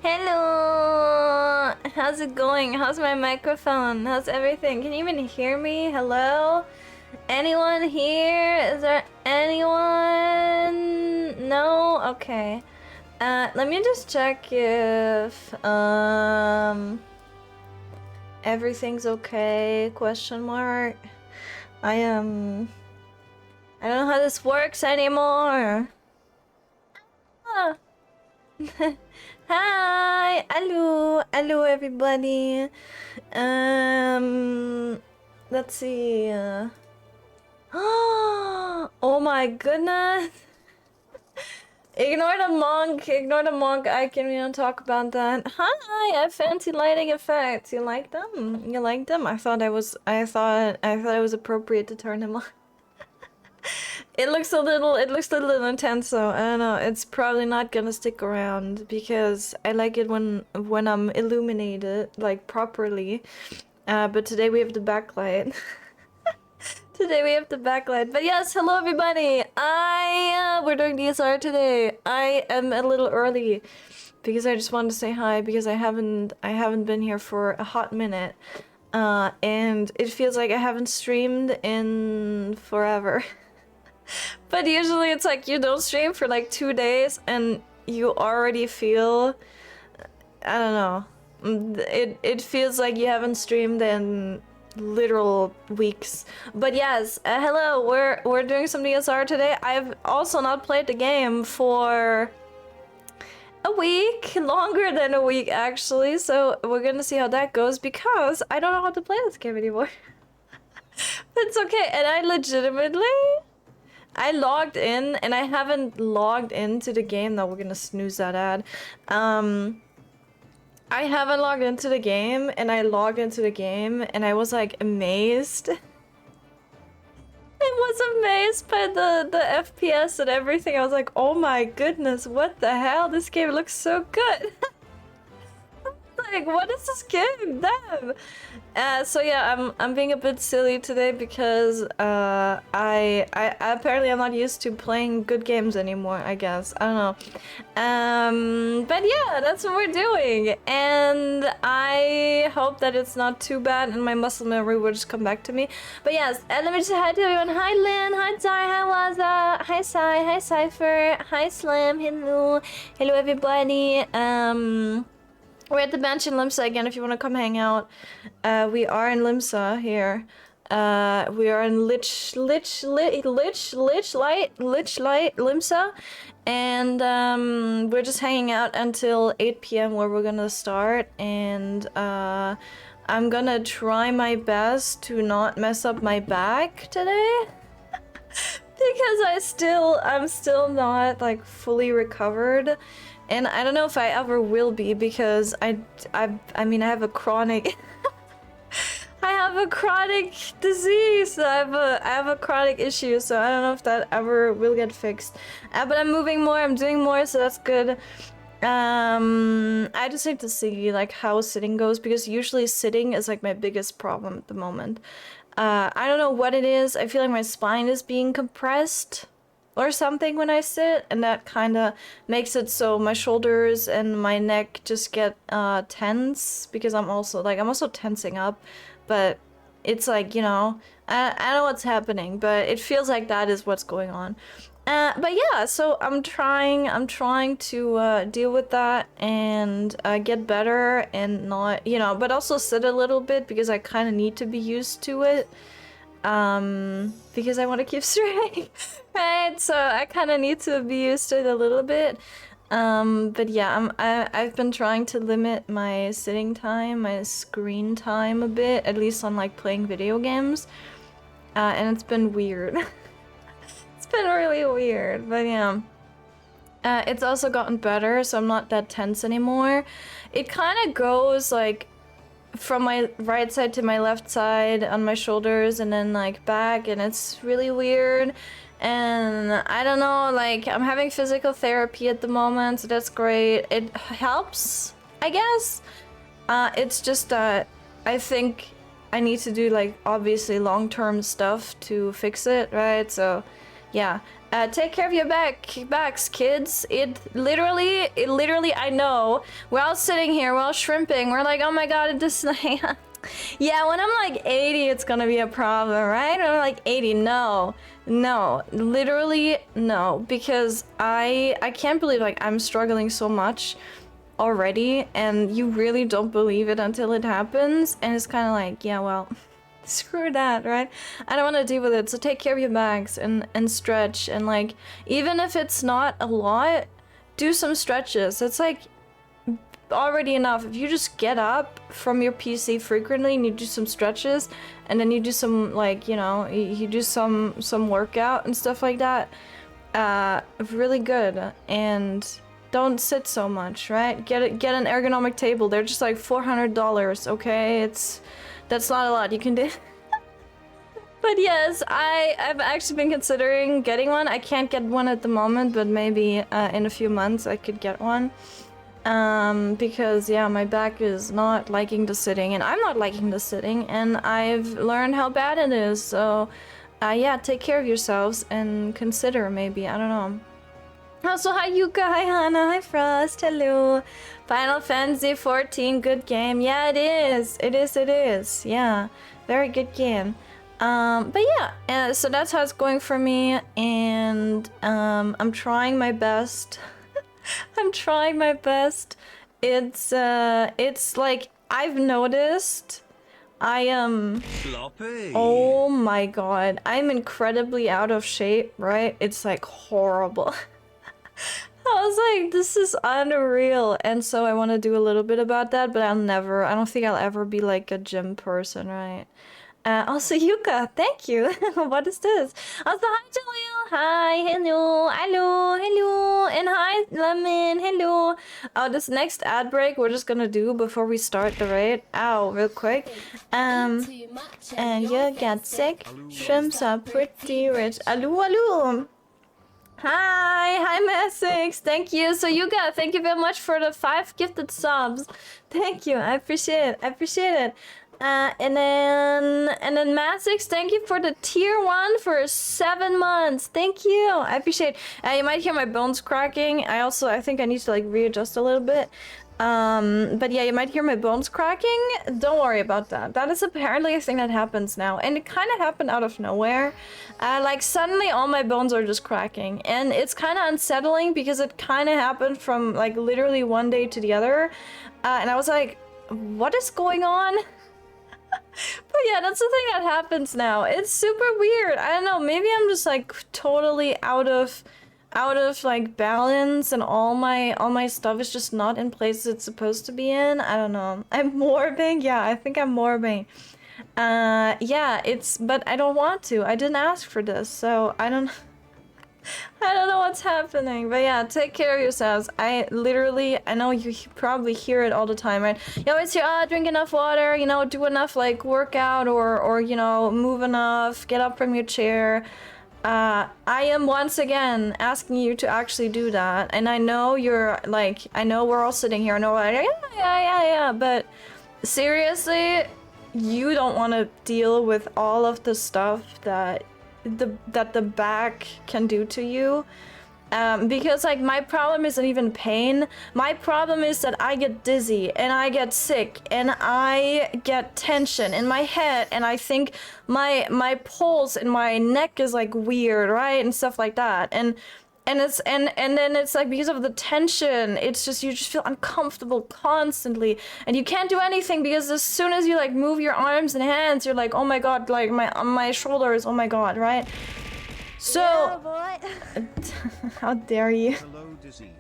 Hello! How's it going? How's my microphone? How's everything? Can you even hear me? Hello? Anyone here? Is there anyone? No? Okay. Let me just check if, everything's okay? Question mark. I don't know how this works anymore. Ah. Hi, hello everybody. Let's see. Oh my goodness. Ignore the monk. I can even talk about that. Hi, I fancy lighting effects. You like them? You like them? I thought it was appropriate to turn them on. It looks a little intense, so I don't know. It's probably not gonna stick around because I like it when I'm illuminated, like, properly. But today we have the backlight. Today we have the backlight. But yes, hello everybody. We're doing DSR today. I am a little early because I just wanted to say hi because I haven't been here for a hot minute. And it feels like I haven't streamed in forever. But usually it's like you don't stream for like 2 days and you already feel, I don't know, it feels like you haven't streamed in literal weeks. But yes, hello, we're doing some DSR today. I've also not played the game for a week, longer than a week actually, so we're gonna see how that goes because I don't know how to play this game anymore. It's okay, and I logged in and I haven't logged into the game. Now we're gonna snooze that ad. I haven't logged into the game and I logged into the game and I was like amazed. I was amazed by the FPS and everything. I was like, oh my goodness, what the hell? This game looks so good. Like, what is this game? Damn. So yeah, I'm being a bit silly today because I apparently I'm not used to playing good games anymore, I guess. I don't know. But yeah, that's what we're doing. And I hope that it's not too bad and my muscle memory will just come back to me. But yes, let me just say hi to everyone. Hi Lynn, hi Zai, hi Waza, hi Sai, hi Cypher, hi Slam, hello. Hello everybody. We're at the bench in Limsa again if you want to come hang out. We are in Limsa here. We are in Lich Light, Limsa. And we're just hanging out until 8 p.m. where we're gonna start. And I'm gonna try my best to not mess up my back today. Because I'm still not like fully recovered. And I don't know if I ever will be because I mean I have a chronic I have a chronic disease. I have a chronic issue, so I don't know if that ever will get fixed. But I'm moving more, I'm doing more, so that's good. I just need to see like how sitting goes because usually sitting is like my biggest problem at the moment. I don't know what it is. I feel like my spine is being compressed or something when I sit, and that kind of makes it so my shoulders and my neck just get tense because I'm also tensing up, but it's like, you know, I don't know what's happening, but it feels like that is what's going on. But yeah, so I'm trying to deal with that and get better and not, you know, but also sit a little bit because I kind of need to be used to it. Because I want to keep straight, right? So I kind of need to be used to it a little bit. But yeah, I've been trying to limit my sitting time, my screen time a bit, at least on like playing video games. And it's been weird. It's been really weird, but yeah. It's also gotten better, so I'm not that tense anymore. It kind of goes like from my right side to my left side on my shoulders and then like back, and it's really weird. And I don't know, like I'm having physical therapy at the moment, so that's great. It helps, I guess. It's just that I think I need to do like obviously long-term stuff to fix it, right? So yeah. Take care of your backs, kids. It literally, I know. We're all sitting here, we're all shrimping. We're like, oh my god, it just like, yeah, when I'm like 80, it's gonna be a problem, right? When I'm like 80, no, literally no, because I can't believe like I'm struggling so much already, and you really don't believe it until it happens, and it's kind of like, yeah, well. Screw that, right? I don't want to deal with it, so take care of your backs and stretch, and like, even if it's not a lot, do some stretches. It's like already enough. If you just get up from your PC frequently and you do some stretches, and then you do some, like, you know, you do some workout and stuff like that, really good. And don't sit so much, right? Get an ergonomic table. They're just like $400, okay? That's not a lot you can do. But yes, I've actually been considering getting one. I can't get one at the moment, but maybe in a few months I could get one. Because yeah, my back is not liking the sitting, and I'm not liking the sitting, and I've learned how bad it is. So yeah, take care of yourselves and consider maybe, I don't know. Also, hi Yuka, hi Hannah, hi Frost, hello. Final Fantasy 14, good game. Yeah, it is. It is. Yeah, very good game. But yeah, so that's how it's going for me, and I'm trying my best. I'm trying my best. It's like, I've noticed I am oh my god, I'm incredibly out of shape, right? It's like horrible. I was like, this is unreal, and so I want to do a little bit about that, but I don't think I'll ever be like a gym person, right? Also, Yuka, thank you. What is this? Also, hi, Jaleel. Hi, hello, and hi, Lemon, hello. Oh, this next ad break we're just gonna do before we start the raid. Ow, real quick. And you get sick. Shrimps are pretty rich. Aloo. Hi, Massix. Thank you. So Yuka, thank you very much for the 5 gifted subs. Thank you. I appreciate it. And then Massix, thank you for the tier 1 for 7 months. Thank you. I appreciate it. You might hear my bones cracking. I think I need to like readjust a little bit. But yeah, you might hear my bones cracking. Don't worry about that. That is apparently a thing that happens now, and it kind of happened out of nowhere. Like suddenly all my bones are just cracking, and it's kind of unsettling because it kind of happened from like literally one day to the other, and I was like, what is going on? But yeah, that's the thing that happens now. It's super weird. I don't know, maybe I'm just like totally out of like balance, and all my stuff is just not in places it's supposed to be in. I don't know. I'm morbing. Yeah, I think I'm morbing. Yeah, but I don't want to. I didn't ask for this, so I don't know what's happening. But yeah, take care of yourselves. I know you probably hear it all the time, right? You always hear, drink enough water, you know, do enough like workout, or you know, move enough, get up from your chair. I am once again asking you to actually do that, and I know you're like, I know we're all sitting here, and we're like, yeah, but seriously, you don't want to deal with all of the stuff that the back can do to you. Because like my problem isn't even pain. My problem is that I get dizzy and I get sick and I get tension in my head, and I think my pulse in my neck is like weird, right, and stuff like that. And then it's like, because of the tension, it's just, you just feel uncomfortable constantly, and you can't do anything because as soon as you like move your arms and hands, you're like, oh my god, like my shoulders, oh my god, right? So, yeah, how dare you? Hello, Dizzy.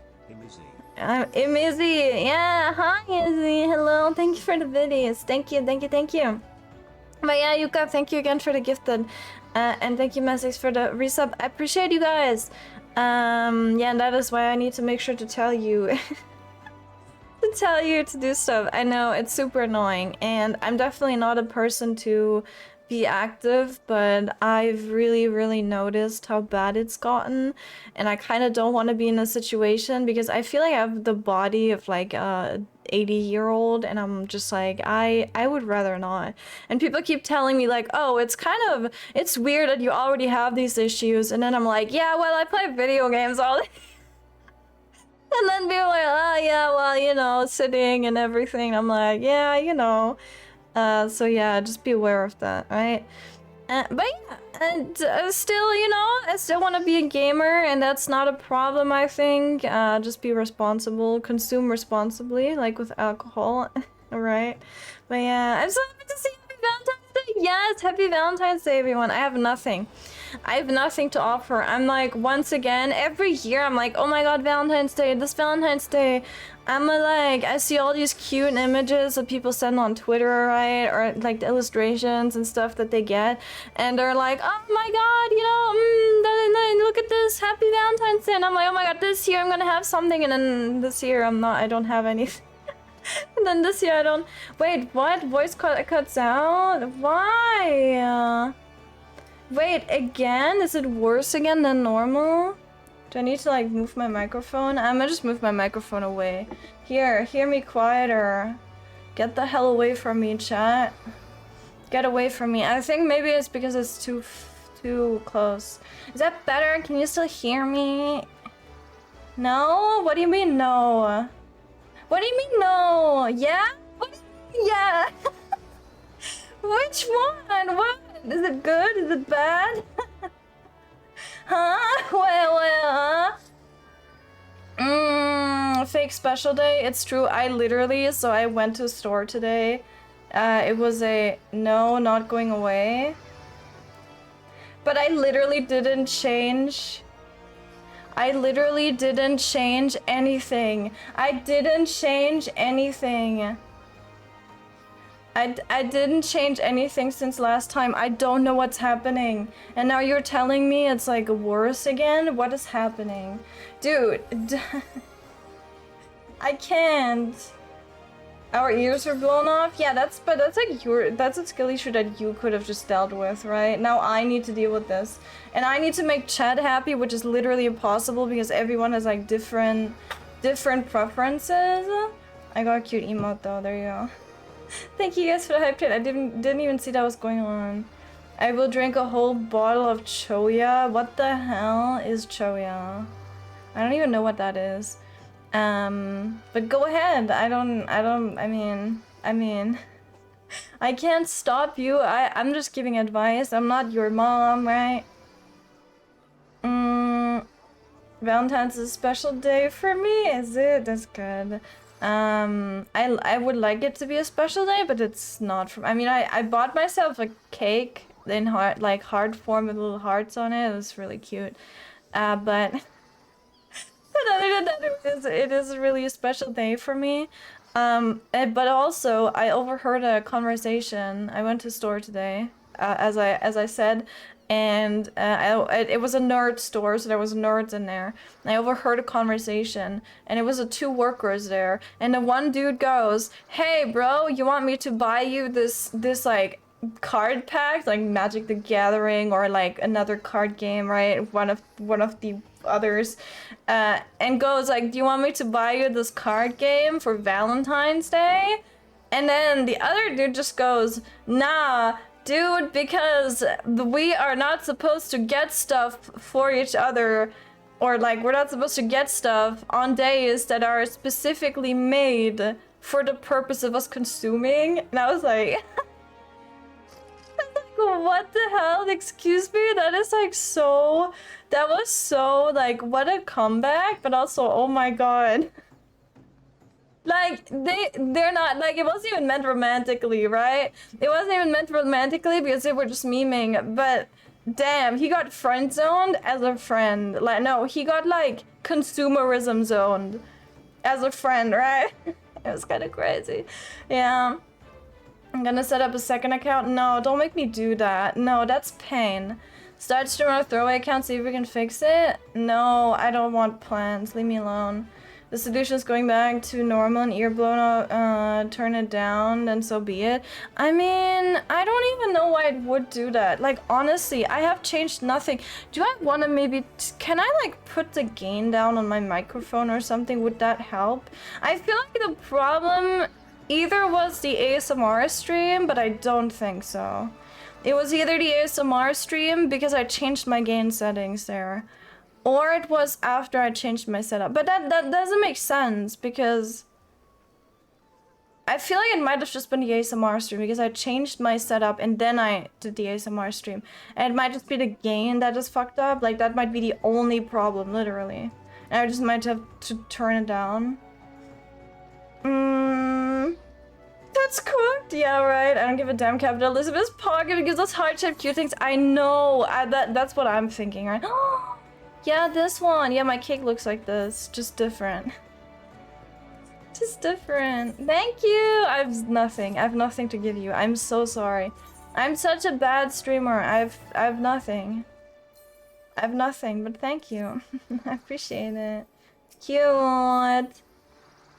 I'm Izzy. Yeah, hi Izzy. Hello. Thank you for the videos. Thank you. But yeah, Yuka, thank you again for the gifted, and thank you, Messix, for the resub. I appreciate you guys. Yeah, and that is why I need to make sure to tell you. To do stuff. I know it's super annoying, and I'm definitely not a person to be active, but I've really noticed how bad it's gotten, and I kind of don't want to be in a situation because I feel like I have the body of like a 80-year-old, and I'm just like, I would rather not. And people keep telling me like, oh, it's weird that you already have these issues, and then I'm like, yeah, well, I play video games all day. And then people are like, oh yeah, well, you know, sitting and everything. I'm like, yeah, you know. So yeah, just be aware of that, right? But yeah, and still, you know, I still want to be a gamer, and that's not a problem, I think. Just be responsible, consume responsibly, like with alcohol, right? But yeah, I'm so happy to see Happy Valentine's Day. Yes, Happy Valentine's Day, everyone. I have nothing. I have nothing to offer. I'm like, once again, every year I'm like, oh my god, Valentine's Day, this Valentine's Day. I'm like, I see all these cute images that people send on Twitter, right? Or like the illustrations and stuff that they get. And they're like, oh my god, you know, look at this, Happy Valentine's Day. And I'm like, oh my god, this year I'm gonna have something. And then this year I don't have anything. And then this year I don't. Wait, what? Voice cuts out? Why? Wait, again? Is it worse again than normal? Do I need to like move my microphone? I'm gonna just move my microphone away. Here, hear me quieter. Get the hell away from me, chat. Get away from me. I think maybe it's because it's too close. Is that better? Can you still hear me? No? What do you mean no? What do you mean no? Yeah? What do you mean yeah? Which one? What? Is it good? Is it bad? Huh? Well, fake special day. It's true. I literally, so I went to a store today. It was a no, not going away. But I literally didn't change. I literally didn't change anything. I didn't change anything. I didn't change anything since last time. I don't know what's happening. And now you're telling me it's like worse again? What is happening? Dude, I can't. Our ears are blown off? Yeah, that's like that's a skill issue that you could have just dealt with, right? Now I need to deal with this. And I need to make Chad happy, which is literally impossible because everyone has like different preferences. I got a cute emote though, there you go. Thank you guys for the hype train. I didn't even see that was going on. I will drink a whole bottle of choya. What the hell is choya? I don't even know what that is. But go ahead. I mean, I can't stop you. I'm just giving advice. I'm not your mom, right? Valentine's is a special day for me, is it? That's good. I would like it to be a special day, but it's not from. I mean, I bought myself a cake in heart form with little hearts on it. It was really cute. But other than that, it is really a special day for me. But also, I overheard a conversation. I went to a store today, as I said. And it was a nerd store, so there was nerds in there. And I overheard a conversation, and it was two workers there. And the one dude goes, "Hey, bro, you want me to buy you this like card pack, like Magic the Gathering or like another card game, right? One of the others." And goes like, "Do you want me to buy you this card game for Valentine's Day?" And then the other dude just goes, "Nah, dude, because we are not supposed to get stuff for each other, or like we're not supposed to get stuff on days that are specifically made for the purpose of us consuming." And I was like, what the hell? Excuse me? That is like so, that was so like, what a comeback, but also, oh my god. Like, they're not, like, it wasn't even meant romantically, right? It wasn't even meant romantically because they were just memeing, but damn, he got friend-zoned as a friend. Like, no, he got, like, consumerism-zoned as a friend, right? It was kind of crazy. Yeah. I'm gonna set up a second account. No, don't make me do that. No, that's pain. Start streaming on a throwaway account, see if we can fix it? No, I don't want plans. Leave me alone. the solution is going back to normal and ear blown out, turn it down, then so be it. I mean, I don't even know why it would do that. Like, honestly, I have changed nothing. Do I want to maybe... Can I, like, put the gain down on my microphone or something? Would that help? I feel like the problem either was the ASMR stream, but I don't think so. It was either the ASMR stream because I changed my gain settings there. Or it was after I changed my setup. But that doesn't make sense because I feel like it might have just been the ASMR stream because I changed my setup and then I did the ASMR stream. And it might just be the gain that is fucked up. Like that might be the only problem, literally. And I just might have to turn it down. That's cooked. Yeah, right. I don't give a damn, Capital Elizabeth's pocket gives us heart-shaped cute things. I know. That's what I'm thinking, right? Yeah, this one. Yeah, my cake looks like this. Just different. Just different. Thank you. I have nothing to give you. I'm so sorry. I'm such a bad streamer. I have nothing. I have nothing, but thank you. I appreciate it. Cute.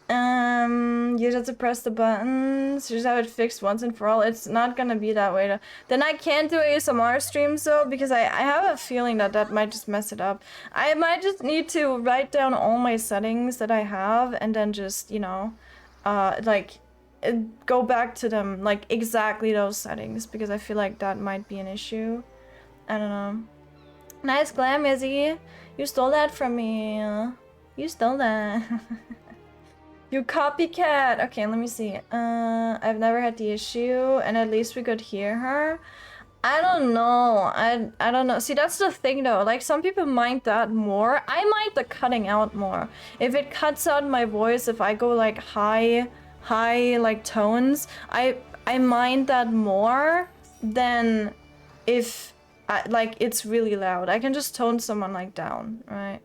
You just have to press the buttons. Just have it fixed once and for all. It's not gonna be that way though. Then I can't do ASMR streams though because I have a feeling that might just mess it up. I might just need to write down all my settings that I have and then just, you know, like go back to them, like exactly those settings because I feel like that might be an issue. I don't know. Nice glam, Izzy. You stole that from me. You stole that. You copycat! Okay, let me see. I've never had the issue, and at least we could hear her. I don't know. I don't know. See, that's the thing though. Like, some people mind that more. I mind the cutting out more. If it cuts out my voice, if I go like high like tones, I mind that more than if like it's really loud. I can just tone someone like down, right?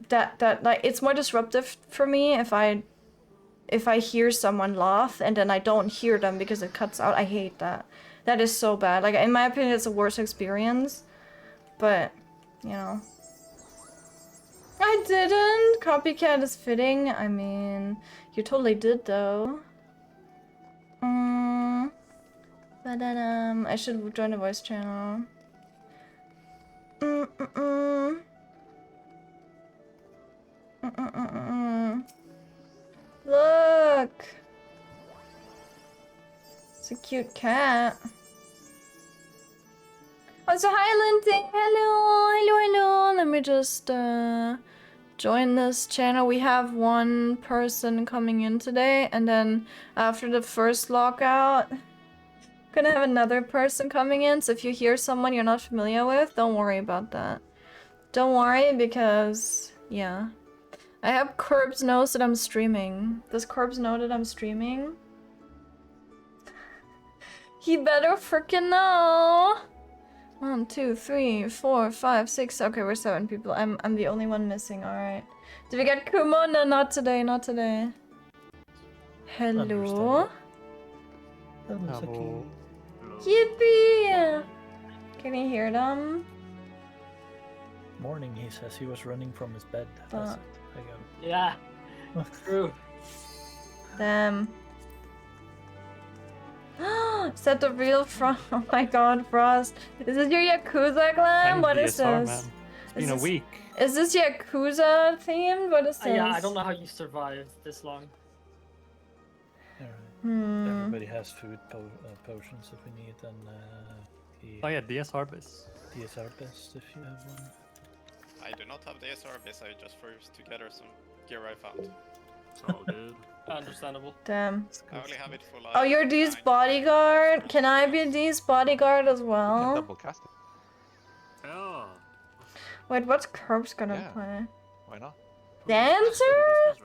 That like it's more disruptive for me if I hear someone laugh and then I don't hear them because it cuts out. I hate that. That is so bad. Like in my opinion, it's a worse experience. But you know, I didn't. Copycat is fitting. I mean, you totally did though. But I should join the voice channel. Look! It's a cute cat. Oh, so hi, Lindsay! Hello! Let me just join this channel. We have one person coming in today, and then after the first lockout, gonna have another person coming in. So if you hear someone you're not familiar with, don't worry about that. Don't worry because, yeah. I hope Corbs knows that I'm streaming. Does Corbs know that I'm streaming? He better freaking know! 1, 2, 3, 4, 5, 6. Okay, we're 7 people. I'm the only one missing. All right. Did we get Kumo? No, not today. Not today. Hello. Hello. Yippee! Can you hear them? Morning, he says he was running from his bed. That's it. I got it. Yeah. True. Damn. Is that the real Frost? Oh my god, Frost. Is this your Yakuza glam? What is DSR, this? Man. It's been a week. Is this Yakuza themed? What is this? Yeah, I don't know how you survived this long. Everybody has food potions if we need, and Oh yeah, DSR base. DSR best if you have one. I do not have DSR base, I just threw together some gear I found. It's all good. Understandable. Damn. I only have it for like... Oh, you're Dee's bodyguard? Can I be Dee's bodyguard as well? Double cast it. Oh. Wait, what's Curbs gonna play? Why not? Dancer?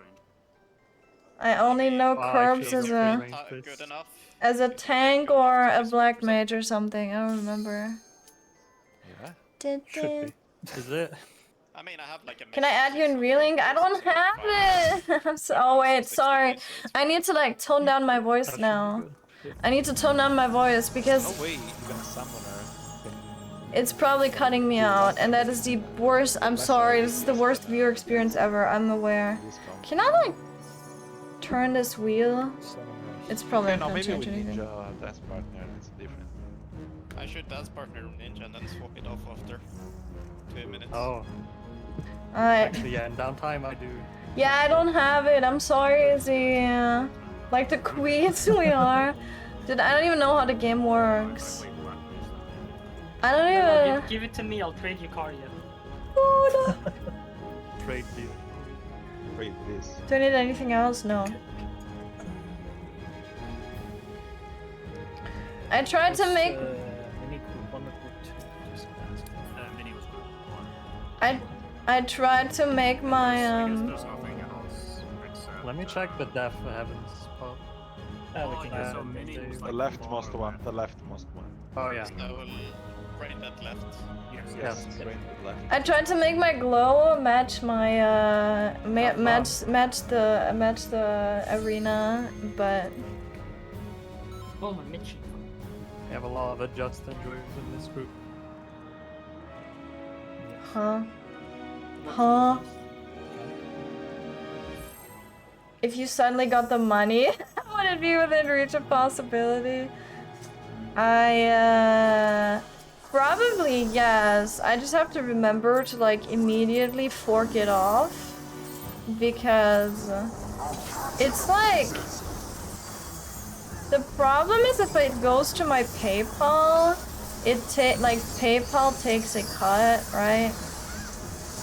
I only know Curbs as good enough. as a tank or a black mage or something. I don't remember. Yeah. Should be. Is it? I mean, I have like a... Can I add you in Reeling? I don't have it! Oh wait, sorry. I need to like tone down my voice That now. should be good. I need to tone down my voice because... Oh wait, you're gonna summon her. It's probably cutting me out, and that is the worst. I'm sorry, this is the worst viewer experience ever. I'm aware. Can I like turn this wheel? It's probably Okay, not no, gonna maybe change we anything. ninja dance partner. It's different. I should dance partner ninja and then swap it off after 2 minutes. Oh, Alright. actually, yeah, in downtime I do. Yeah, I don't have it. I'm sorry, Izzy. Like the queens we are. Dude, I don't even know how the game works. I don't even. Give it to me, I'll trade you Cardia. Oh, no. Trade deal. Wait, this. Do I need anything else? No. I tried to make. Mini group 1 or group 2? Just ask. Mini was good. I tried to make my There's nothing else. Let me check the Deaf Heavens pub. We can also mini was The leftmost one. The leftmost one. Oh yeah. I will raid that left. Yes. Right to the left. I tried to make my glow match my match the arena, but Oh my Mitchie. We have a lot of adjust enjoyers in this group. huh? If you suddenly got the money, would it be within reach of possibility? Probably yes. I just have to remember to like immediately fork it off because it's like the problem is if it goes to my PayPal, PayPal takes a cut, right?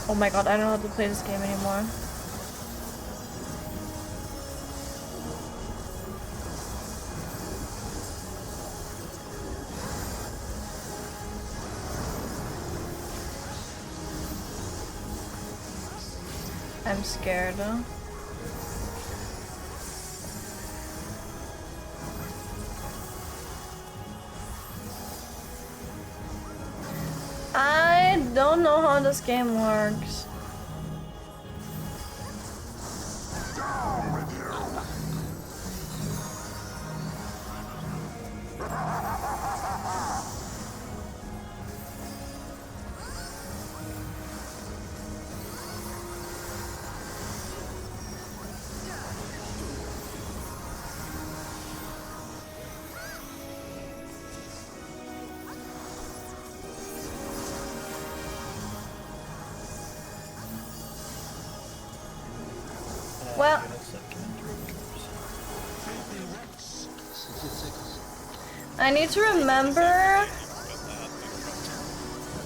Oh my god, I don't know how to play this game anymore. I'm scared. I don't know how this game works. Well, I need to remember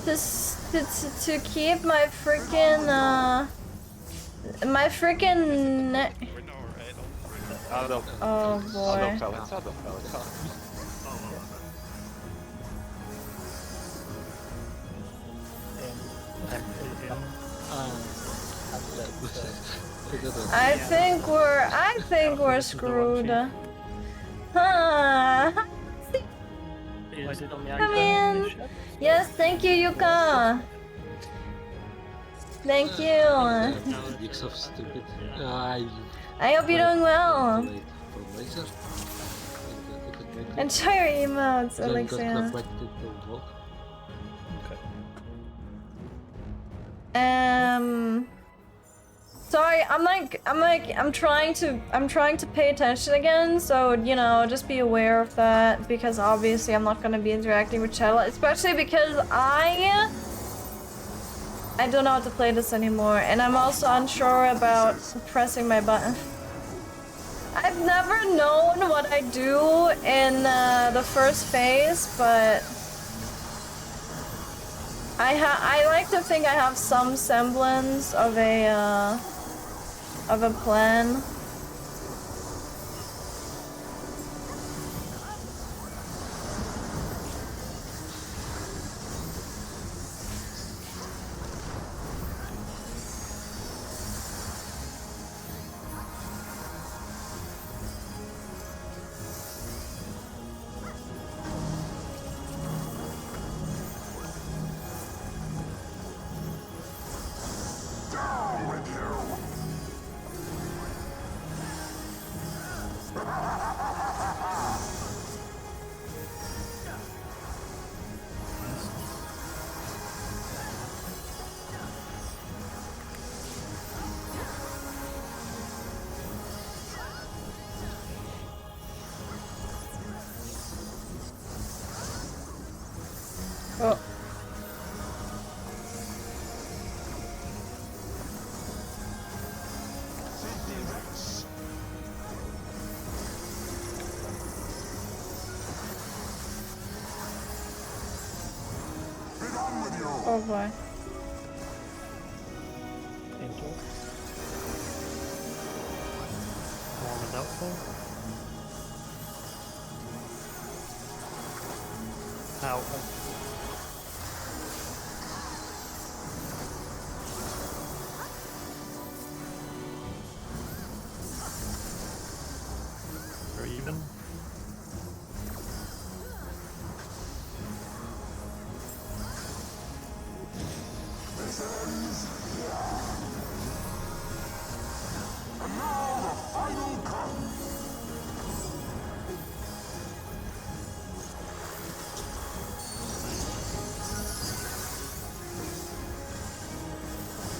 to keep my freaking Oh boy. I think we're screwed. Huh. Come in. Yes, thank you, Yuka. Thank you. I hope you're doing well. Enjoy your emotes, Alexia. Sorry, I'm trying to pay attention again, so you know, just be aware of that because obviously I'm not gonna be interacting with chat, especially because I don't know how to play this anymore, and I'm also unsure about pressing my button. I've never known what I do in the first phase, but I like to think I have some semblance of a plan. Oh. Oh boy. Into it. Warm is doubtful. Ow. We're even.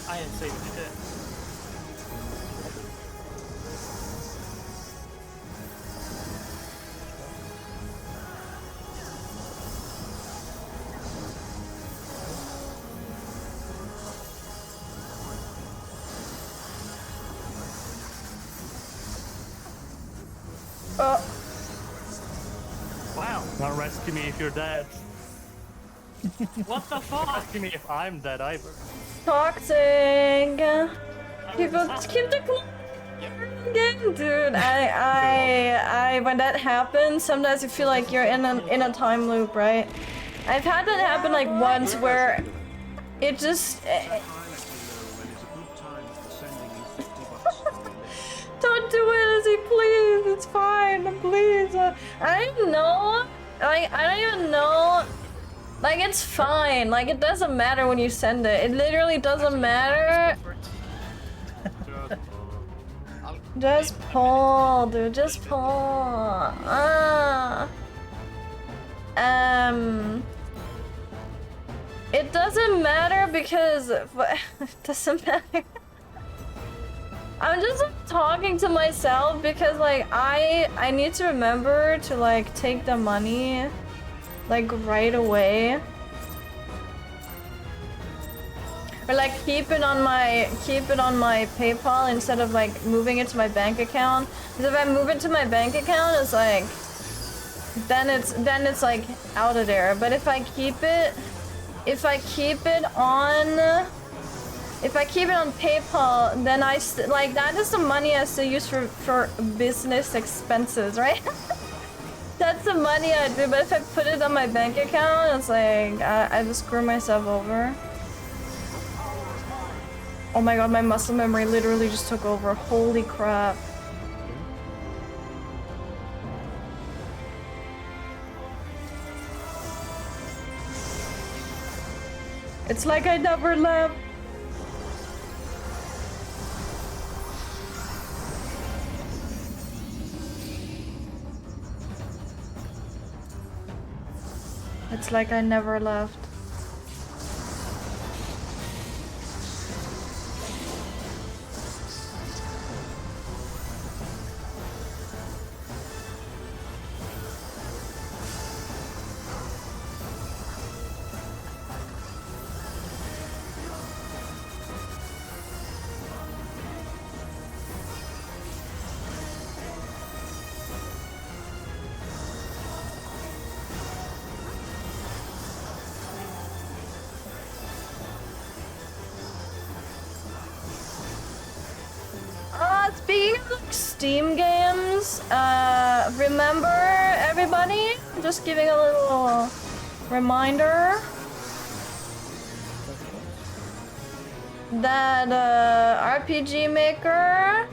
I am saving it. Oh. Wow. Not rescue me if you're dead. What the fuck? Rescue me if I'm dead either. Toxic. People keep the game, dude. I when that happens, sometimes you feel like you're in a time loop, right? I've had that happen like once where it just don't do it, Izzy, please. It's fine, please. I don't know. Like I don't even know. Like it's fine. Like it doesn't matter when you send it. It literally doesn't matter. Just pull, dude. Just pull. It doesn't matter because it doesn't matter. I'm just talking to myself because like I need to remember to like take the money like right away. Or like keep it on my PayPal instead of like moving it to my bank account. Because if I move it to my bank account, it's like then it's like out of there. But if I keep it on PayPal, then like that is the money I still use for business expenses, right? That's the money I do. But if I put it on my bank account, it's like I just screw myself over. Oh my god, my muscle memory literally just took over. Holy crap. It's like I never left. It's like I never left. Speaking of Steam games, remember everybody? Just giving a little reminder that RPG Maker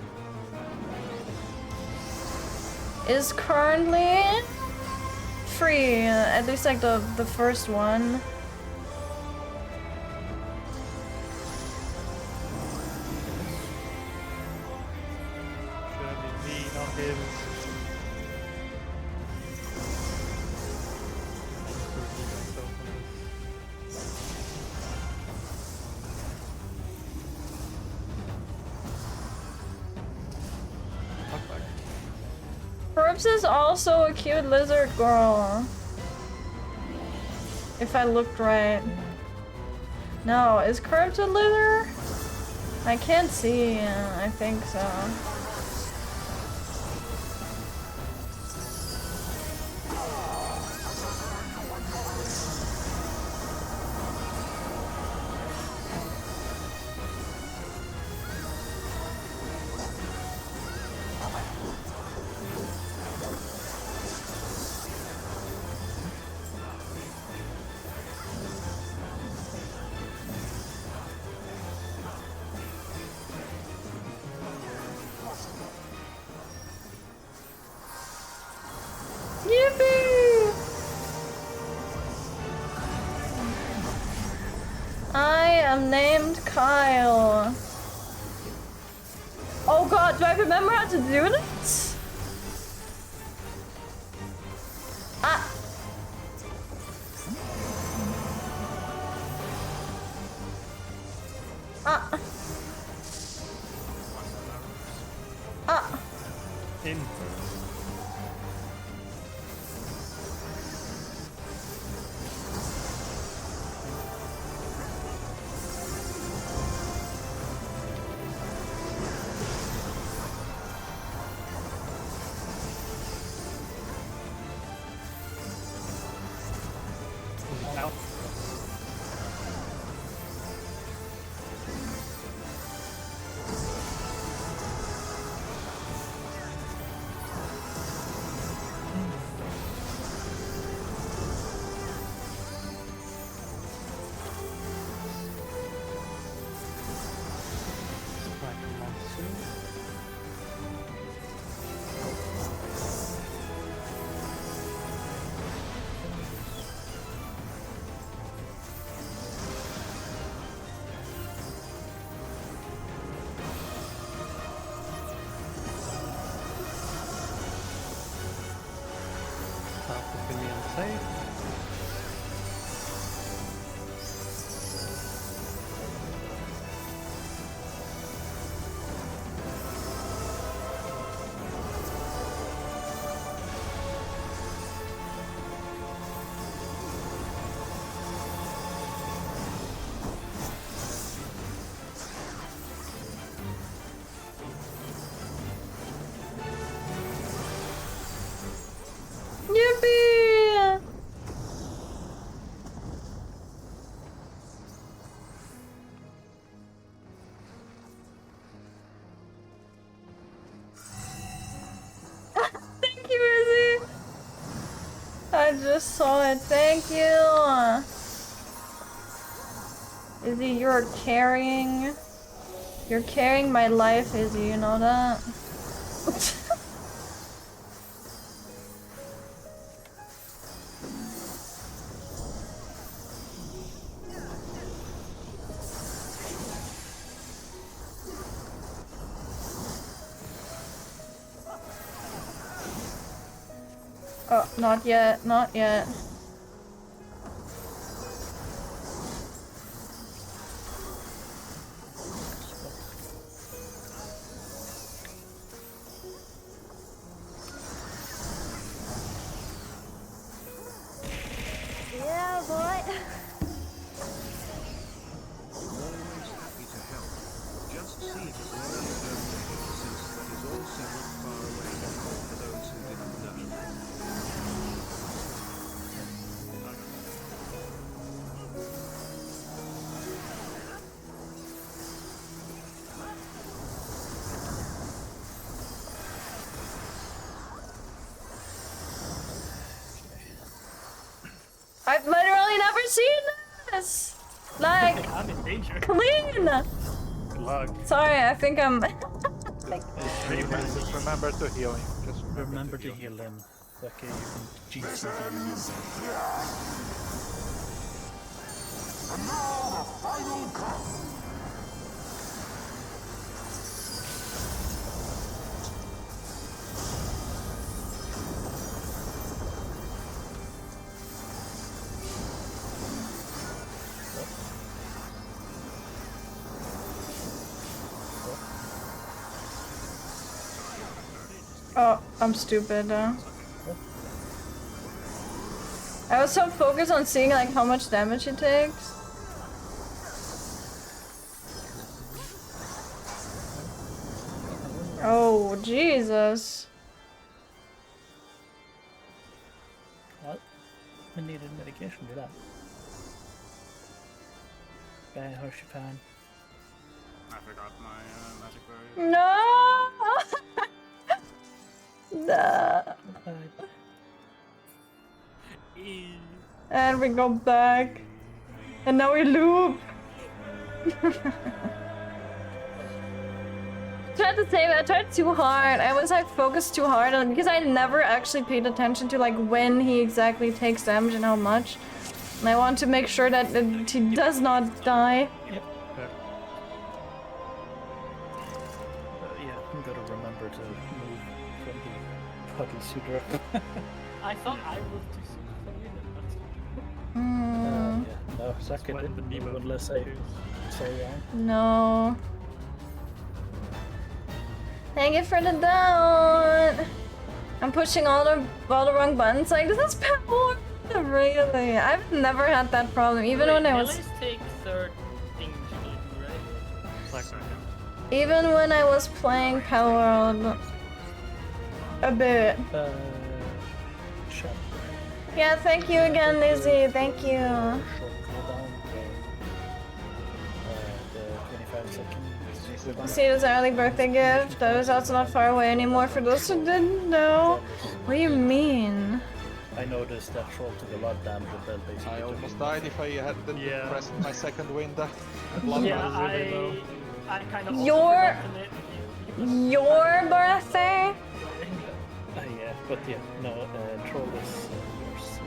is currently free, at least like the first one. Corpse is also a cute lizard girl. If I looked right. No, is Crypto litter? I can't see. I think so. Yippee! I am named Kyle. Oh god, do I remember how to do this? Ah! Ah! Ah! Yippee! Thank you, Izzy! I just saw it. Thank you! Izzy, you're carrying... You're carrying my life, Izzy, you know that? Oh, not yet, not yet. Yeah, boy. Always happy to help. Just see it as an early donation since that is also not far away for those who didn't know. I've literally never seen this! Like, I'm in danger. clean! Luck. Sorry, I think I'm... Just remember to heal him. Just Remember to heal him. Okay, you can GC him. Oh, I'm stupid. I was so focused on seeing like how much damage it takes. Oh, Jesus. What? I needed medication for that. Bang, Hersheypan. I forgot my magic berry. No! No. And we go back. And now we loop. Tried to save it, I tried too hard. I was like focused too hard on because I never actually paid attention to like when he exactly takes damage and how much. And I want to make sure that he does not die. Yep. Yeah, I'm gonna remember to move from the puddle sugar. I thought I moved too soon from you, but Yeah, no, Sakae didn't move unless I say wrong. No. Thank you for the down. I'm pushing all the wrong buttons. Like this is power. Really, I've never had that problem. Even when I was. Always take third things you need, right? Even when I was playing Power World a bit. Shut. Yeah, thank you again, Lizzie. Thank you. Short cooldown. The 25 seconds. See, this early birthday gift. That was also not far away anymore for those who didn't know. What do you mean? I noticed that troll took a lot of damage with that basically. I almost died if I hadn't pressed my second window. Yeah, I kind of Your birthday? Yeah, but yeah, no, troll is yours.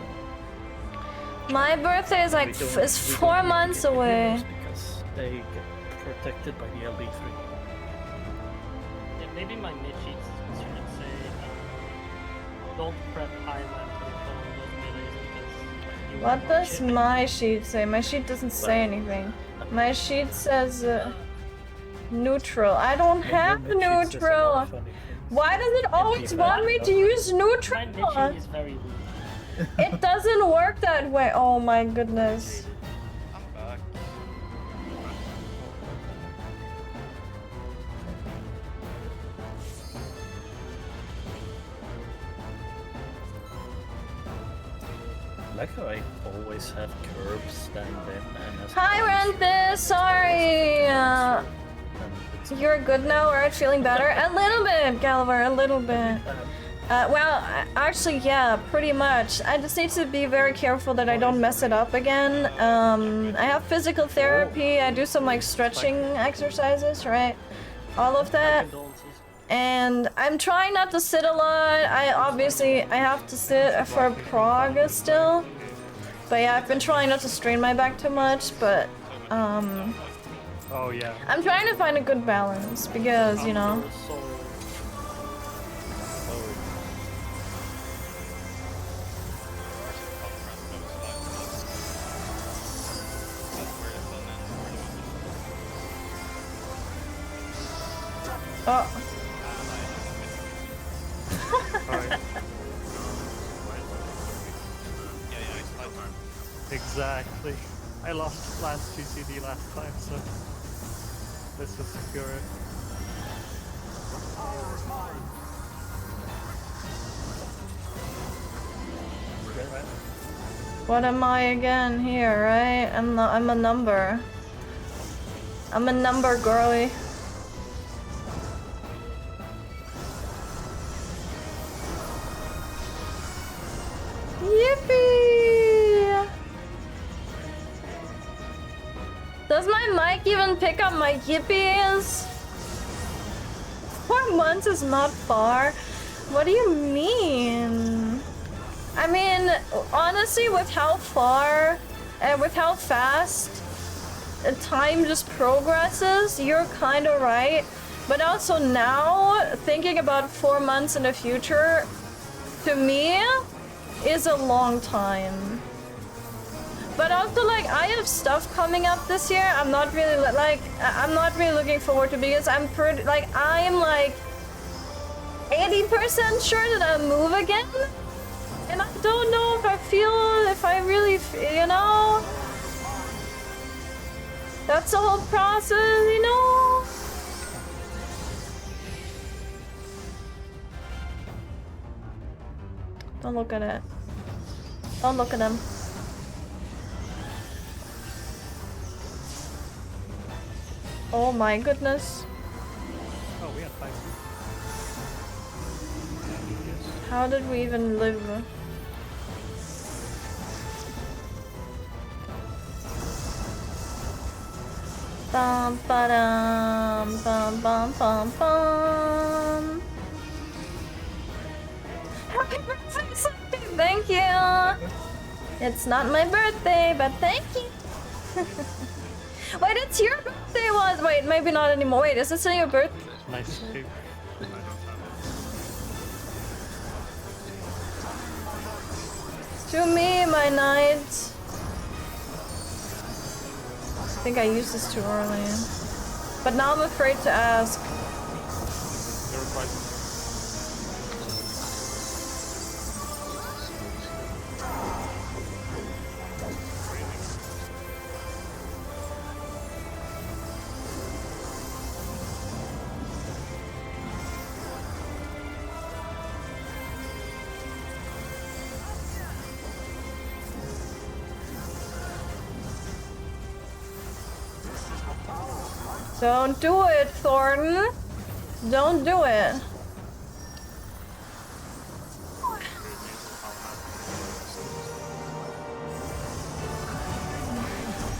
My birthday is like is 4 months away. Because they get protected by the LB3. Yeah, maybe my mid sheets should say don't prep Highland for those melees because you What won't does shit. my sheet say? My sheet doesn't say anything. My sheet says neutral. I don't have neutral. Why does it always want me to use neutral? My mid sheet is very weak. It doesn't work that way. Oh my goodness. I'm back. I like how I always have curbs stand in and Hi, Renthis. Sorry. You're good now. Alright, feeling better? A little bit, Gallivor. A little bit. Well, actually, yeah, pretty much. I just need to be very careful that I don't mess it up again. I have physical therapy. I do some like stretching exercises, right? All of that. And I'm trying not to sit a lot. I have to sit for prog still. But yeah, I've been trying not to strain my back too much, but Oh yeah. I'm trying to find a good balance because, you know. Oh. Exactly. I lost last 2 CD last time, so this was secure. What am I again here, right? I'm a number. I'm a number girly. Yippee! Does my mic even pick up my yippies? 4 months is not far. What do you mean? I mean, honestly, with how far and with how fast time just progresses, you're kind of right. But also now, thinking about 4 months in the future, to me, is a long time. But also, like, I have stuff coming up this year. I'm not really looking forward to because I'm like 80% sure that I'll move again. And I don't know if I really, you know? That's the whole process, you know? Don't look at it. Don't look at him. Oh my goodness. Oh, we had 5. How did we even live? Bum ba-dum, bum bum bum bum. Happy birthday, Sophie! Thank you! It's not my birthday, but thank you! Wait, it's your birthday was! Wait, maybe not anymore. Wait, is this still your birthday? Nice save. To me, my knight. I think I used this too early. But now I'm afraid to ask. Don't do it, Thornton. Don't do it.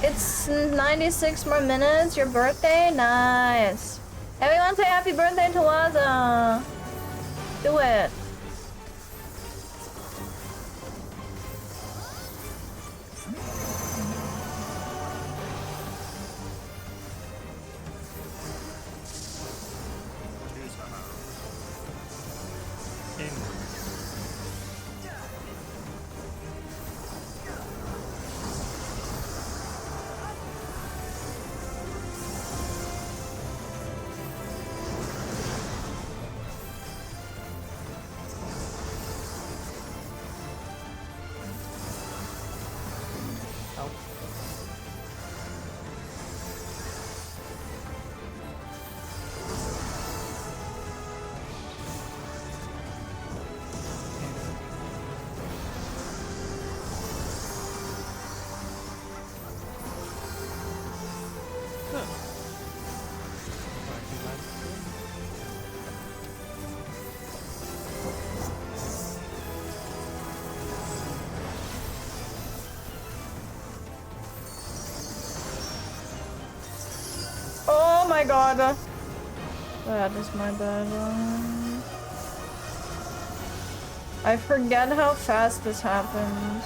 It's 96 more minutes. Your birthday? Nice. Everyone say happy birthday to Waza. Do it. Oh my god. That is my bad. I forget how fast this happens.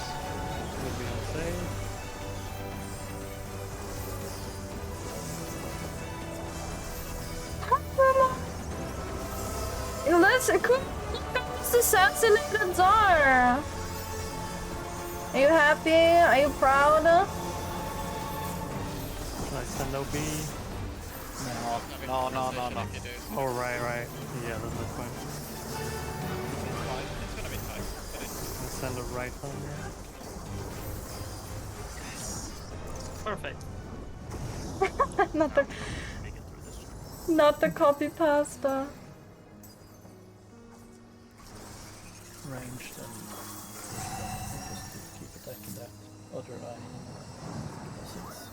Listen, look at this assassinated Tsar. Are you happy? Are you proud? Can I send OB? No. Oh, right. Yeah, that's the point. It's gonna be tight. I'll send a right on Perfect. Not the copy pasta. Ranged and just keep attacking that other eye. Because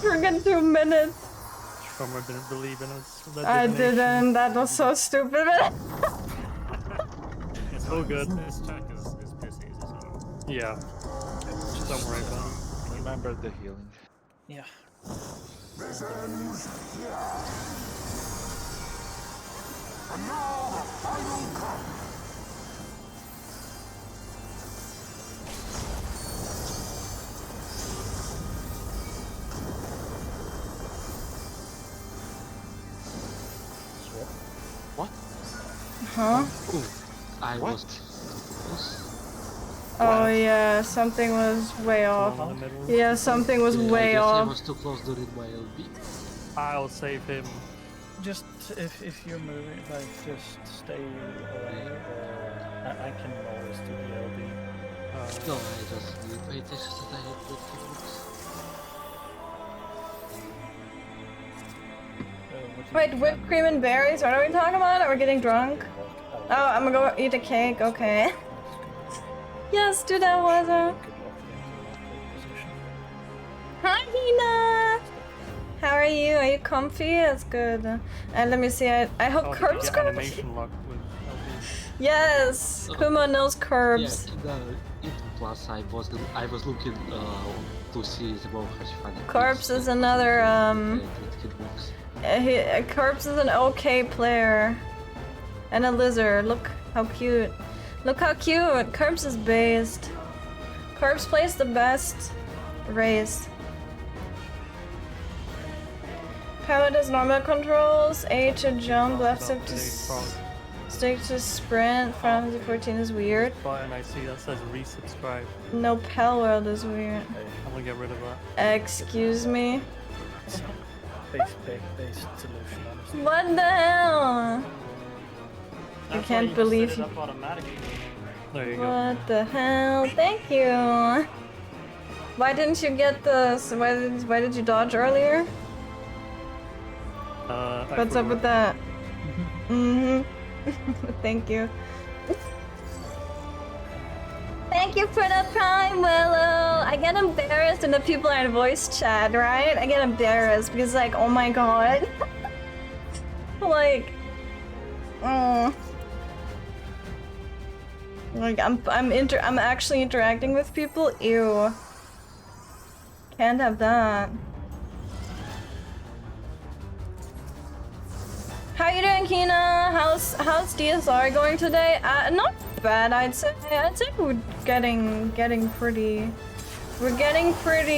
freaking 2 minutes. Stromer didn't believe in us. I didn't. That was so stupid. It's all good. This track is piss easy, so... Yeah. Don't worry about it. Remember the healing. Yeah. What? Huh? Ooh, I What? was close. Oh yeah, something was way off. Someone in the middle. Yeah, something was Yeah, way I guess I off. was too close during my LB. I'll save him. Just if you're moving, like just stay away, or I can always do the LB. No, I just need to pay attention that I hit good hooks. Wait, whipped cream and berries? What are we talking about? Are we getting drunk? Oh, I'm gonna go eat a cake, okay. Yes, do that, Waza. Hi, Hina! How are you? Are you comfy? That's good. And let me see, I hope Oh, did you Curb's get gonna animation lock with LB? Yes! Kuma knows Curbs. Yeah, in plus I was looking to see the more Hashifani. Curbs is another, Curbs is an okay player. And a lizard. Look how cute. Look how cute! Curbs is based. Curbs plays the best race. Power does normal controls, A to jump, left stick to stick to sprint, Final Fantasy 14 is weird. Button I see that says resubscribe. No, Pal World is weird. I'm gonna get rid of that. Excuse me? Based solution, honestly. What the hell? I That's why can't you believe set it you. up automatically. There you go. What the hell? Thank you. Why didn't you get this? Why did you dodge earlier? What's up with that? Thank you. Thank you for the prime, Willow. I get embarrassed when the people are in voice chat, right? I get embarrassed because, like, oh my god. Like, like I'm actually interacting with people. Ew. Can't have that. How you doing, Kina? How's DSR going today? Not bad, I'd say. We're getting pretty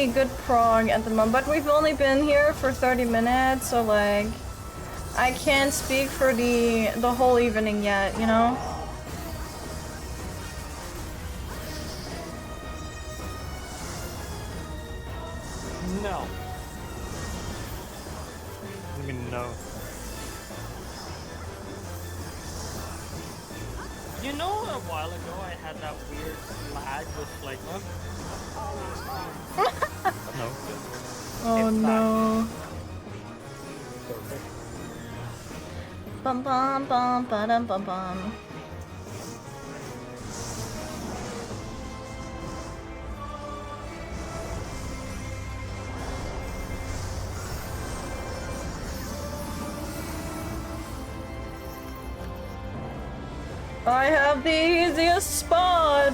good prog at the moment, but we've only been here for 30 minutes, so like I can't speak for the whole evening yet, you know? No. I mean, no. You know, a while ago I had that weird lag with like. No. Oh It's no. Bum bum bum ba-dum bum bum. I have the easiest spot.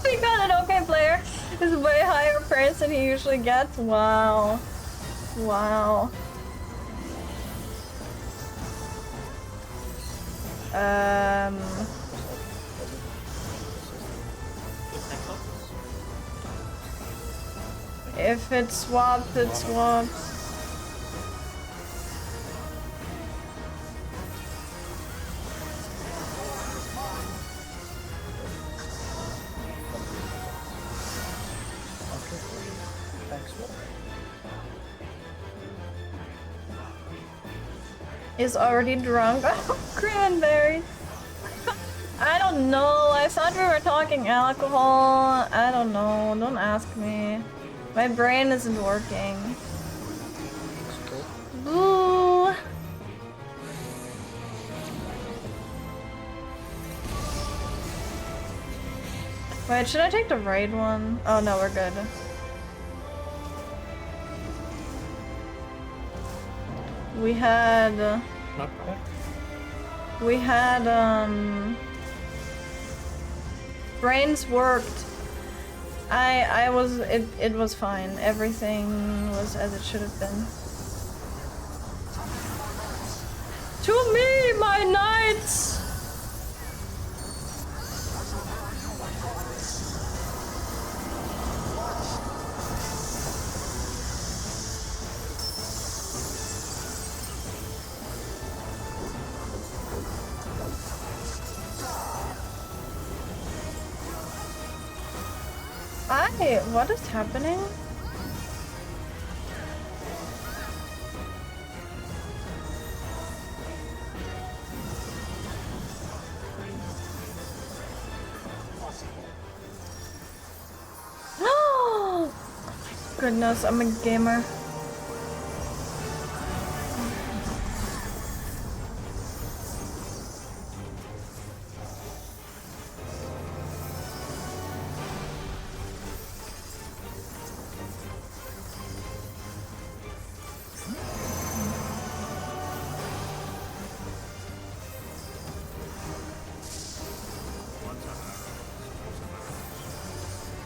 He got an okay player. He's a way higher price than he usually gets. Wow. Wow. If it swaps, it swaps. Is already drunk. Cranberry. I don't know. I thought we were talking alcohol. I don't know. Don't ask me. My brain isn't working. Ooh. Wait, should I take the right one? Oh no, we're good. We had... Knockback? We had, brains worked. It was fine. Everything was as it should have been. To me, my knights! What is happening? Oh goodness, I'm a gamer.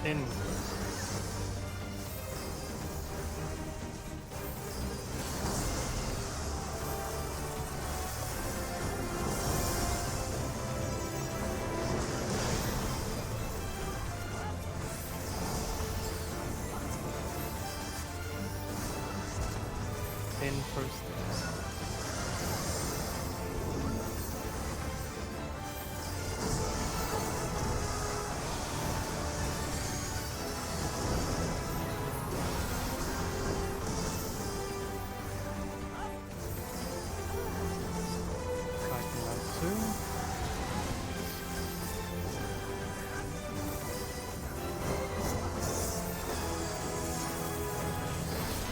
In. In first.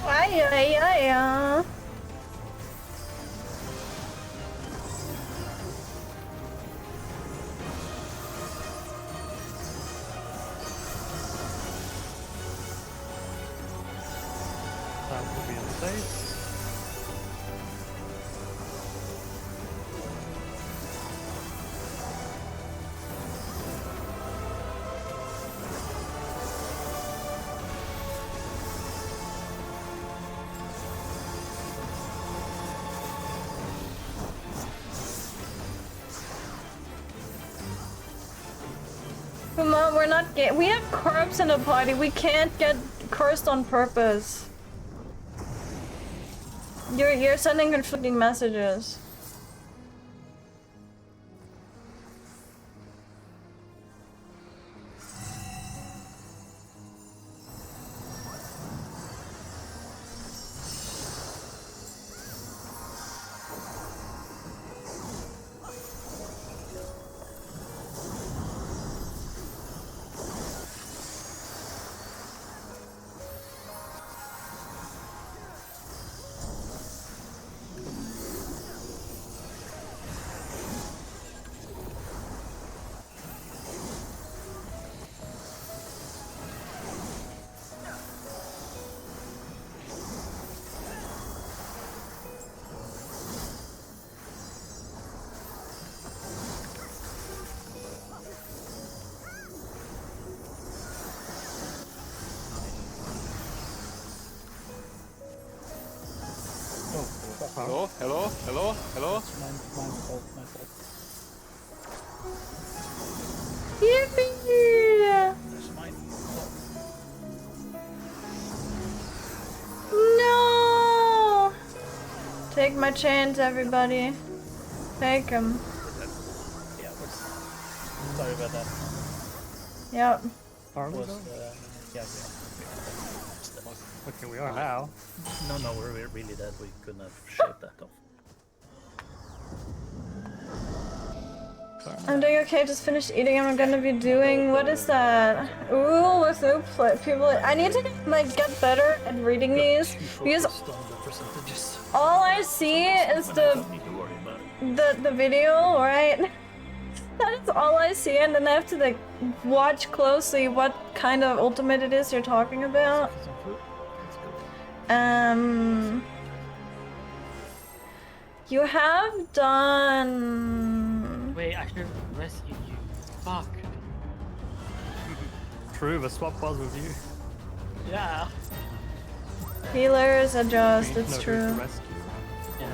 Ay, ay, ay, ay. Time to be on safe. Come on, we're not we have corpse in the party. We can't get cursed on purpose. You're sending conflicting messages. Hello, hello, hello, hello. My fault, my fault. Yippee! That's mine. No! Take my chains, everybody. Take them. Yeah, sorry about that. Yep. Are we Was, though? yeah. Okay, we are now. No, we're really dead. We couldn't have shaved that off. I'm doing okay, just finished eating. I'm gonna be doing, what is that? Ooh, with no people. I need to like get better at reading these because Focused on the percentages. All I see is I the don't need to worry about it. the video, right? That is all I see, and then I have to like watch closely what kind of ultimate it is you're talking about. Get some food. You have done. Wait, I should have rescued you. Fuck. True, the swap was with you. Yeah. Healers adjust, it's No route true. to rescue. Yeah.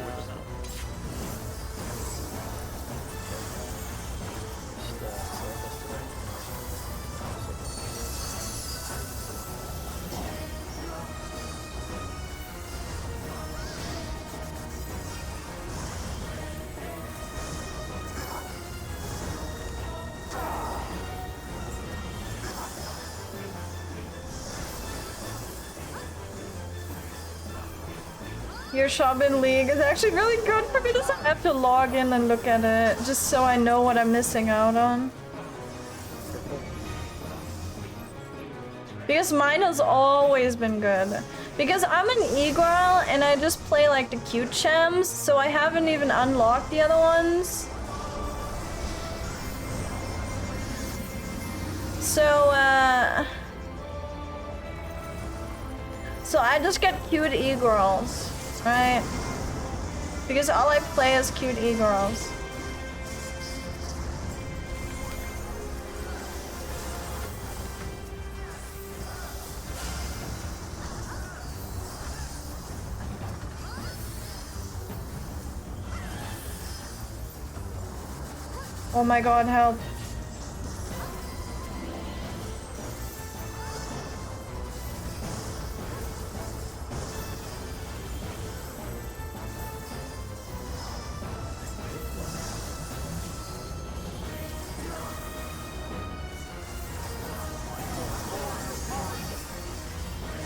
Your Shaman League is actually really good for me to have to log in and look at it, just so I know what I'm missing out on. Because mine has always been good. Because I'm an E-Girl and I just play like the cute chems, so I haven't even unlocked the other ones. So I just get cute E-Girls, right? Because all I play is cute E-Girls. Oh my god, help.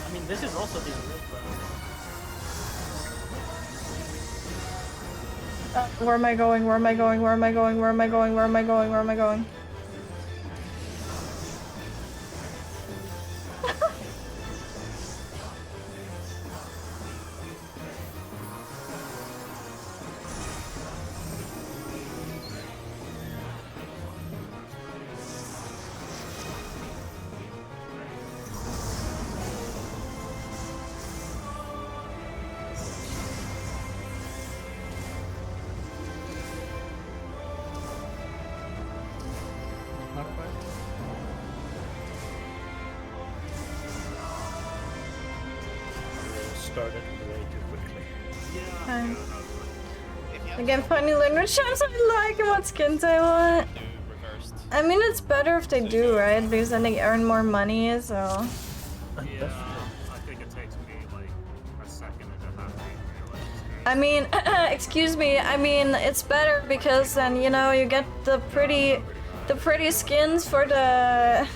I mean, this is also the original. Where am I going? Where am I going? Where am I going? Where am I going? Where am I going? Where am I going? Not quite. Started way too quickly. Fine. If you have Again, funny language champs I like and what skins I want. do reversed. I mean, it's better if they do, right? Because then they earn more money, so. Yeah, I think it takes me like a second and a half to realize it's I mean, excuse me, I mean, it's better because then, you know, you get the pretty skins for the,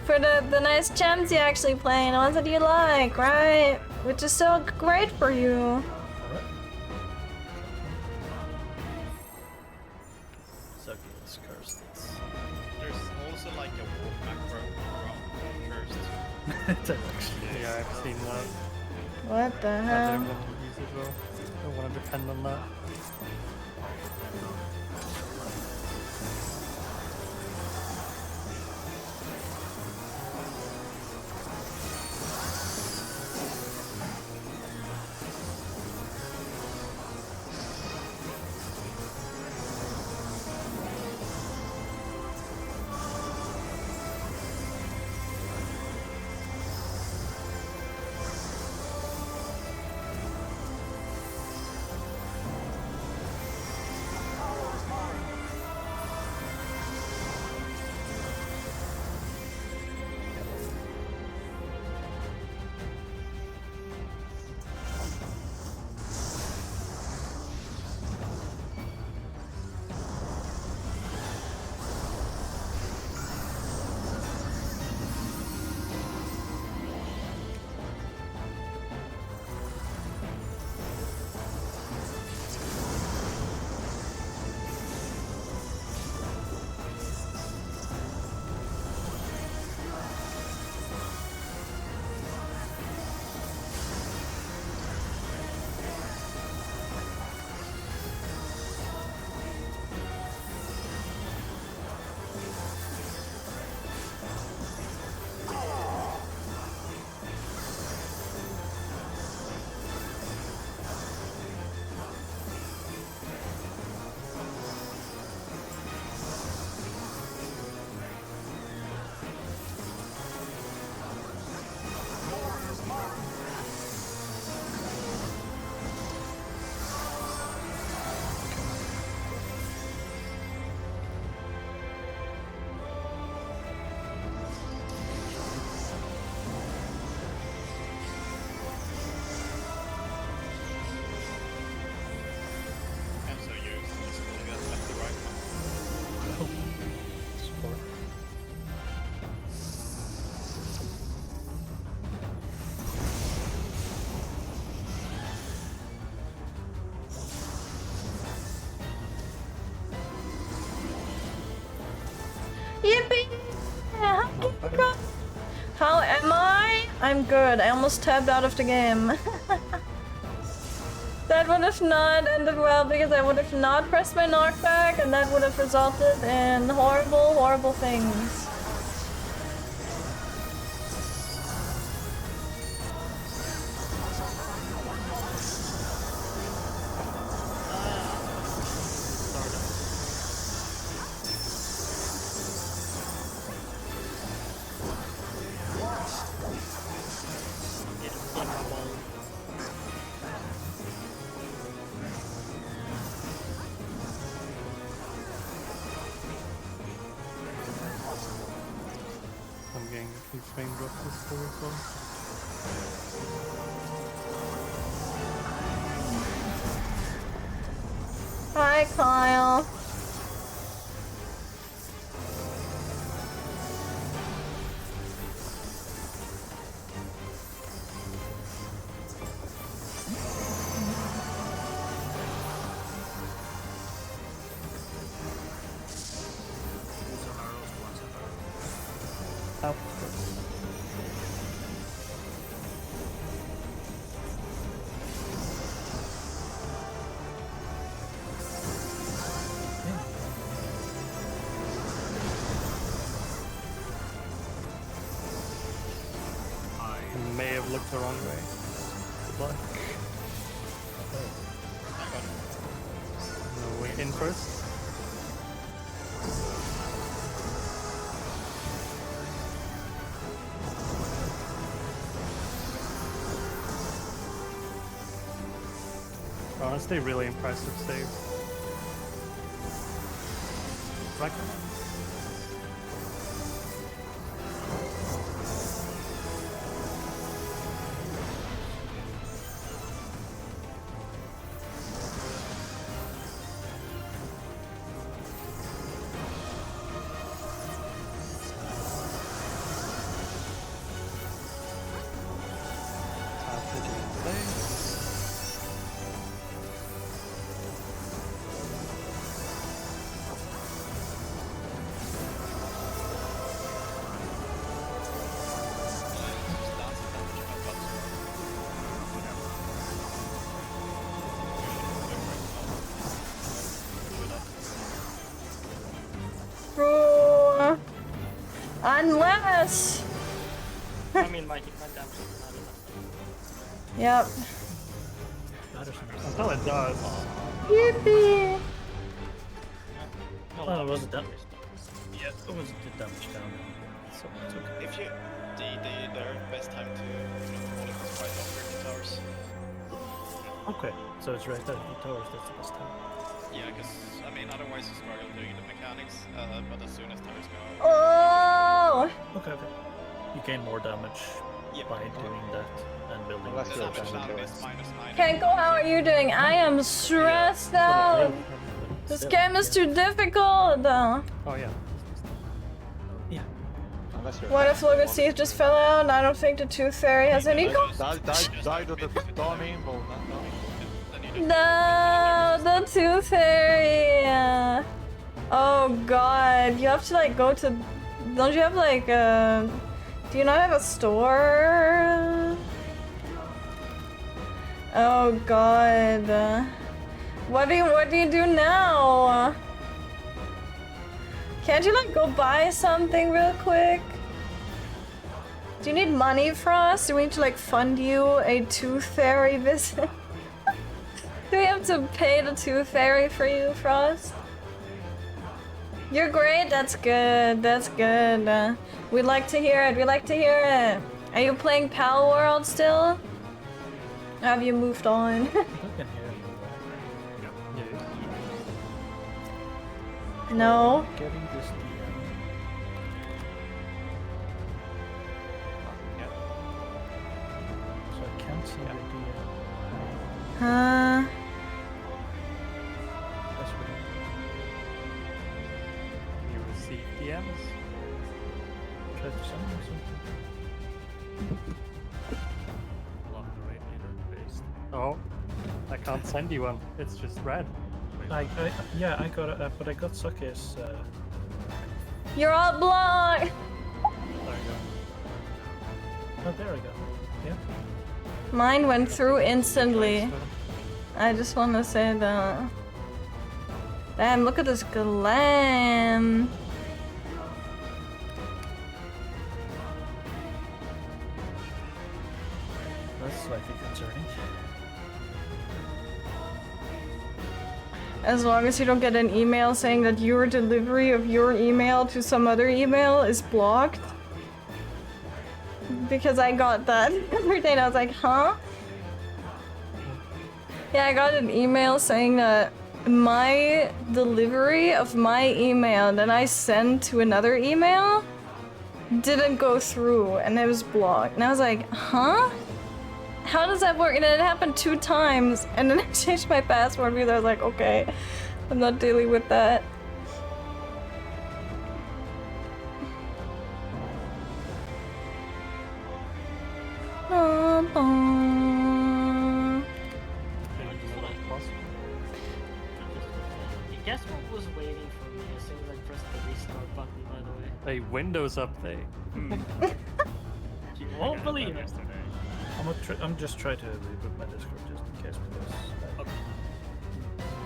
for the nice gems you actually play, and the ones that you like, right? Which is so great for you. Sakae is cursed. It's There's also like a walk macro from cursed. it's actually. Yeah, I've seen that. What the I hell? don't want to use it well. Don't want to depend on that. How am I? I'm good. I almost tabbed out of the game. That would have not ended well because I would have not pressed my knockback and that would have resulted in horrible, horrible things. I'm getting a few frame drops this for as well. Hi, Kyle. Up. I may have looked the wrong way. Good luck. No, we're in first. Honestly, really impressive save. Recommend. Bro. Unless. I mean, my damage is not enough. Yep. Until it does. Yippee. No, Oh, that was was it done? damage. Yeah, it was the damage down. So it's okay. If you the best time to hold it is right after the towers. Okay, so it's right there. The towers, that's the best time. Yeah, because I mean otherwise you struggle doing the mechanics. But as soon as towers go, Oh. Okay, okay. You gain more damage yeah. by doing that and building Unless the you're Damage damage. down is -9. Kenko, how are you doing? I am stressed out. This game is too difficult. Oh yeah. Yeah. Unless you're What if Legacy just fell out? I don't think the Tooth Fairy has any go. Die to the Stormy, well, not Stormy. No, the Tooth Fairy. Oh god, you have to like go to. Don't you have like do you not have a store? Oh god. What do you do now? Can't you like go buy something real quick? Do you need money for us? Do we need to like fund you a Tooth Fairy visit? Do we have to pay the Tooth Fairy for you, Frost? You're great, that's good, that's good. We'd like to hear it, we'd like to hear it. Are you playing Pal World still? Or have you moved on? I can hear you. No? Getting this DM. So I can't see the DM. Huh? That's weird. You receive DMs. Try to send me something. Lock the radiator based. Oh, I can't send you one. It's just red. Yeah, I got it, but I got Sakae's. You're all blocked! there we go. Yeah. Mine went through instantly. I just want to say that. Damn, look at this glam. That's slightly concerning. As long as you don't get an email saying that your delivery of your email to some other email is blocked. Because I got that every day and I was like, huh? Yeah, I got an email saying that my delivery of my email that I sent to another email didn't go through and it was blocked. And I was like, huh? How does that work? And it happened 2 times and then I changed my password because I was like, okay, I'm not dealing with that. Guess what was waiting for me as soon as I pressed the restart button, by the way? A Windows update. You won't believe it. I'm just trying to reboot my Discord just in case because.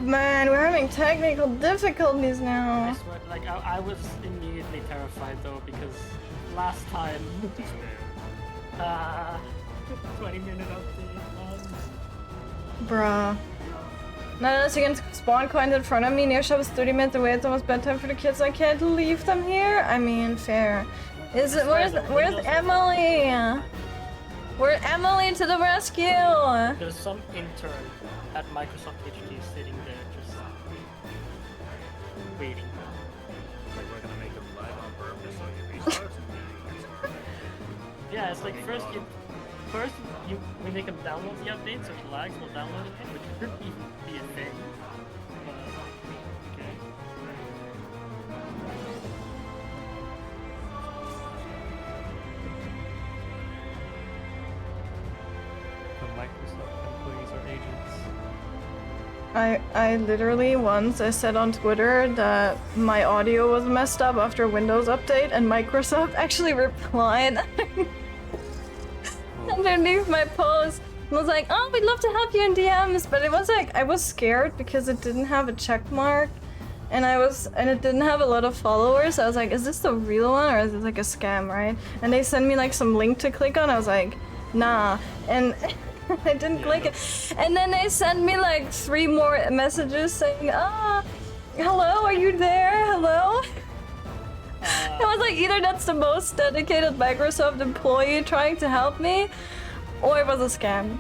Man, we're having technical difficulties I now. swear, like, I was immediately terrified though, because last time... 20-minute update, Bruh. Not unless you can spawn coins in front of me. Near shop is 30 minutes away. It's almost bedtime for the kids. I can't leave them here. I mean, fair. Is it? Where's Emily? Where's Emily to the rescue? There's some intern at Microsoft HQ sitting there just waiting. Like we're gonna make them live on purpose so you restart and then you can start. Yeah, it's like first we make them download the update so it lags while downloading it, which could even be a thing. But okay. The Microsoft employees are agents. I literally once I said on Twitter that my audio was messed up after a Windows update and Microsoft actually replied underneath my post. It was like, oh, we'd love to help you in DMs, but it was like I was scared because it didn't have a check mark and it didn't have a lot of followers. I was like, is this the real one or is this like a scam, right? And they sent me like some link to click on. I was like, nah. And I didn't click it. And then they sent me like 3 more messages saying, hello, are you there? Hello? It was like either that's the most dedicated Microsoft employee trying to help me, or it was a scam.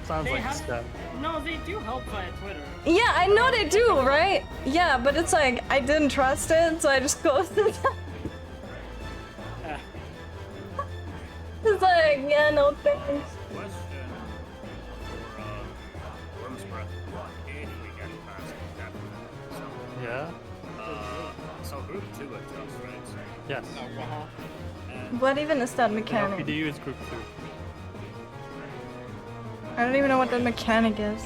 Sounds They like a have- scam. No, they do help via Twitter. Yeah, I know they do, right? Yeah, but it's like, I didn't trust it, so I just ghosted them. It's like, yeah, no thanks. Question for Worm's Breath 1, if we get past that. Yeah? So group 2 adjusts, right? Yes. And What even is that The mechanic? LPDU is group 2. I don't even know what that mechanic is.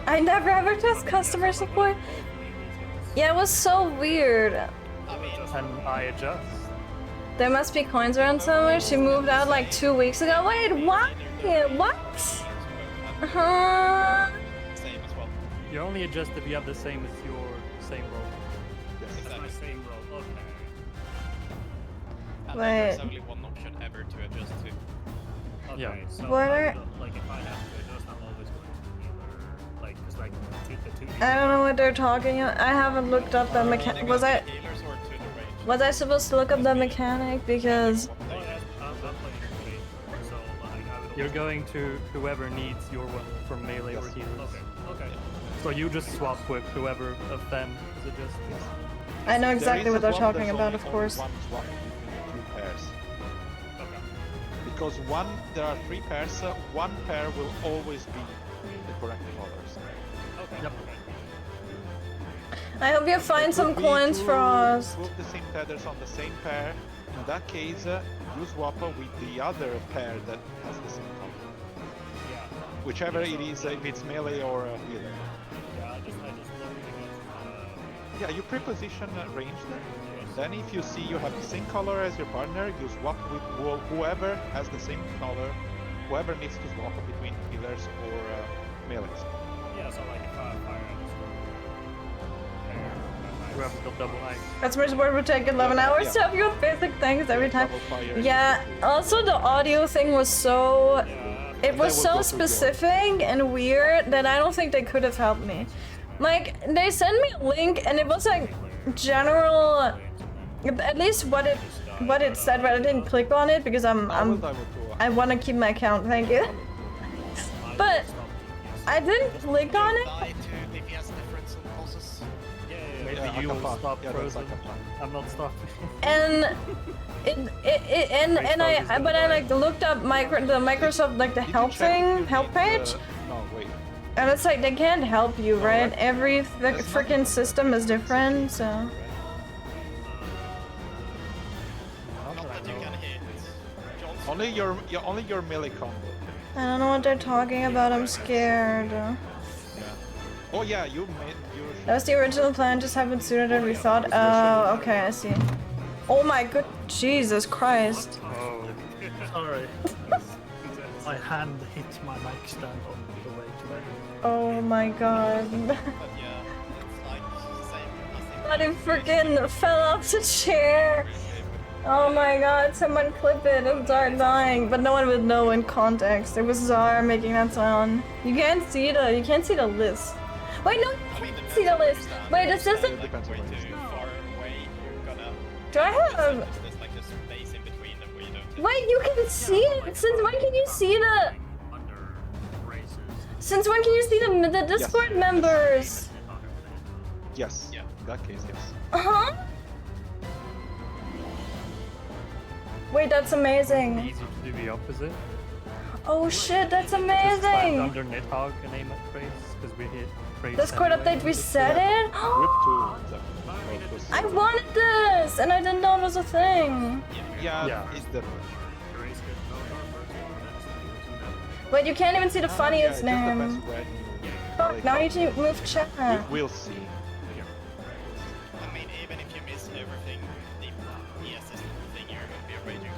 I never ever test customer support. Yeah, it was so weird. And I adjust. There must be coins around somewhere. She moved out like 2 weeks ago. Wait, what? What? Huh? Same as well. You only adjust if you have the same as your same role. it's my same role. Okay. And Wait. then there's only one option ever to adjust to. Okay, Yeah. so What are- like if I have to adjust, I'm always going to either like because like the two. I don't know what they're talking about. I haven't looked up the mechanic. Was I Healers or to the range? was I supposed to look up the mechanic? Because Oh, yeah, I'm playing range, so like I would. You're going to whoever needs your one from melee or healers. Okay. Okay. So you just swap with whoever of them is adjusted. I know There exactly is what a they're swap, talking there's about, only of course. One swap between 2 pairs. Okay. Because there are 3 pairs, 1 pair will always be the correct colors. Okay. Yep. Okay. I hope you find It some would be coins to for us. Put the same tethers on the same pair. In that case, you swap with the other pair that has the same color. Yeah. Whichever it is, if it's melee or healer. Yeah. I just learned against. Yeah, you preposition ranged. Yes. Then if you see you have the same color as your partner, you swap with whoever has the same color, whoever needs to swap between healers or melees. Yeah, so like if I fire Whoever's got double axe. Customer support would take 11 hours to help you with basic things every time. Yeah, also the audio thing was so... It was so specific and weird that I don't think they could have helped me. Like, they sent me a link and it was like general... At least what it said, but I didn't click on it because I want to keep my account, thank you. But I didn't click on it. Maybe you will stop frozen. I'm not stopping. And I like looked up the Microsoft like the help page. No, wait. And it's like they can't help you, right? Every freaking system is different, so. Only your melee combo. I don't know what they're talking about. I'm scared. Yeah. Oh yeah, That was the original plan. Just happened sooner than we thought. Oh, okay, I see. Oh my good Jesus Christ. Oh, sorry. My hand hit my mic stand on the way to bed. Oh my god. But it freaking fell off the chair. Oh my god, someone clip it of Zar dying, but no one would know in context. It was Zar making that sound. You can't see the list. Wait, no, you can't see the list. Wait, is this a... Do I have... Wait, you can see it? Since when can you see the... Since when can you see the Discord members? Yes. Yeah. In that case, yes. Uh-huh. Wait, that's amazing. Easy to do the opposite. Oh shit, that's Just find amazing. under Nidhogg and aim at Praise, because we hit Praise. Discord anyway. update reset it? I wanted this, and I didn't know it was a thing. Yeah, it's different. Wait, you can't even see the funniest name. Fuck, now you need to move chat. We'll see. I mean, even if you miss everything, the ESS thing, you're gonna be raging.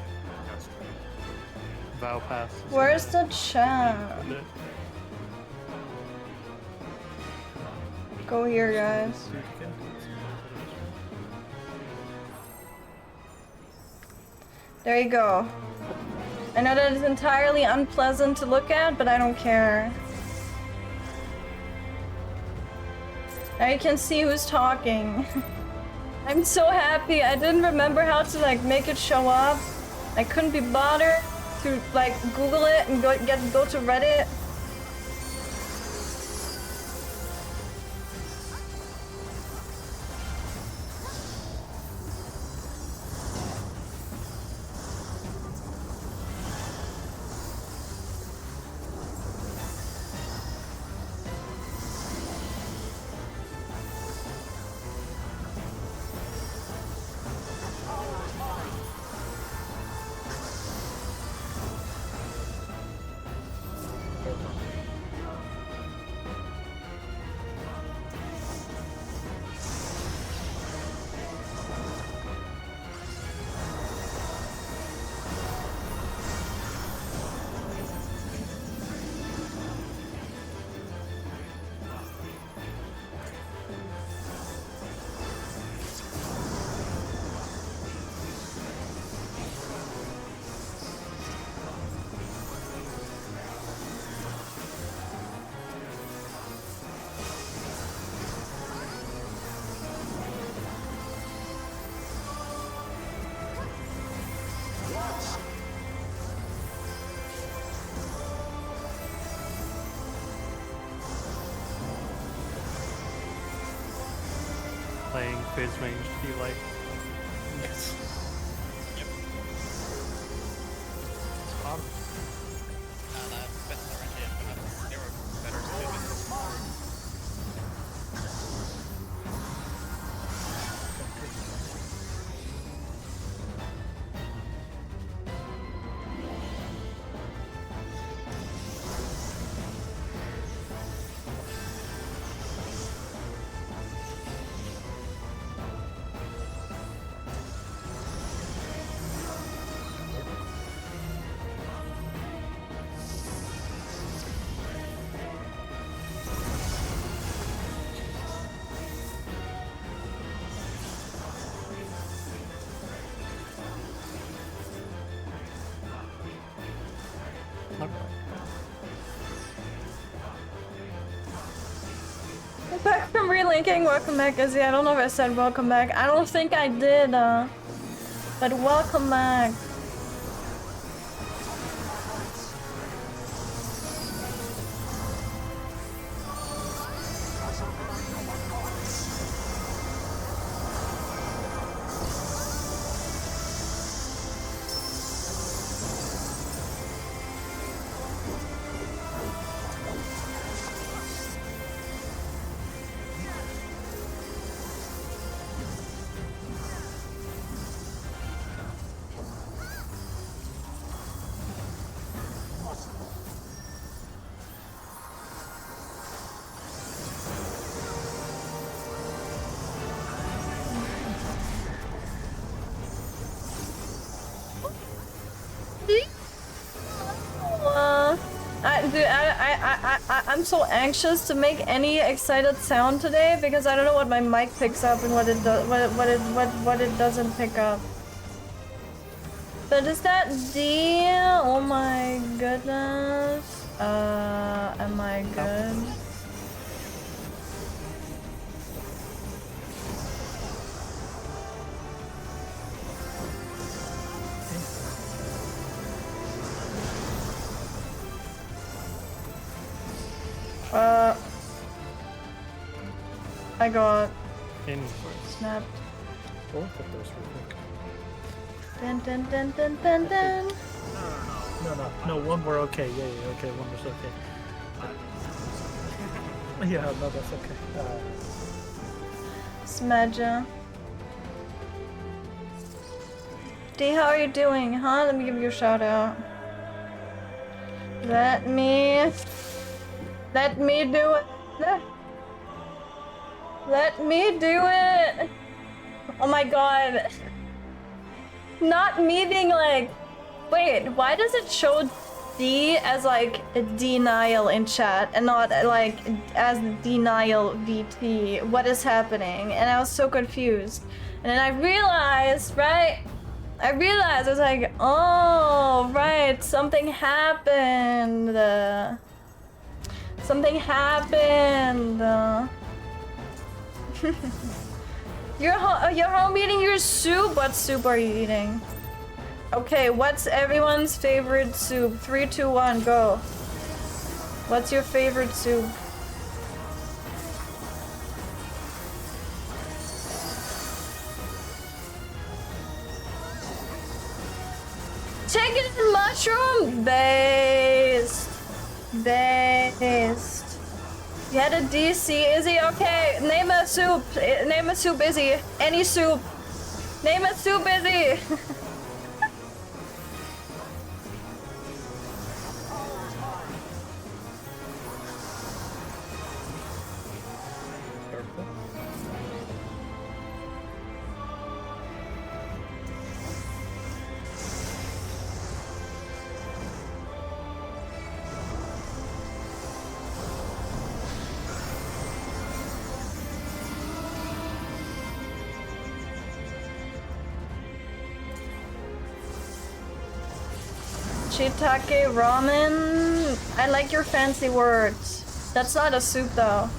Vow pass. Where's the chat? Go here, guys. There you go. I know that is entirely unpleasant to look at, but I don't care. Now you can see who's talking. I'm so happy. I didn't remember how to like make it show up. I couldn't be bothered to like Google it and go to Reddit. Playing Fizz range to be like. Yes. Yep. It's fun. And better again, but they were better students. Back from relinking, welcome back, Izzy. I don't know if I said welcome back. I don't think I did, but welcome back. I'm so anxious to make any excited sound today because I don't know what my mic picks up and what it does, what it doesn't pick up. But is that D? Oh my goodness. Am I good? I got snapped. Oh, look at those real quick. Dun dun dun dun dun dun. No, one more okay. Yeah, okay, one was okay. Yeah, no, that's okay. Smedja. D, how are you doing, huh? Let me give you a shout out. Let me do it. Let me do it. Oh my god. Not me being like, wait, why does it show D as like a denial in chat and not like as denial VT? What is happening? And I was so confused. And then I realized, right? I was like, oh, right, something happened. Something happened. You're home eating your soup? What soup are you eating? Okay, what's everyone's favorite soup? 3, 2, 1, go. What's your favorite soup? Chicken and mushroom? Based. You had a DC, Izzy? Okay, name a soup. Name a soup, Izzy. Any soup. Name a soup, Izzy. Shiitake ramen. I like your fancy words. That's not a soup though.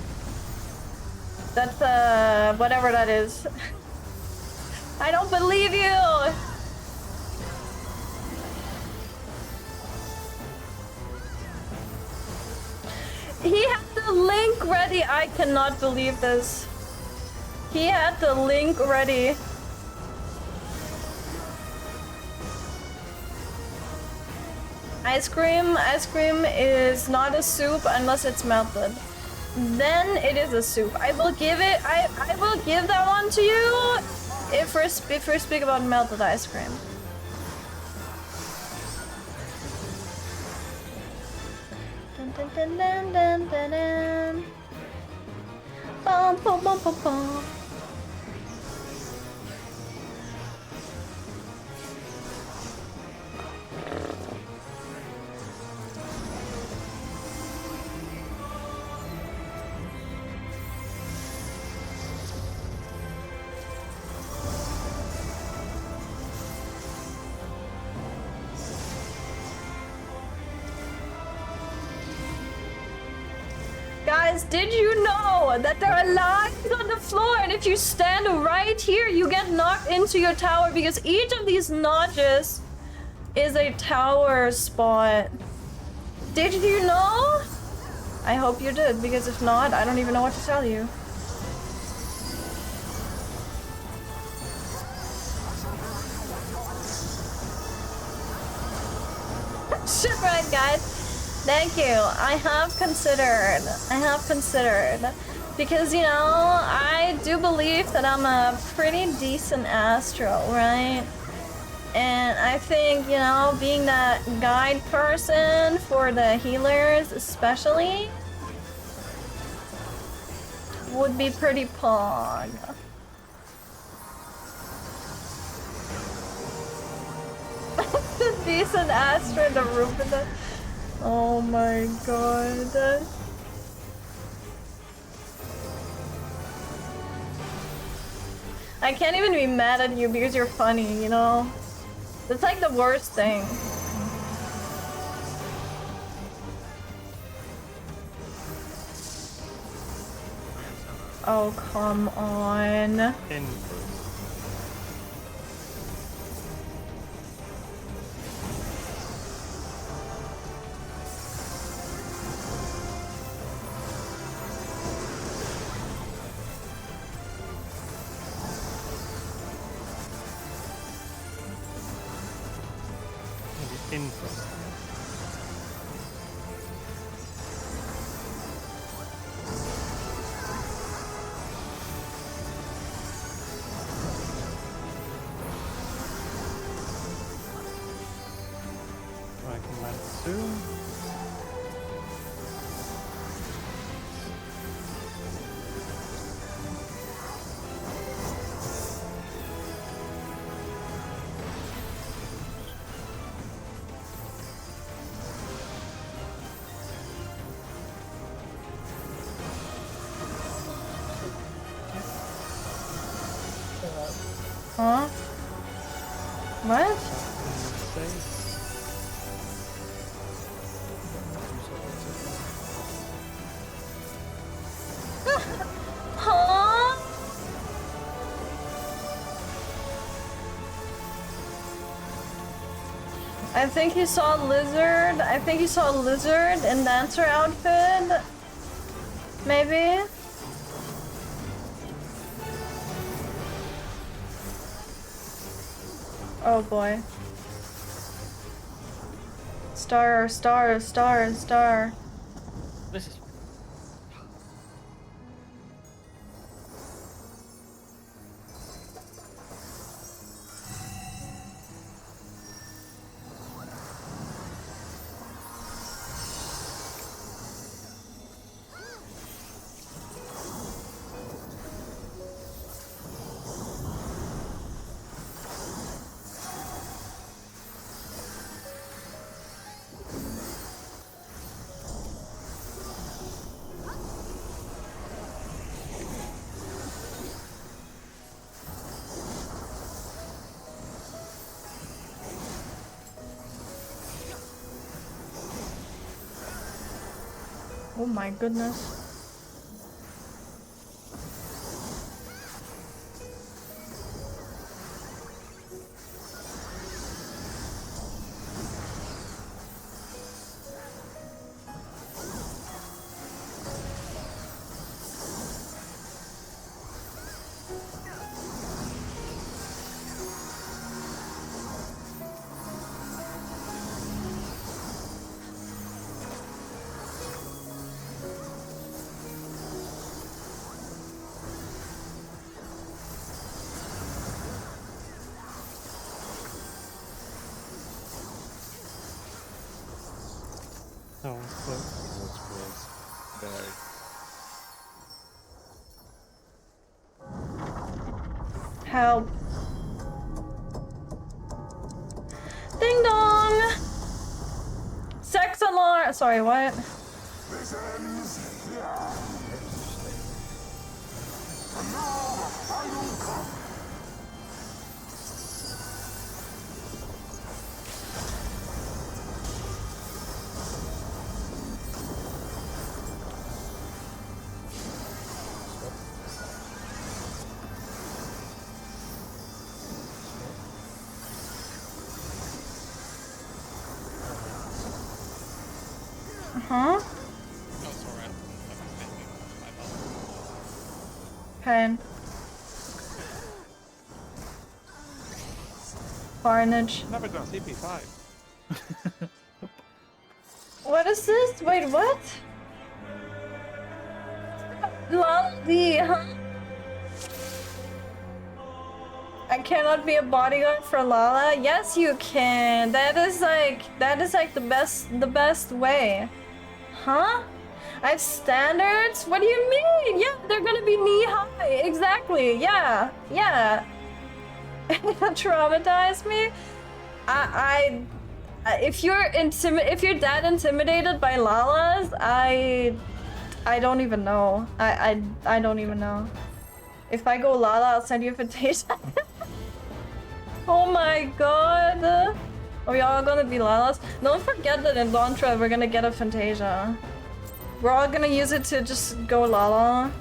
That's whatever that is. I don't believe you. He had the link ready. I cannot believe this. He had the link ready. Ice cream is not a soup unless it's melted. Then it is a soup. I will give it. I will give that one to you if we speak about melted ice cream. Dun, dun, dun, dun, dun, dun, dun. Bum, bum, bum, bum, bum. Guys, did you know that there are lines on the floor, and if you stand right here, you get knocked into your tower because each of these notches is a tower spot. Did you know? I hope you did, because if not, I don't even know what to tell you. Shit right, guys. Thank you. I have considered. Because, you know, I do believe that I'm a pretty decent astro, right? And I think, you know, being that guide person for the healers especially would be pretty pog. Decent astro, the roof of the... Oh my god. I can't even be mad at you because you're funny, you know? That's like the worst thing. Oh, come on. Huh? What? Huh? I think he saw a lizard. I think he saw a lizard in dancer outfit. Maybe. Oh boy. Star. This is... Oh my goodness. No one's close. Help. Ding dong! Sex alarm! Sorry, what? Huh? Oh, sorry. I fucking spit you. My bad. Pain. Carnage. Never gonna CP5. What is this? Wait, what? Lolly, huh? I cannot be a bodyguard for Lala. Yes, you can. That is like the best way. Huh? I have standards? What do you mean? Yeah, they're gonna be knee high. Exactly. Yeah. Yeah. Traumatize me? If you're that intimidated by Lalas, I don't even know. I don't even know. If I go Lala, I'll send you a invitation. Oh my god. Are we all gonna be Lalas? Don't forget that in Lontra we're gonna get a Fantasia. We're all gonna use it to just go Lala.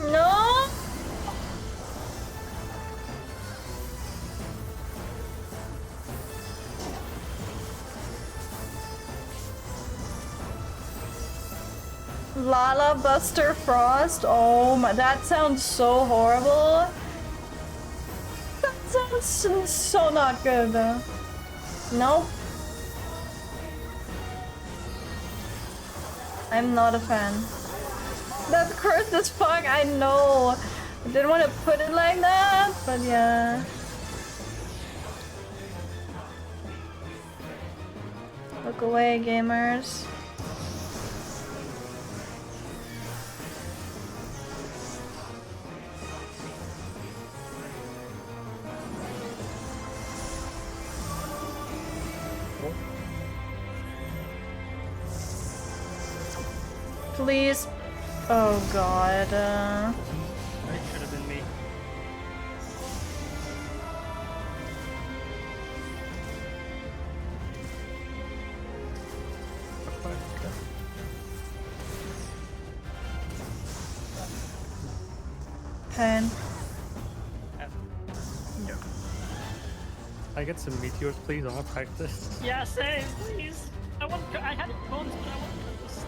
No! Lala Buster Frost? Oh my, that sounds so horrible. That sounds so not good. Nope. I'm not a fan. That's cursed as fuck, I know. I didn't want to put it like that, but yeah. Look away, gamers. Please. Oh god. That should have been me. Pain. I get some meteors, please. I want to practice. Yeah, same, please. I had bones, but I want this.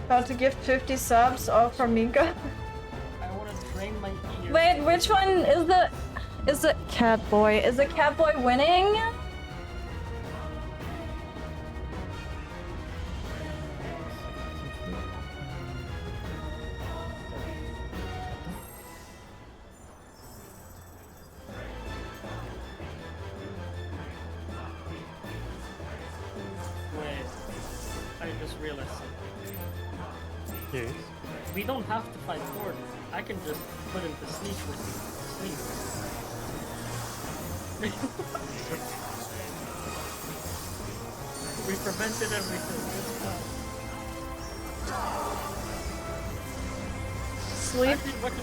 About to gift 50 subs all from Mika. I want to drain my ears. Wait, which one is the Catboy? Is the Catboy winning? Wait, I just realized something. Yes. We don't have to fight Gordon. I can just put him to sleep with sleep. We prevented everything. It's fine. Sleep. Actually, what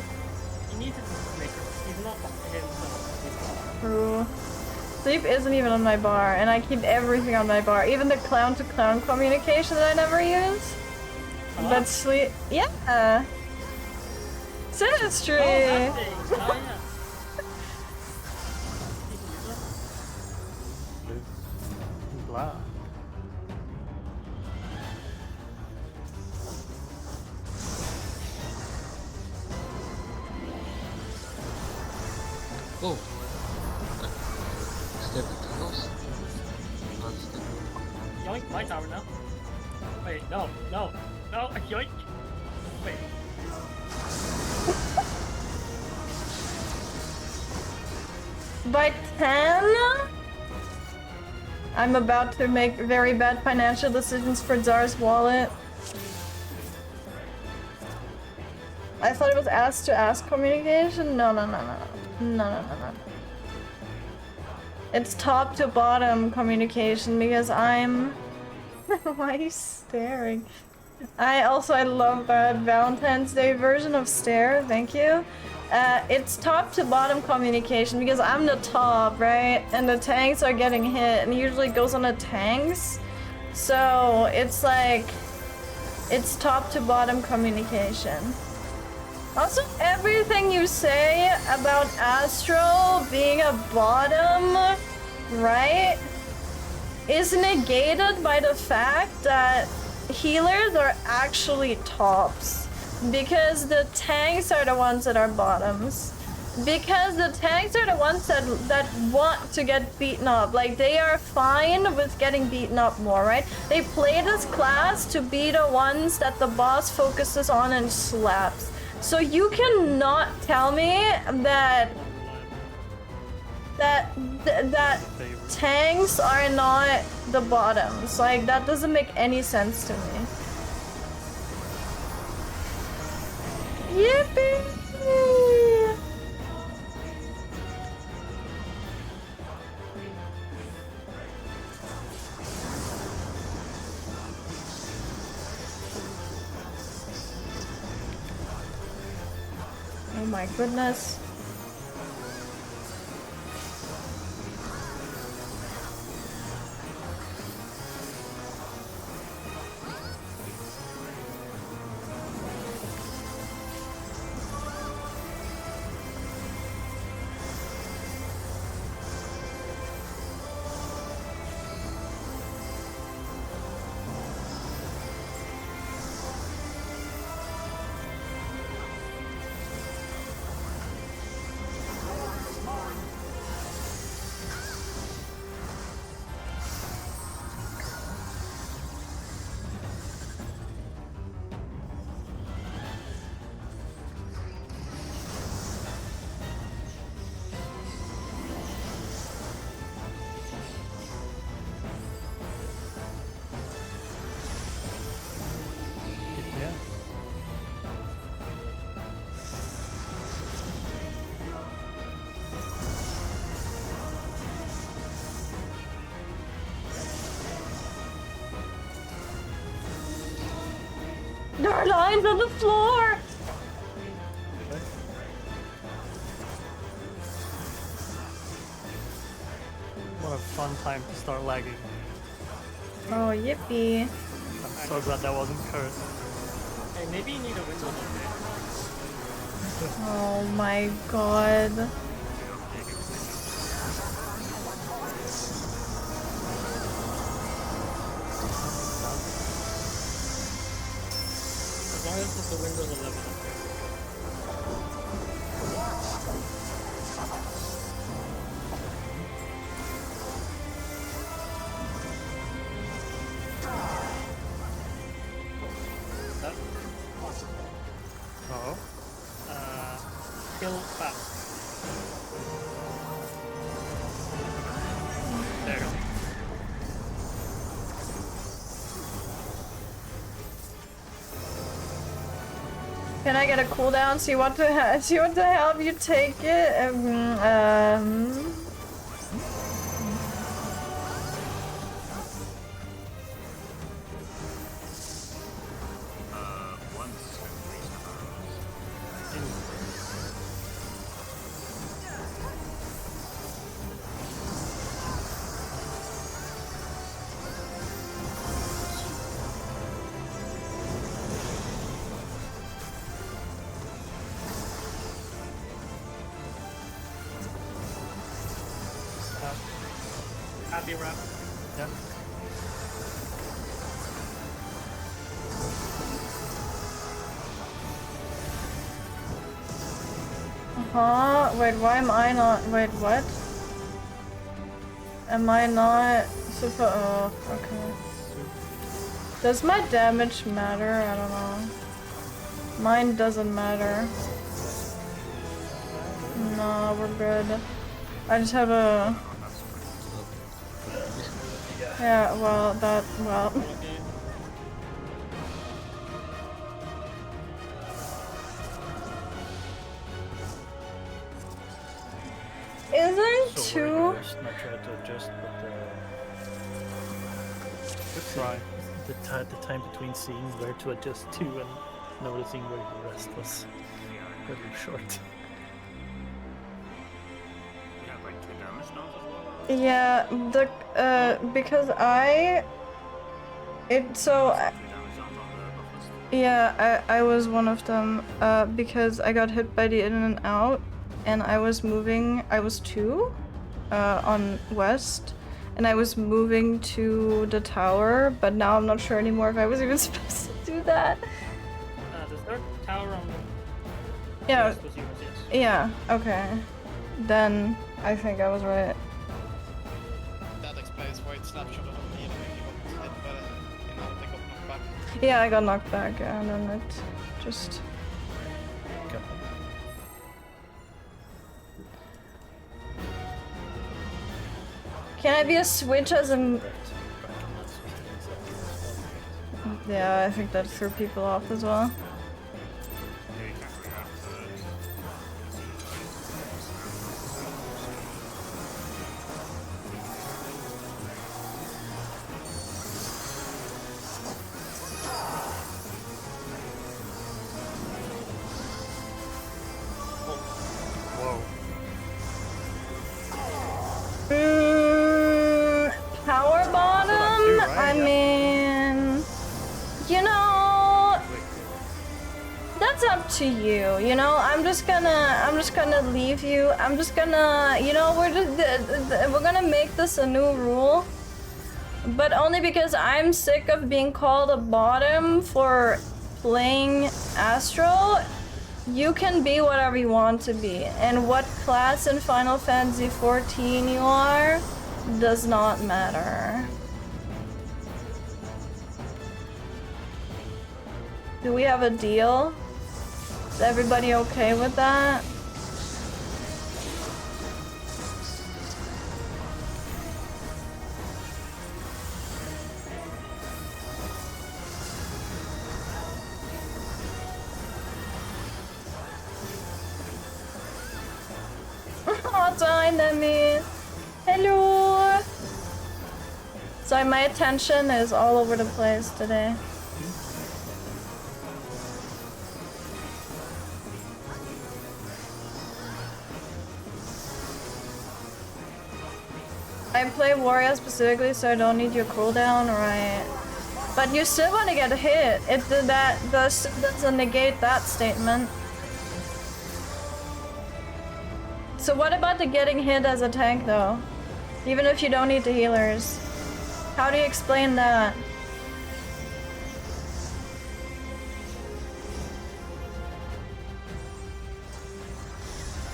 he needs to make her. He's not himself. True. Sleep isn't even on my bar, and I keep everything on my bar. Even the clown-to-clown communication that I never use. But sleep, yeah. Sinistry. Oh, that thing. Oh, yeah. Blah. step tunnels. One step. Yoink, my tower now. Wait, no, yoink. Wait. By 10? I'm about to make very bad financial decisions for Czar's wallet. I thought it was ask to ask communication? No. It's top to bottom communication because I'm... Why are you staring? I love that Valentine's Day version of stare, thank you. It's top to bottom communication because I'm the top, right? And the tanks are getting hit and it usually goes on the tanks. So it's like, it's top to bottom communication. Also, everything you say about Astro being a bottom, right, is negated by the fact that healers are actually tops. Because the tanks are the ones that are bottoms. Because the tanks are the ones that want to get beaten up. Like, they are fine with getting beaten up more, right? They play this class to be the ones that the boss focuses on and slaps. So you cannot tell me that tanks are not the bottoms. Like, that doesn't make any sense to me. Yippee! Oh my goodness. There are lines on the floor! What a fun time to start lagging. Oh, yippee. I'm so glad that wasn't cursed. Hey, maybe you need a window update. Oh my god. As long as it's the Windows 11 update. Oh. Kill fast. There. Can I get a cooldown? So you want to help you take it? Happy wrap. Yeah. Wait, why am I not? Wait, what? Am I not supposed? Oh, okay. Does my damage matter? I don't know. Mine doesn't matter. No, we're good. I just have a... Yeah, well, that... well... Isn't So two... we're gonna just not try to adjust, but Good try. the time between seeing where to adjust to and noticing where the rest was really short. Yeah, like 2 damage downs as well. Yeah, because so... 2 damage downs on the buff list. Yeah, I was one of them, because I got hit by the in and out, and I was moving, I was 2, on west, and I was moving to the tower, but now I'm not sure anymore if I was even supposed to do that. The third tower on the Yeah, west was yours, yes. yeah, okay. Then I think I was right. That explains why it slapped shot on me and he got hit, but you know, they got knocked back. Yeah, I got knocked back, yeah, and then it just... Okay. Can I be a switch as a... Yeah, I think that threw people off as well. Yeah, you can't react to it. Whoa. Power bottom? two, right? I Yeah. mean... You know... That's up to you, you know? I'm just gonna leave you. I'm just gonna... You know, we're gonna make this a new rule. But only because I'm sick of being called a bottom for playing Astral. You can be whatever you want to be. And what class in Final Fantasy XIV you are does not matter. Do we have a deal? Is everybody okay with that? Oh, Dynamite! Hello! Sorry, my attention is all over the place today. I play warrior specifically so I don't need your cooldown, right? But you still want to get hit. It doesn't negate that statement. So what about the getting hit as a tank though? Even if you don't need the healers. How do you explain that?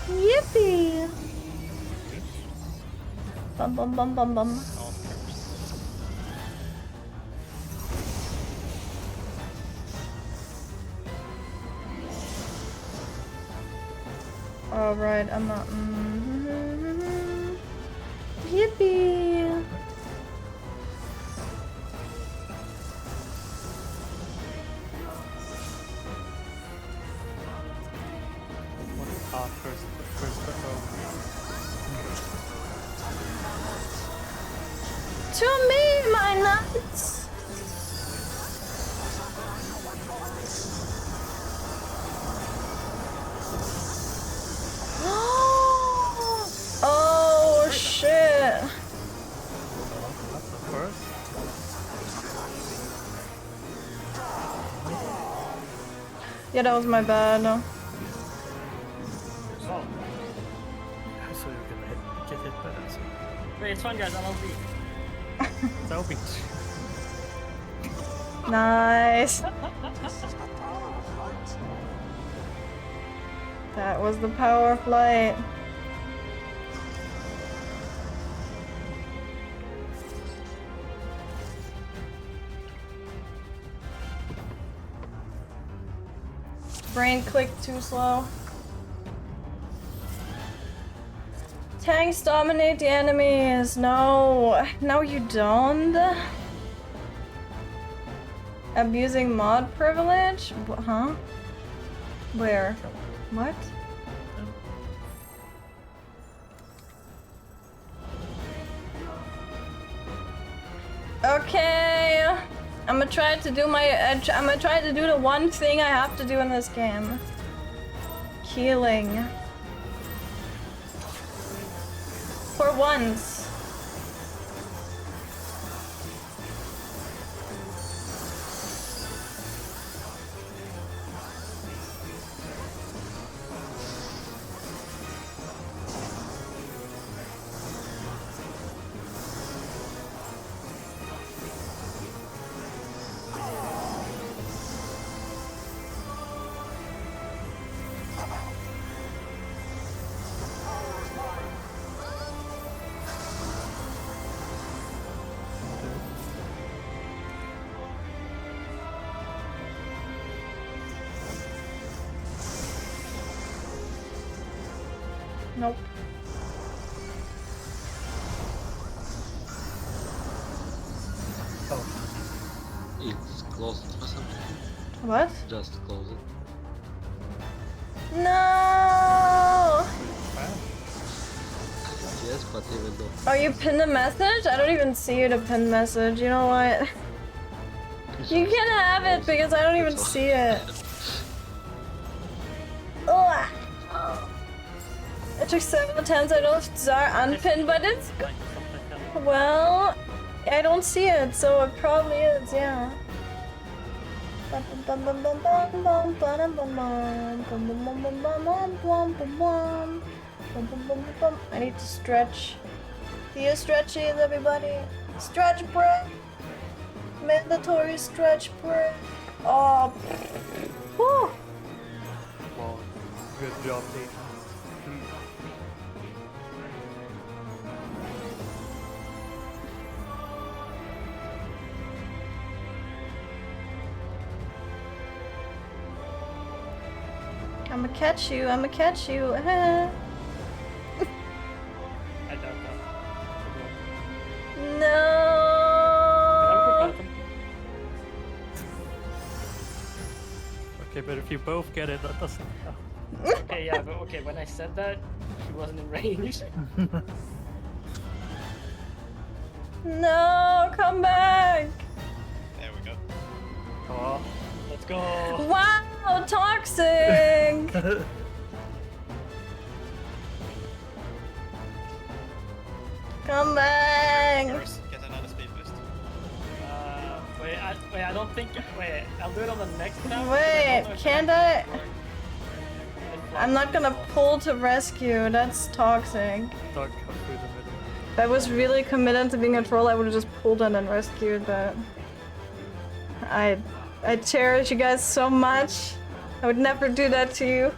Yippee! Bum bum bum bum bum. Alright, I'm not. Yippee! First To me, my nuts! Oh shit! first. Yeah, that was my bad. So, So you're gonna get hit by that. So. wait, it's fine guys, I'm LB. That'll be Nice. That was the power of light. brain clicked too slow. Tanks dominate the enemies. No, no, you don't. Abusing mod privilege? Huh? Where? What? Okay, I'm gonna try to do I'm gonna try to do the one thing I have to do in this game. Healing. For once. Nope. It's closed or something. What? Just close it. No! Yes, but even though. Oh, you pinned a message? I don't even see you to pin message. You know what? You can have it because I don't even see it. Ugh. It took several attempts. I don't start unpinned, but it's. Well, I don't see it, so it probably is, yeah. I need to stretch. Do you stretchies, everybody? Stretch break! Mandatory stretch break! Oh, whew. Well, good job, Dave. I'ma catch you, I'ma catch you. I doubt that. No. Okay, but if you both get it, that doesn't count. Okay, yeah, but okay, when I said that, he wasn't in range. No, come back. There we go. Oh, Let's go. Wow, toxic. Come back. First, get another speed boost. Wait, I don't think. Wait, I'll do it on the next round. Wait, can't I? I'm not gonna pull to rescue. That's toxic. don't cut through the middle. If I was really committed to being a troll, I would have just pulled in and rescued, but I cherish you guys so much. I would never do that to you.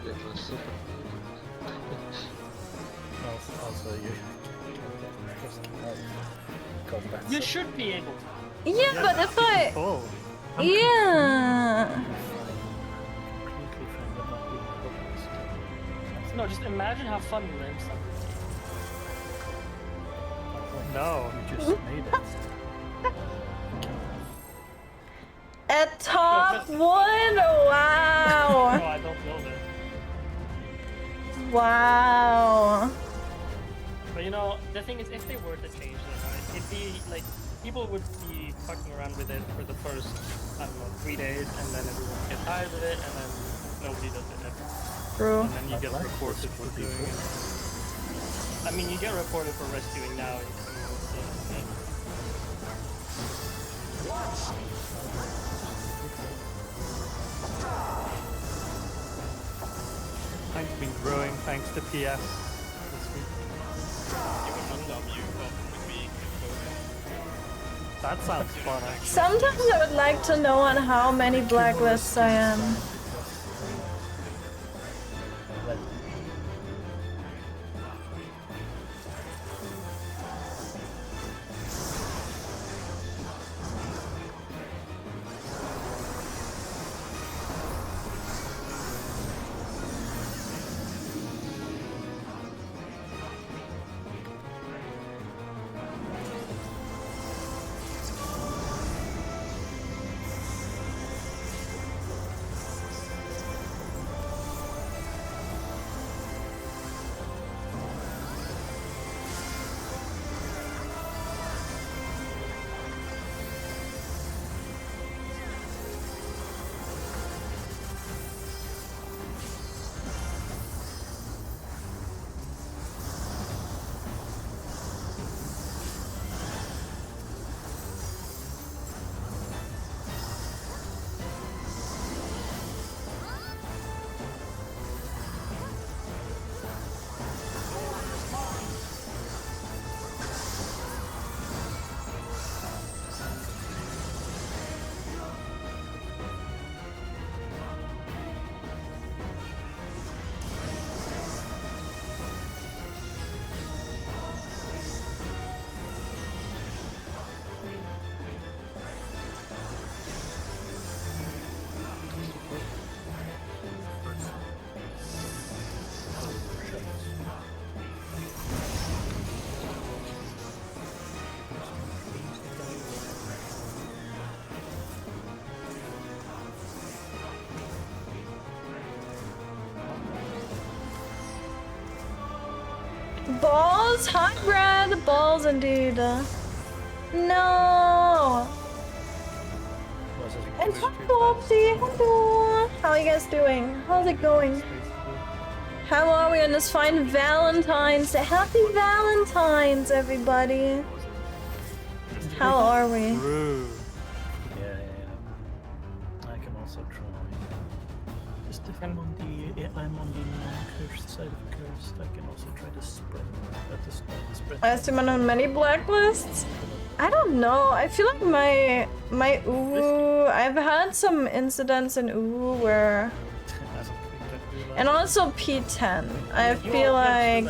It was super. Also, you just go back. You should be able to. Yeah, but if I... Oh, Yeah. Completely fine with not being able to respond. No, just imagine how fun limbs are. no. You just made it. At top one? No, Wow. I don't know that. Wow. But you know, the thing is, if they were to change it, right, it'd be like people would be fucking around with it for the first, I don't know, 3 days, and then everyone would get tired of it, and then nobody does it ever. True. And then you get reported for doing it. I mean, you get reported for rescuing now. In criminals, so, yeah. Thanks been growing thanks to PS this week. You would not love you, but with me, That sounds fun, actually. Sometimes I would like to know on how many blacklists I am. balls! Hi, Brad! Balls indeed. No! Was it And was hi, too Popsy! Hello! How are you guys doing? How's it going? How are we on this fine Valentine's Day? Happy Valentine's, everybody! How are we? True. Yeah. I can also try. Just if I'm on the non-cursed side of cursed, I can also try to sprint at the start. Sprint. I assume I'm on many blacklists? I don't know. I feel like my Uwu. I've had some incidents in Uwu where, and also P10. I feel like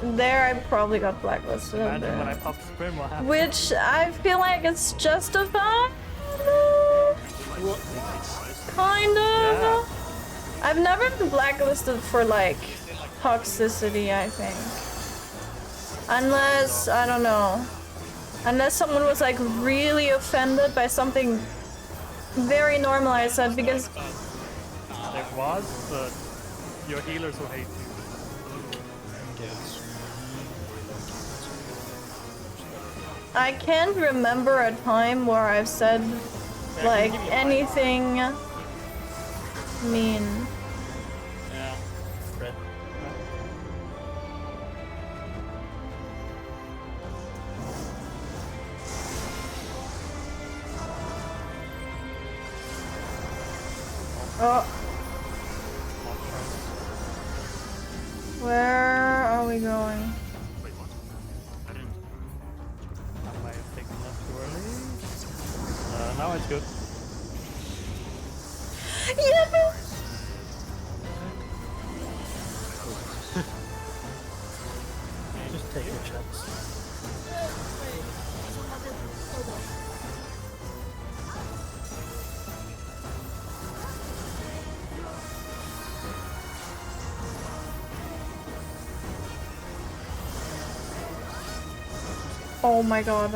there I probably got blacklisted. a Imagine when I bit. pop sprint, what happened? Which I feel like it's justified. Kind of. Yeah. I've never been blacklisted for like toxicity, I think. Unless, I don't know. Unless someone was like really offended by something very normal I said, because There was, but your healers will hate you. I can't remember a time where I've said like anything mean. Yeah. Red. Oh. Where are we going? Wait, what? I didn't. I might have taken that too early. Now it's good. Yeah. Just take your chance. Oh my god.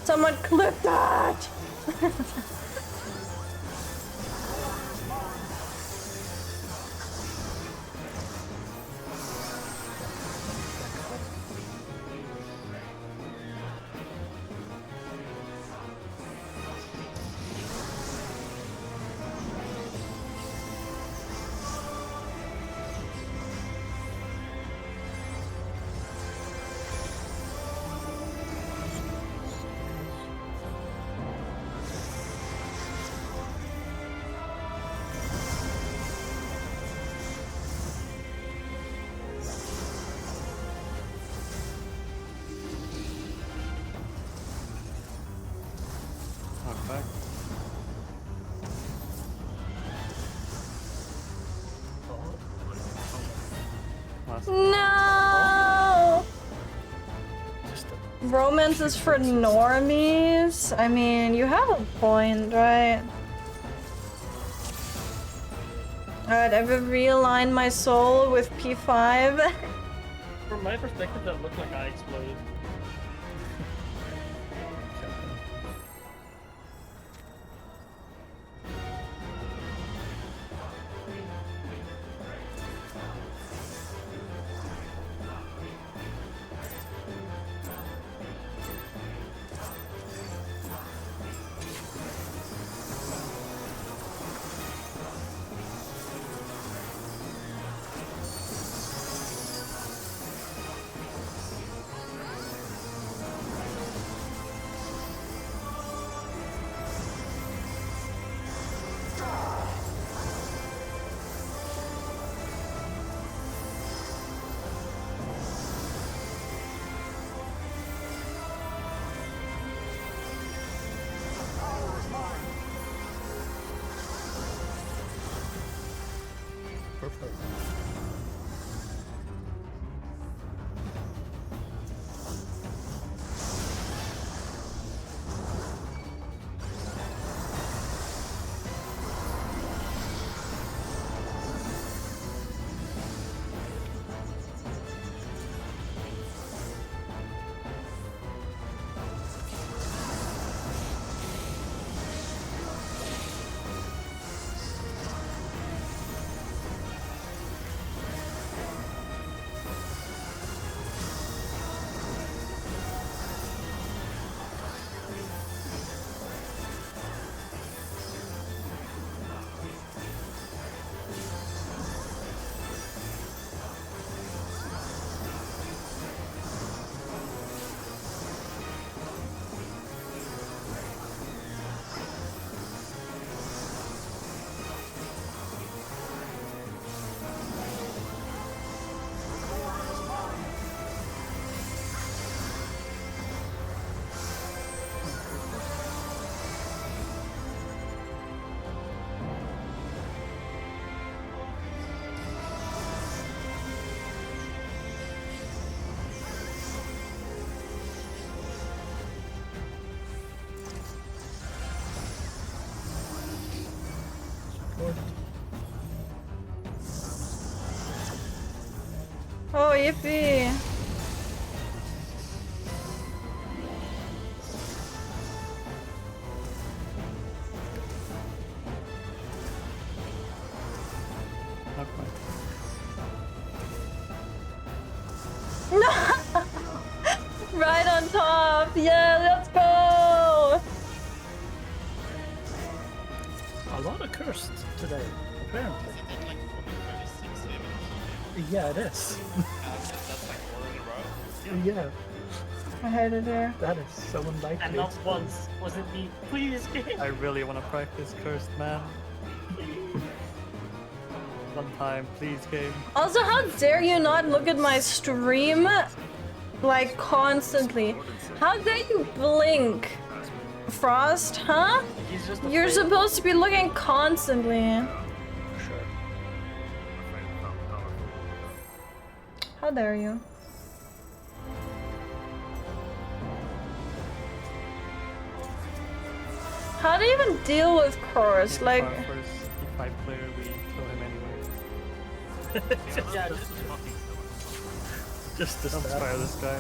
Someone clip that! I'm back. Last No! Just Romance is for normies? I mean, you have a point, right? Alright, I've realigned my soul with P5. From my perspective, that looked like I exploded. Oh, yippee! Not quite. No! Right on top! Yeah, let's go! A lot of cursed today, apparently. Isn't that like 136 damage? Yeah, it is. That's like 4 in a row. Yeah, I heard it there. that is so unlikely. And not once was it me. Please, game. I really want to practice cursed, man. One time, please, game. Also, how dare you not look at my stream like constantly? How dare you blink? Frost, huh? He's just You're afraid. supposed to be looking constantly. Sure. Afraid of how powerful. How dare you? How do you even deal with Chorus? Like, Our first E5 player, we kill him anyway. Yeah, Just fucking Just to Don't stab. fire this guy.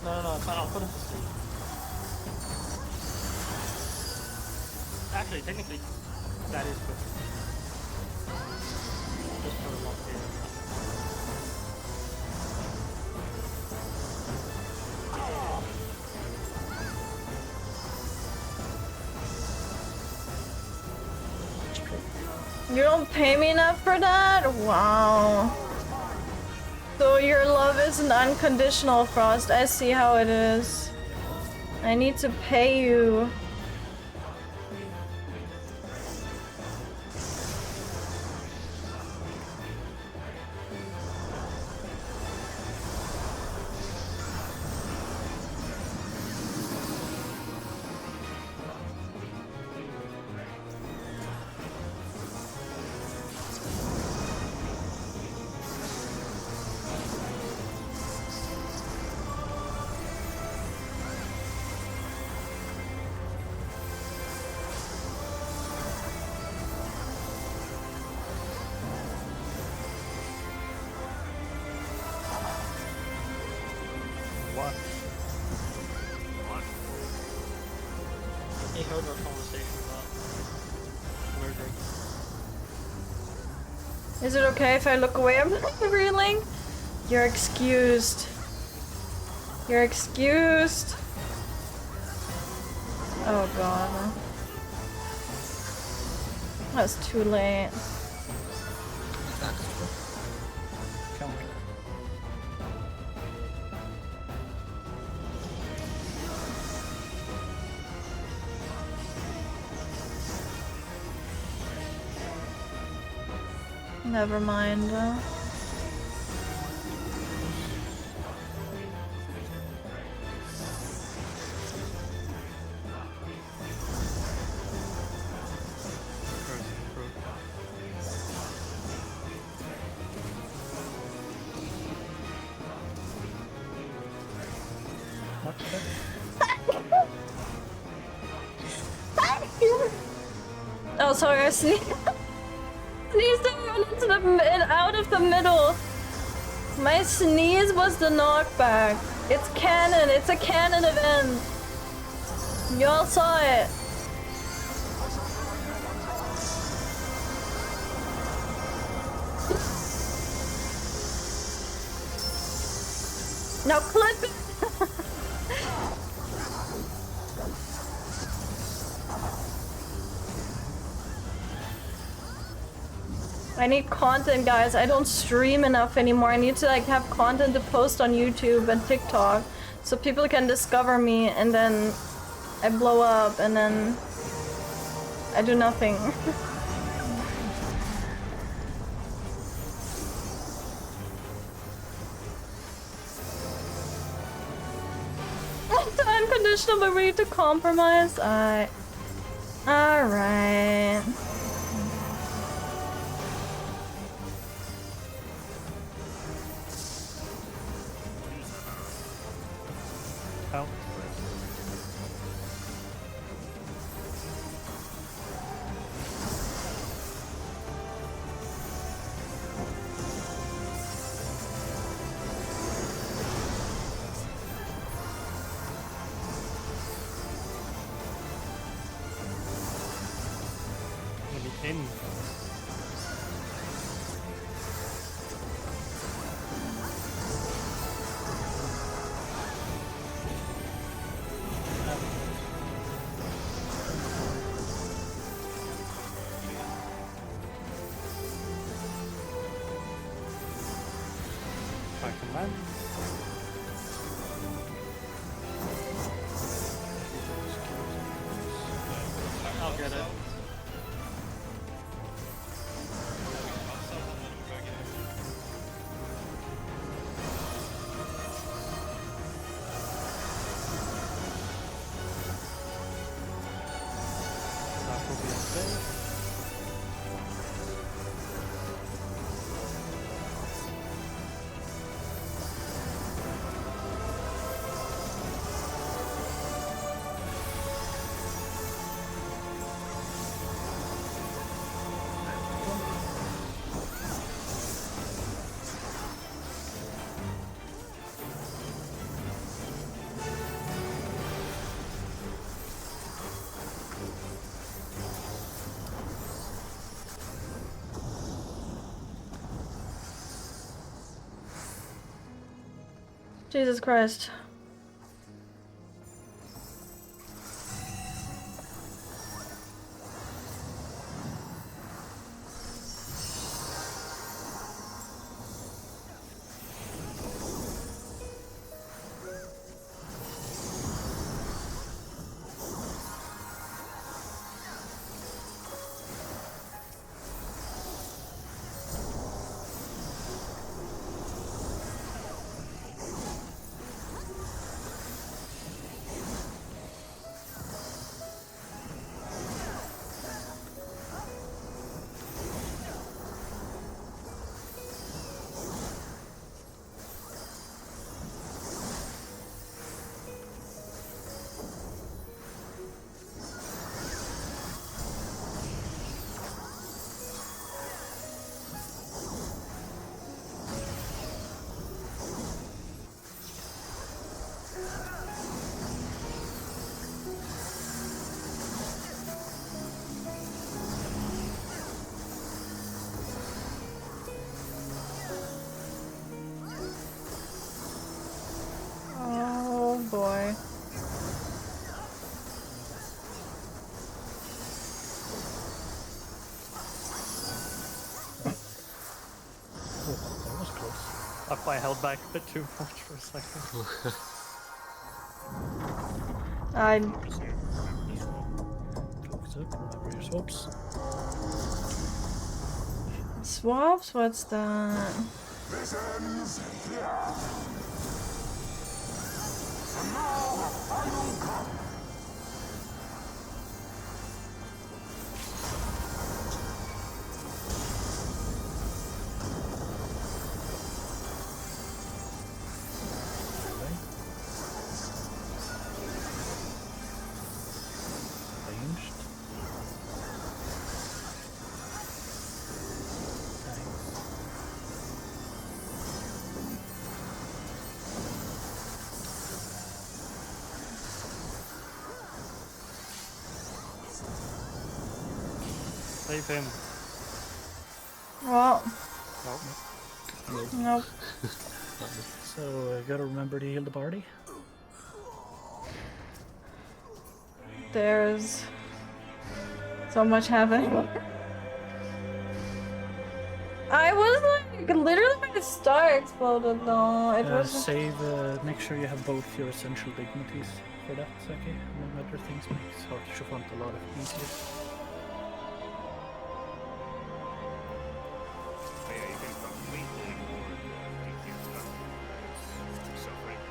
no, it's fine. I'll put him to sleep. Actually, technically, that is good. Just put him up here. you don't pay me enough for that? Wow. So your love isn't unconditional, Frost. I see how it is. I need to pay you. What? He heard our conversation about merging. Is it okay if I look away? I'm reeling. You're excused. You're excused. Oh god. That's too late. Counter. Never mind. Curse proof. Much better. Oh, sorry, I sneezed. Sneezed into out of the middle. My sneeze was the knockback. It's canon. It's a canon event. You all saw it. Now clip it. I need content, guys. I don't stream enough anymore. I need to like have content to post on YouTube and TikTok so people can discover me, and then I blow up and then I do nothing. Unconditional, but ready to compromise. Alright. Count first. I command. I'll get it. That will be okay. Jesus Christ. Oh boy. That was close. I held back a bit too much for a second. I Focus up, remember your swaps. swaps? What's that? Ranged. Save him. Well, Nope. nope. So gotta remember to heal the party. There's so much happening. I was like, literally my star exploded though. It was Save, make sure you have both your essential dignities for that, Sakae, among other things. Makes Shofant a lot easier. Yeah, you can completely ignore the DQ stuff. It's suffering.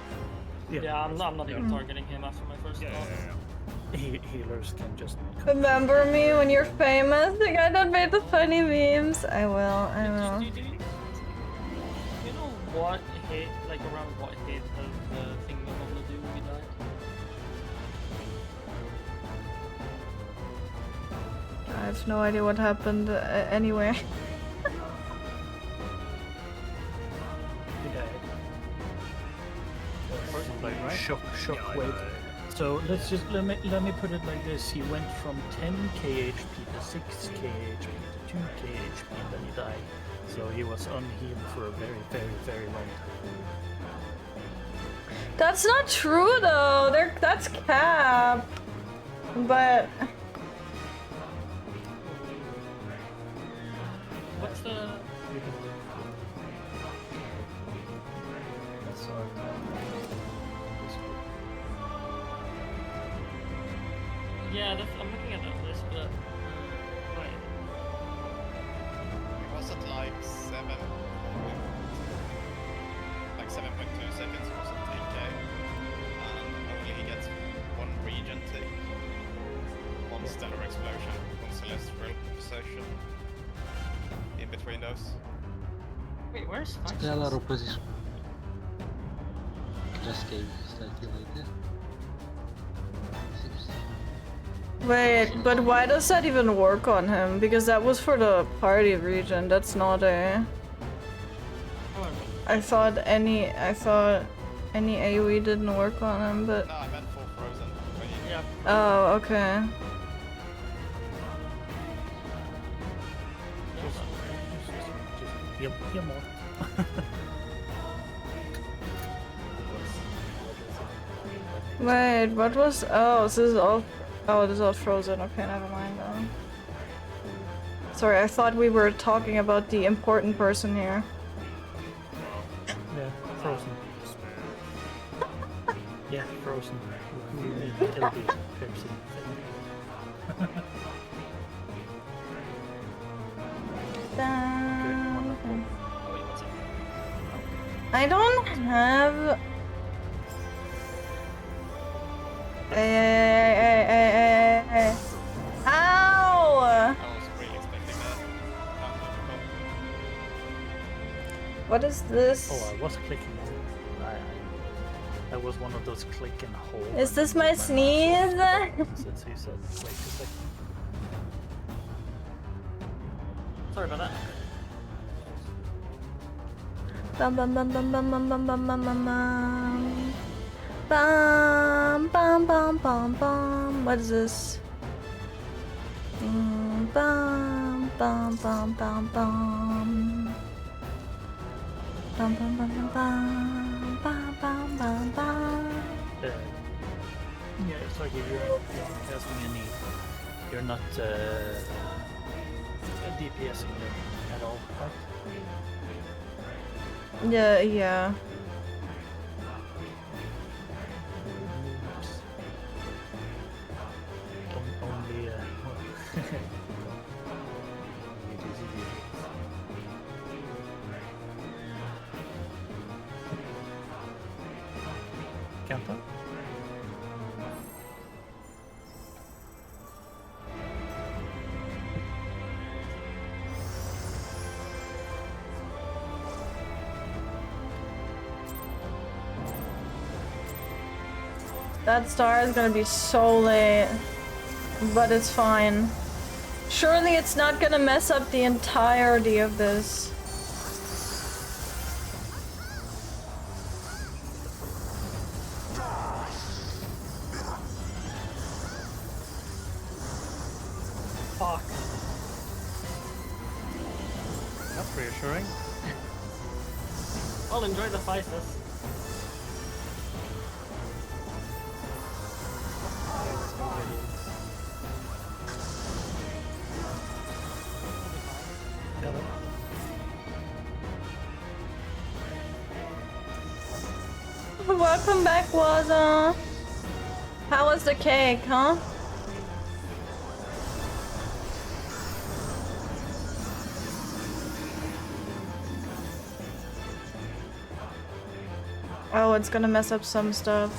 Yeah, I'm not even targeting him after my first Yeah, thought. yeah, yeah. Healers can just remember me when you're famous. The guy that made the funny memes. I will. I will. Do you know what hit, like around what hit of the thing we're gonna do we died? I have no idea what happened anyway. He died. First blade, right? Shock Yeah, wave. So let me put it like this. He went from 10 KHP to 6 KHP to 2 KHP, and then he died. So he was unhealed for a very, very, very long time. That's not true though. That's cap. But What's the? That's our Yeah, I'm looking at that list, but right. It was at like 7.2 seconds or something, and only he gets one region tick, one stellar explosion, one celestial possession. In between those. Wait, where's Stellar opposition. Just came slightly later. Seems. wait, but why does that even work on him? Because that was for the party region. That's not a. I thought any AoE didn't work on him, but. No, I meant full frozen. Yeah. Oh, okay. Heal more. Wait, what was? Oh, this is all. Oh, this is all frozen. Okay, never mind then. Sorry, I thought we were talking about the important person here. Yeah, frozen. Yeah, frozen. Who made LB Pepsi thing? I don't have. Ow! I was really expecting that. What is this? Oh, I was clicking it. That was one of those click and hold. Is this my sneeze? Since you said wait a second. Sorry about that. Bum bum bum bum bum bum bum bum bum bum bum. Bum bum bum bum bum. What is this? Bum bum bum bum bum. Bum bum bum bum bum bum bum bum bum. Yeah, it's like you're casting any. You're not DPSing them at all, right? Yeah, yeah. Oops. Only Counter? That star is gonna be so late, but it's fine. Surely it's not gonna mess up the entirety of this. Fuck. That's reassuring. I'll enjoy the Physis. Welcome back, Waza. How was the cake, huh? Oh, it's gonna mess up some stuff.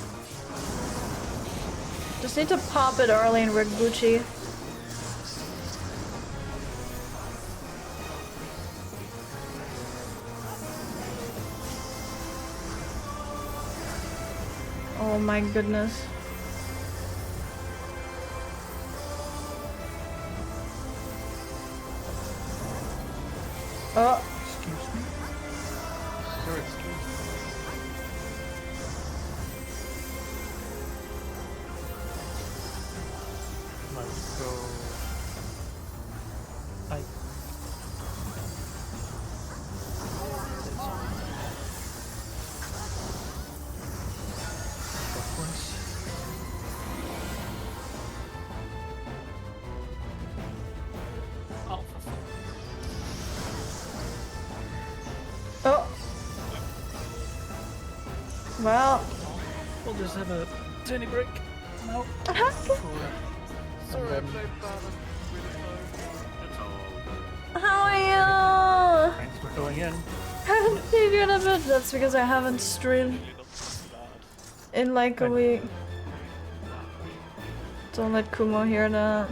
Just need to pop it early and we're Gucci. Oh my goodness. Oh. Excuse me? Sure, excuse me. Well, We'll just have a tiny break now. Sorry, I then- played bad. I'm really sorry. It's all good. how are you? Thanks for filling in. Haven't seen you in a bit. That's because I haven't streamed Really not bad. in like a week. Don't let Kumo hear that.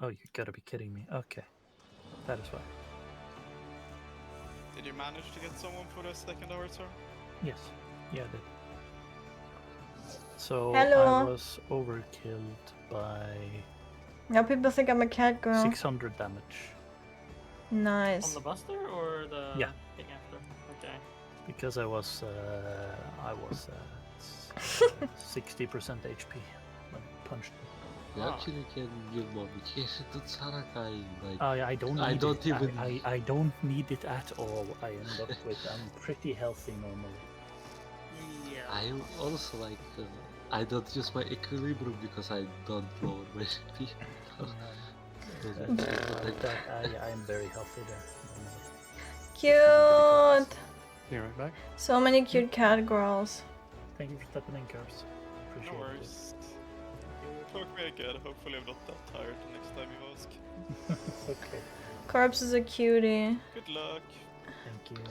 Oh, you gotta be kidding me. Okay. That is why. Did you manage to get someone for the second orator? Yes. Yeah, I did. So Hello. I was overkilled by Now people think I'm a cat girl. 600 damage. On Nice. the Buster or the Yeah. thing after? Okay. Because I was 60% HP when punched. You actually can give modification to Sarakai. Like, I don't. Need I don't it. even- I don't need it at all. I end up with. I'm pretty healthy normally. Yeah. I also like. I don't use my equilibrium because I don't lower my HP. I am very healthy there. Normally. Cute. Be right back. So many cute cat girls. Thank you for stepping in, Cars. Appreciate No it. worries. Talk me again. Hopefully I'm not that tired the next time you ask. Okay. Corpse is a cutie. Good luck. Thank you.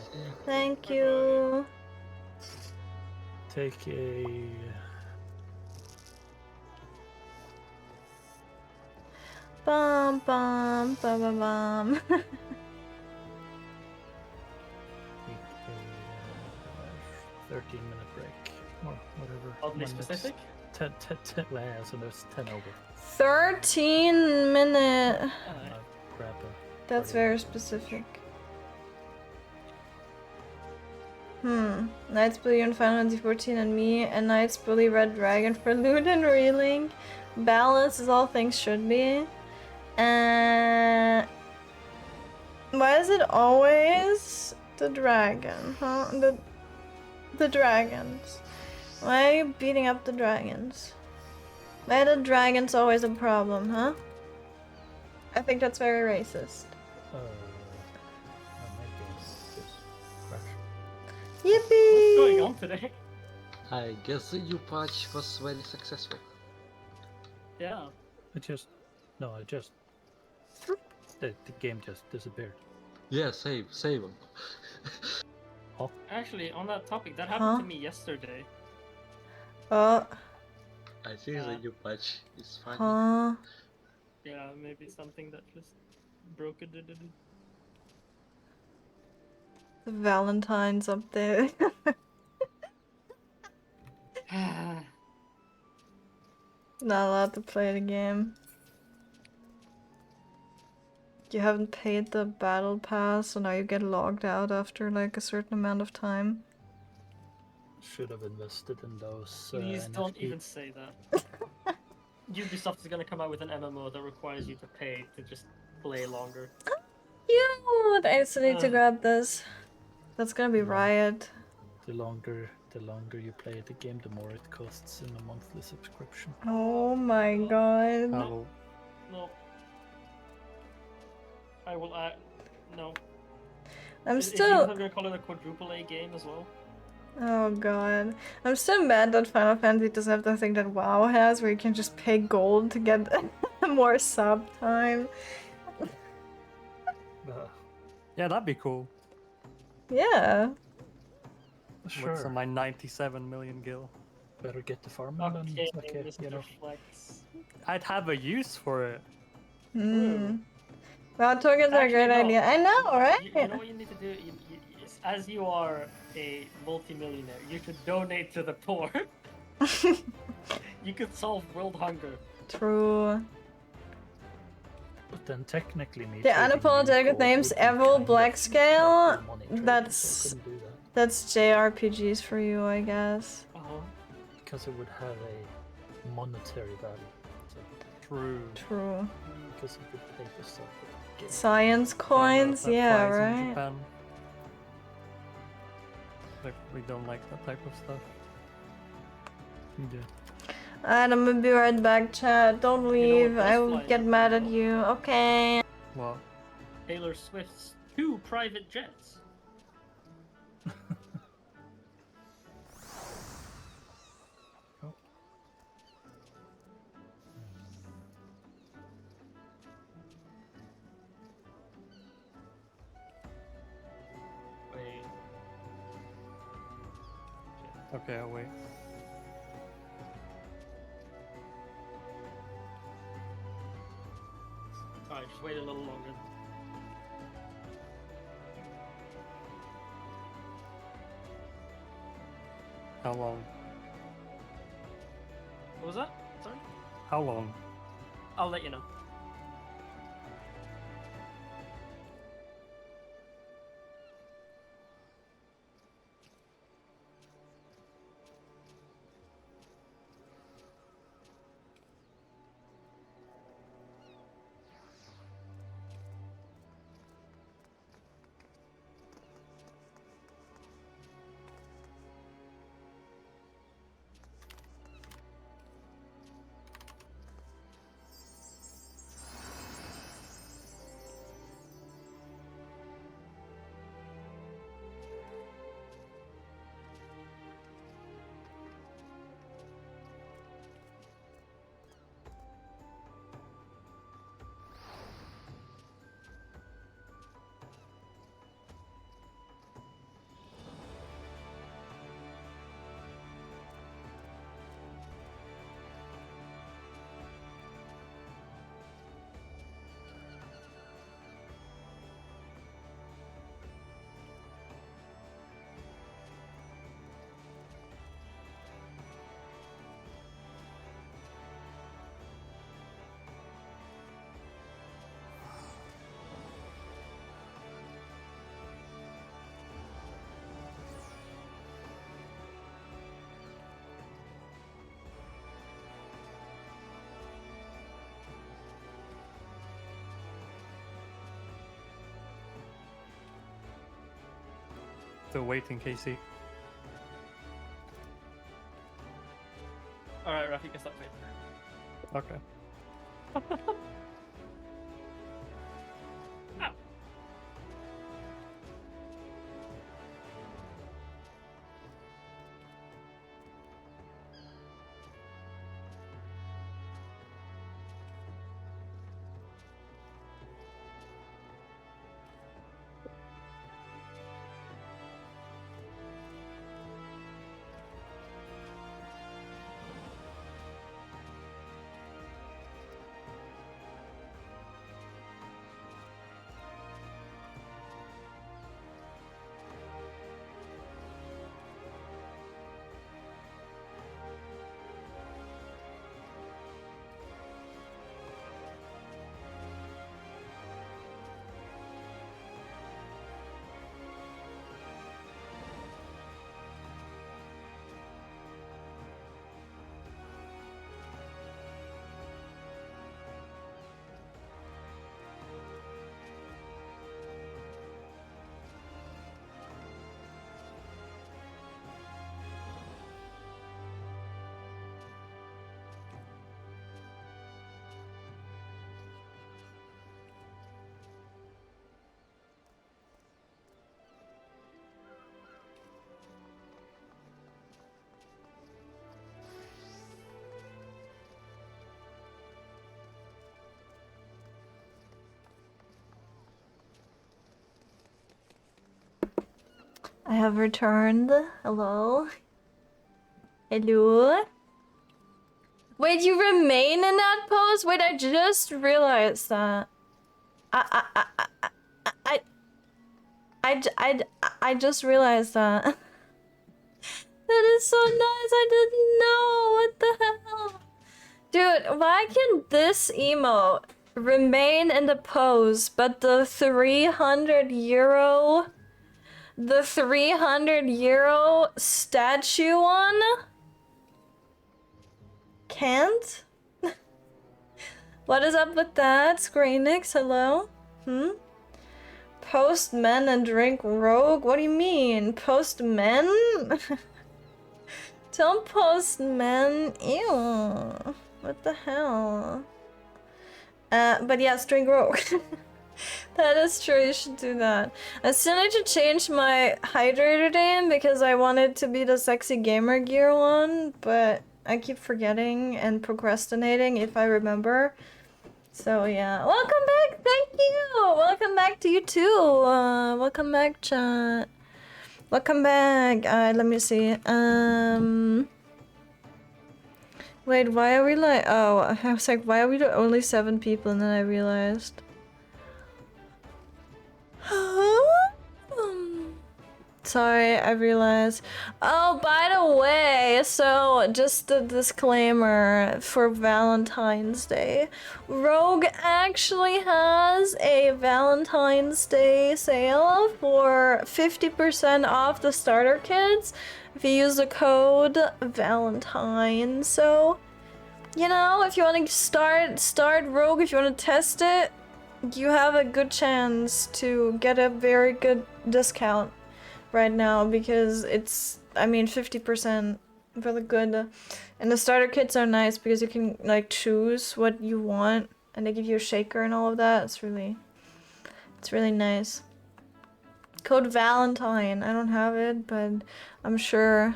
Thank you. Take a. Bum bum bum bum bum. Take a 13-minute break or whatever. Oddly when it's specific? 10, well, yeah, so there's 10 over. 13 minute. Grab a That's party. very specific. Knights Bully in Final Fantasy 14 and me, and Knights Bully Red Dragon for loot and reeling. Balance is all things should be. Why is it always the dragon? Huh? The dragons. Why are you beating up the dragons? Why are the dragons always a problem, huh? I think that's very racist. Maybe it's just crash. Yippee! What's going on today? I guess the new patch was very successful. Yeah. The game just disappeared. Yeah, save them. Actually, on that topic, that happened Huh? to me yesterday. Oh, I think the new patch is fine. huh? Yeah, maybe something that just broke it. The Valentine's up there. Not allowed to play the game. You haven't paid the battle pass, so now you get logged out after like a certain amount of time. Should have invested in those. Please don't NFT. even say that. Ubisoft is gonna come out with an MMO that requires you to pay to just play longer. Cute! I still need to Ugh. grab this. That's gonna be Riot. The longer you play the game, the more it costs in a monthly subscription. Oh my god. How No. I will. No. I'm Is still. Ubisoft gonna call it a quadruple A game as well? Oh god. I'm still mad that Final Fantasy doesn't have the thing that WoW has where you can just pay gold to get more sub time. Yeah, that'd be cool. Yeah. What's on my 97 million gil? Better get the farm and Okay, okay, Mr. you know. Flex. I'd have a use for it. Hmm. Wow, tokens are a Actually, great no. idea. I know, right? You know what you need to do? As you are a multimillionaire, you should donate to the poor. You could solve world hunger. True. But then technically me The trading unapologetic gold name's would be Evil kind of Blackscale. like money trading, so I That's couldn't do that. that's JRPGs for you, I guess. Because it would have a monetary value. So, True. True. because you could pay for stuff. with the game. Science coins, That yeah, flies in right? Japan. Like, we don't like that type of stuff. Yeah. Alright, I'm gonna be right back, chat. Don't leave. what I does will fly get over mad at though? you. Okay. What? Taylor Swift's 2 private jets. Wait. Okay, I'll wait. Alright, just wait a little longer. How long? What was that? Sorry? How long? I'll let you know. Still waiting, Casey. Alright, Raf, you can stop waiting. Okay. Ow. I have returned. Hello? Hello? Wait, you remain in that pose? Wait, I just realized that. I just realized that. That is so nice. I didn't know. What the hell? Dude, why can this emote remain in the pose, but the 300 euro... The 300 euro statue one? Can't? What is up with that? Screenix, hello? Post men and drink rogue? What do you mean? Post men? Don't post men. Ew. What the hell? But yeah, string rogue. That is true, you should do that. I still need to change my hydrator name because I want it to be the sexy gamer gear one, but I keep forgetting and procrastinating if I remember. So yeah, welcome back, thank you! Welcome back to you too! Welcome back, chat. Welcome back. Let me see. Wait, why are we like... Oh, I was like, why are we the only 7 people? And then I realized... Sorry, I realized. Oh, by the way, so just a disclaimer for Valentine's Day. Rogue actually has a Valentine's Day sale for 50% off the starter kits if you use the code Valentine. So, you know, if you want to start Rogue, if you want to test it, you have a good chance to get a very good discount right now because it's, I mean, 50% really good. And the starter kits are nice because you can like choose what you want and they give you a shaker and all of that. It's really nice. Code Valentine. I don't have it, but I'm sure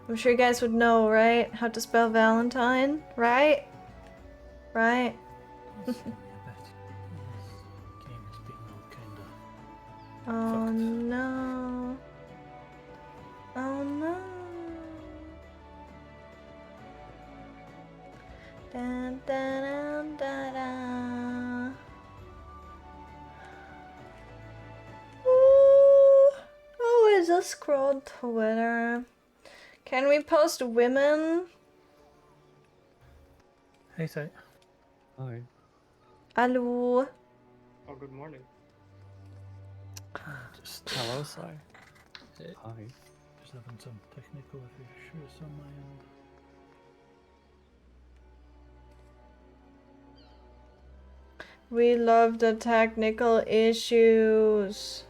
you guys would know, right? How to spell Valentine, right? Right? Oh no. Oh no. Da, da, da, da, da. Ooh. Oh, I just scrolled Twitter. Can we post women? Hey, Sai. Hi. Hello. Oh, good morning. Just Hello, Sai. Hi. Just having some technical issues on my end. We love the technical issues.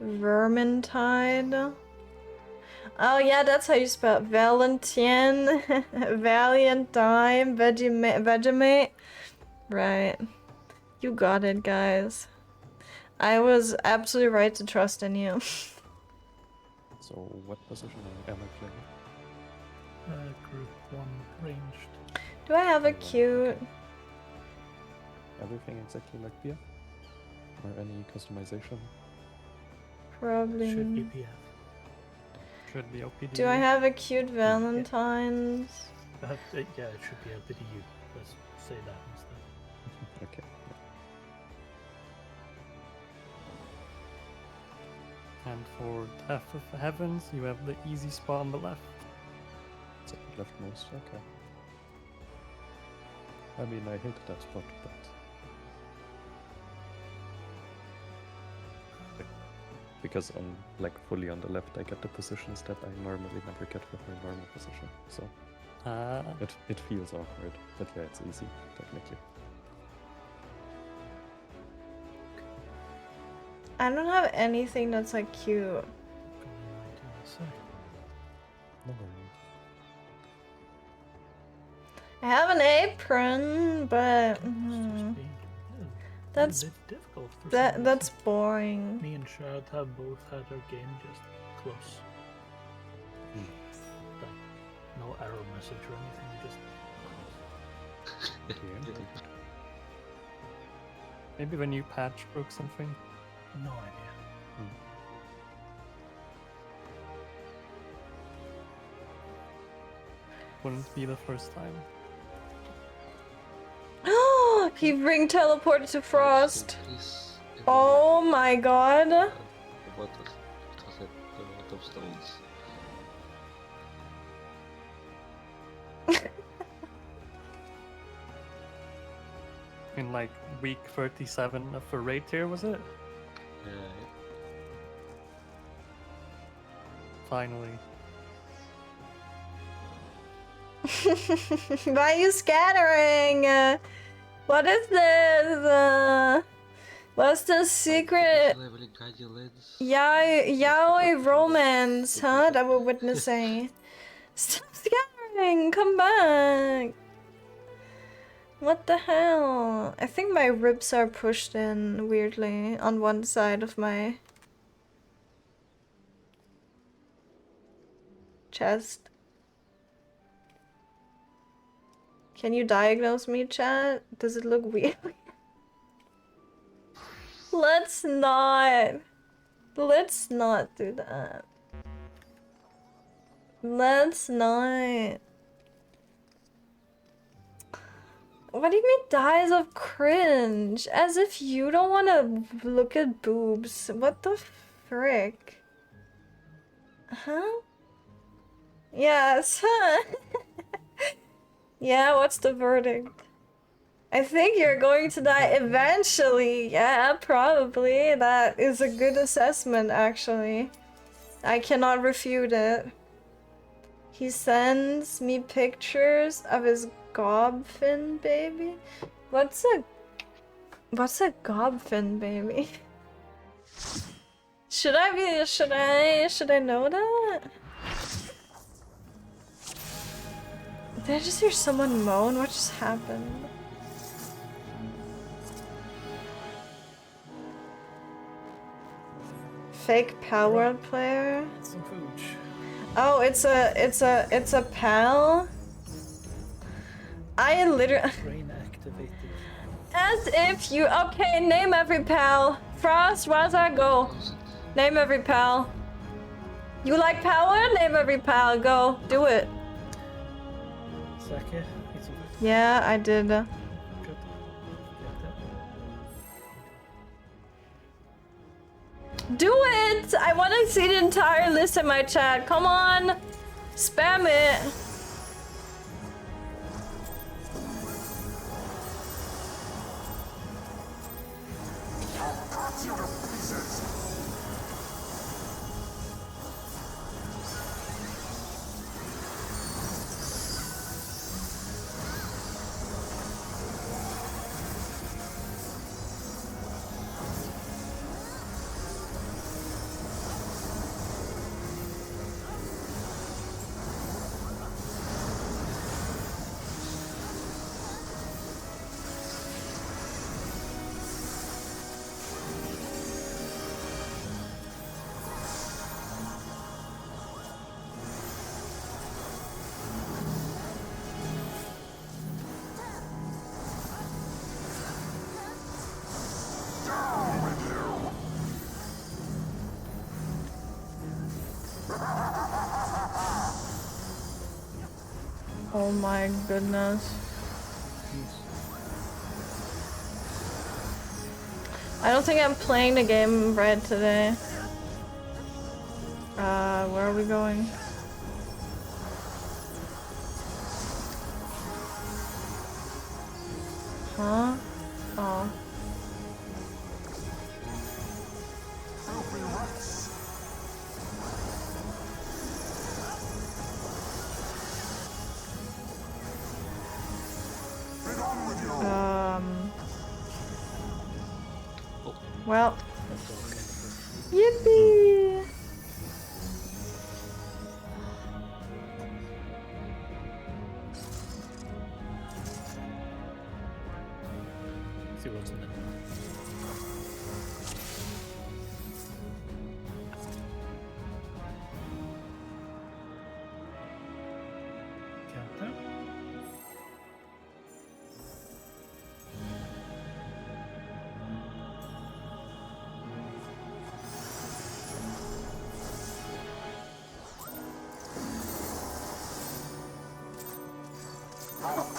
Vermintide. Oh yeah, that's how you spell it. Valentine, Valentine, Vegemite. Right. You got it, guys. I was absolutely right to trust in you. So, what position am I playing? Group 1 ranged. Do I have a cute? Everything exactly like beer? Or any customization? Probably. Should be PF. Should be OPD. Do I have a cute Valentine's? Yeah, it should be LPDU. Let's say that instead. Okay. And for Death of Heavens, you have the easy spot on the left. So leftmost, okay. I mean, I hate that spot, but... Because on, like, fully on the left, I get the positions that I normally never get with my normal position, so... It feels awkward, but yeah, it's easy, technically. I don't have anything that's like cute. No worries. I have an apron, but that's difficult for that's boring. Me and Shad have both had our game just close. Like, no error message or anything, just close. Maybe the new patch broke something. No idea. Wouldn't be the first time. He ring teleported to Frost. Oh my god. What was it? A lot of stones. In like week 37 of a raid tier, was it? Finally. Why are you scattering? What is this? What's the secret? Yaoi romance, huh? That we're witnessing. Stop scattering! Come back! What the hell? I think my ribs are pushed in weirdly on one side of my chest. Can you diagnose me, chat? Does it look weird? Let's not do that. Let's not. What do you mean dies of cringe? As if you don't want to look at boobs. What the frick? Huh? Yes, huh? Yeah, what's the verdict? I think you're going to die eventually. Yeah, probably. That is a good assessment, actually. I cannot refute it. He sends me pictures of his gobfin baby. What's a gobfin baby? Should I know that? Did I just hear someone moan? What just happened? Fake Pal World player? Some pooch. Oh, it's a pal? I literally... Brain activated. As if you... Okay, name every pal. Frost, Raza, go. Name every pal. You like power? Name every pal. Go. Do it. Sakae, Yeah, I did. Good. Do it! I want to see the entire list in my chat. Come on! Spam it! Oh my goodness. I don't think I'm playing the game right today. Where are we going? Huh? Oh. Well. Yippee! See what's in it. Countdown.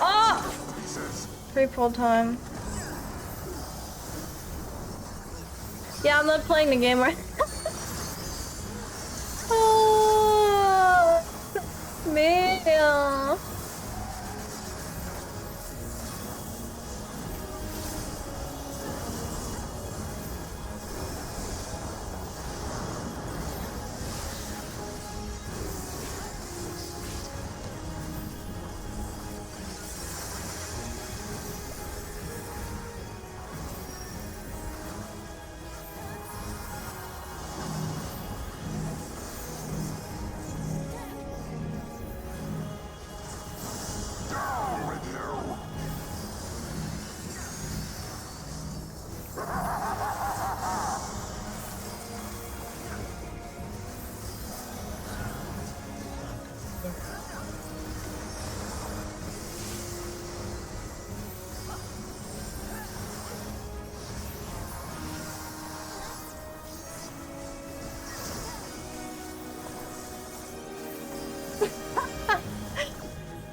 Oh! Pre-pull time. Yeah, I'm not playing the game right now. Oh, man.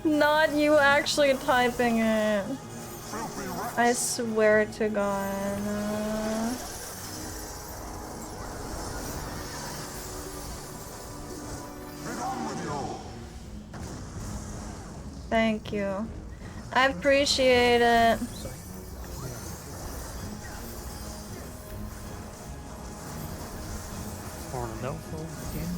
Not you actually typing it. I swear to God. Thank you. I appreciate it. Or no phone again.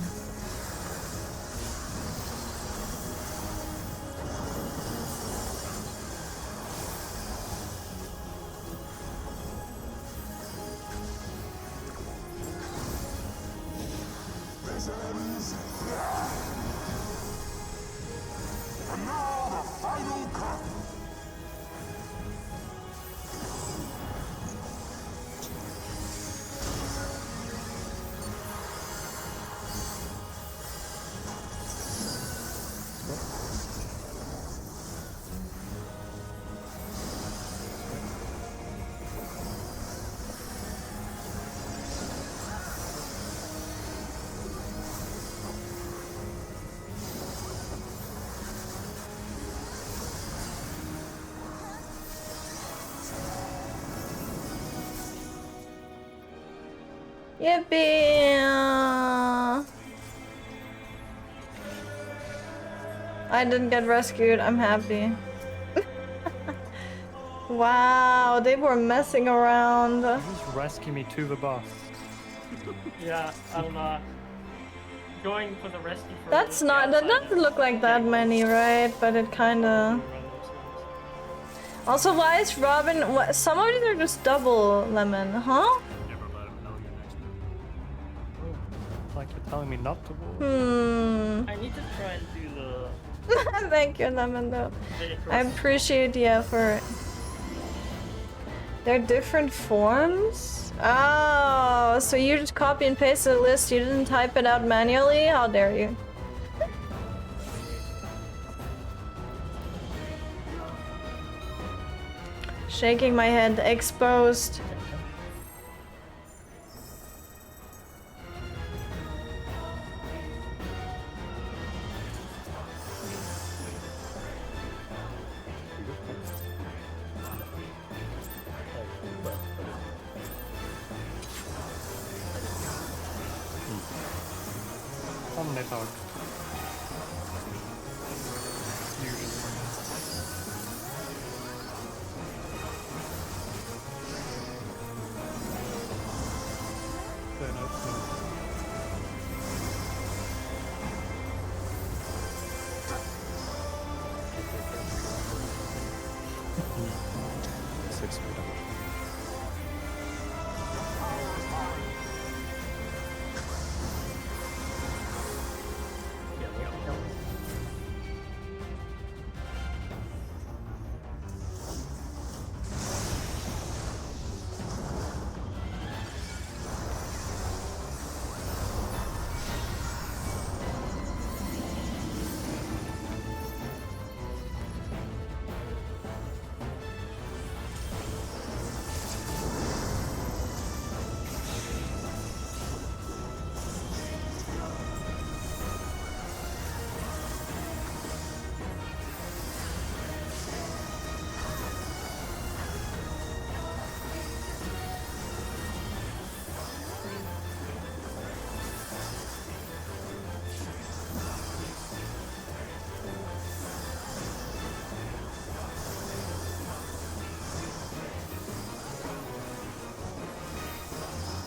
Yippee! I didn't get rescued. I'm happy. Wow, they were messing around. Just rescue me to the boss. Yeah, I'm going for the rescue for That's not. That doesn't look like that many, right? But it kinda. Also, why is Robin? What, some of these are just double lemon, huh? Never let him know your next move. Like you're telling me not to walk. I need to try and do the. Thank you, lemon. Though I appreciate the effort. They're different forms. Oh, so you just copy and paste the list. You didn't type it out manually. How dare you? Shaking my head, exposed. Omnitog.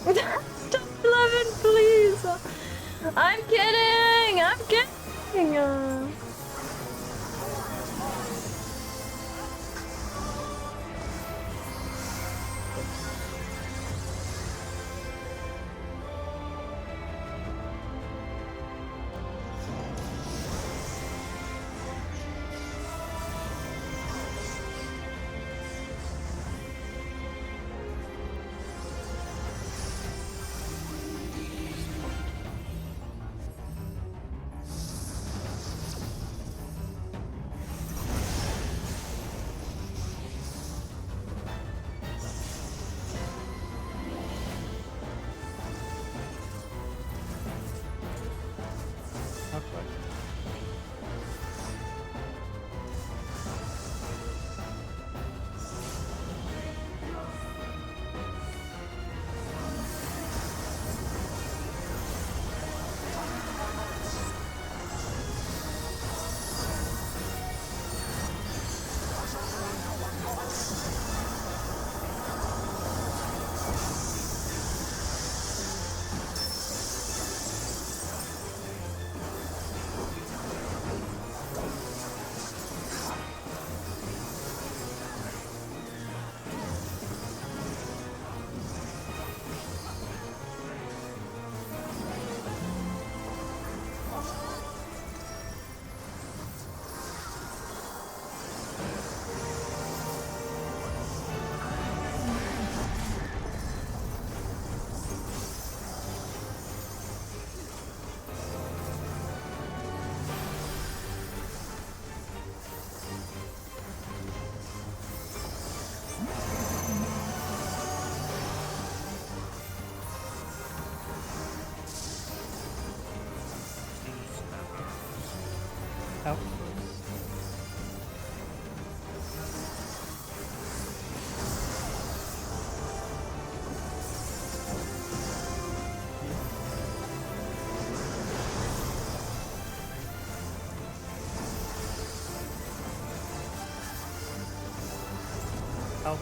Stop 11, please. I'm kidding. I'm kidding. Out. Out.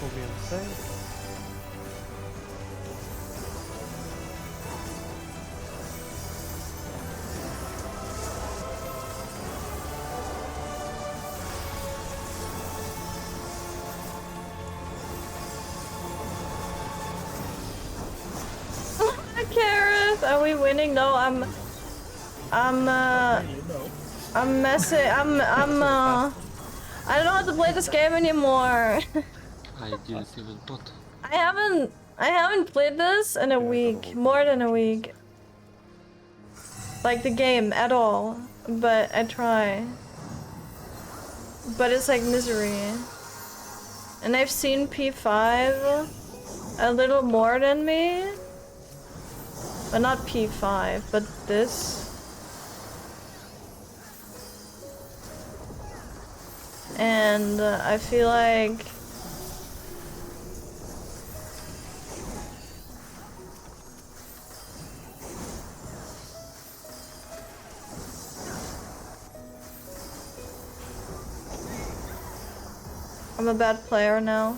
Will be insane. Kareth, are we winning? No, I'm messing. I don't know how to play this game anymore. I didn't even put. I haven't played this in a week, more than a week. Like the game at all, but I try. But it's like misery. And I've seen P5 a little more than me. But not P5, but this. And I feel like I'm a bad player now.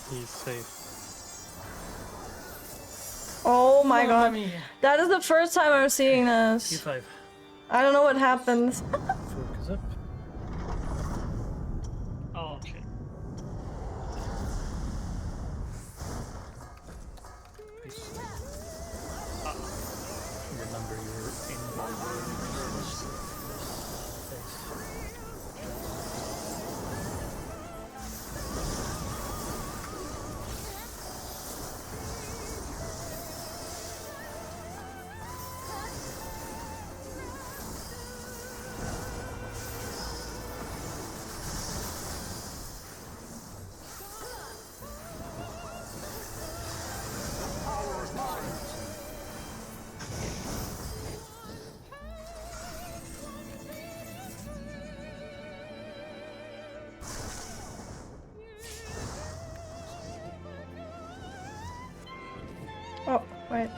He's safe. Oh my Mamma god. mia. That is the first time I'm seeing this. P5. I don't know what happens. Focus up. Oh shit. Remember you're in Wait.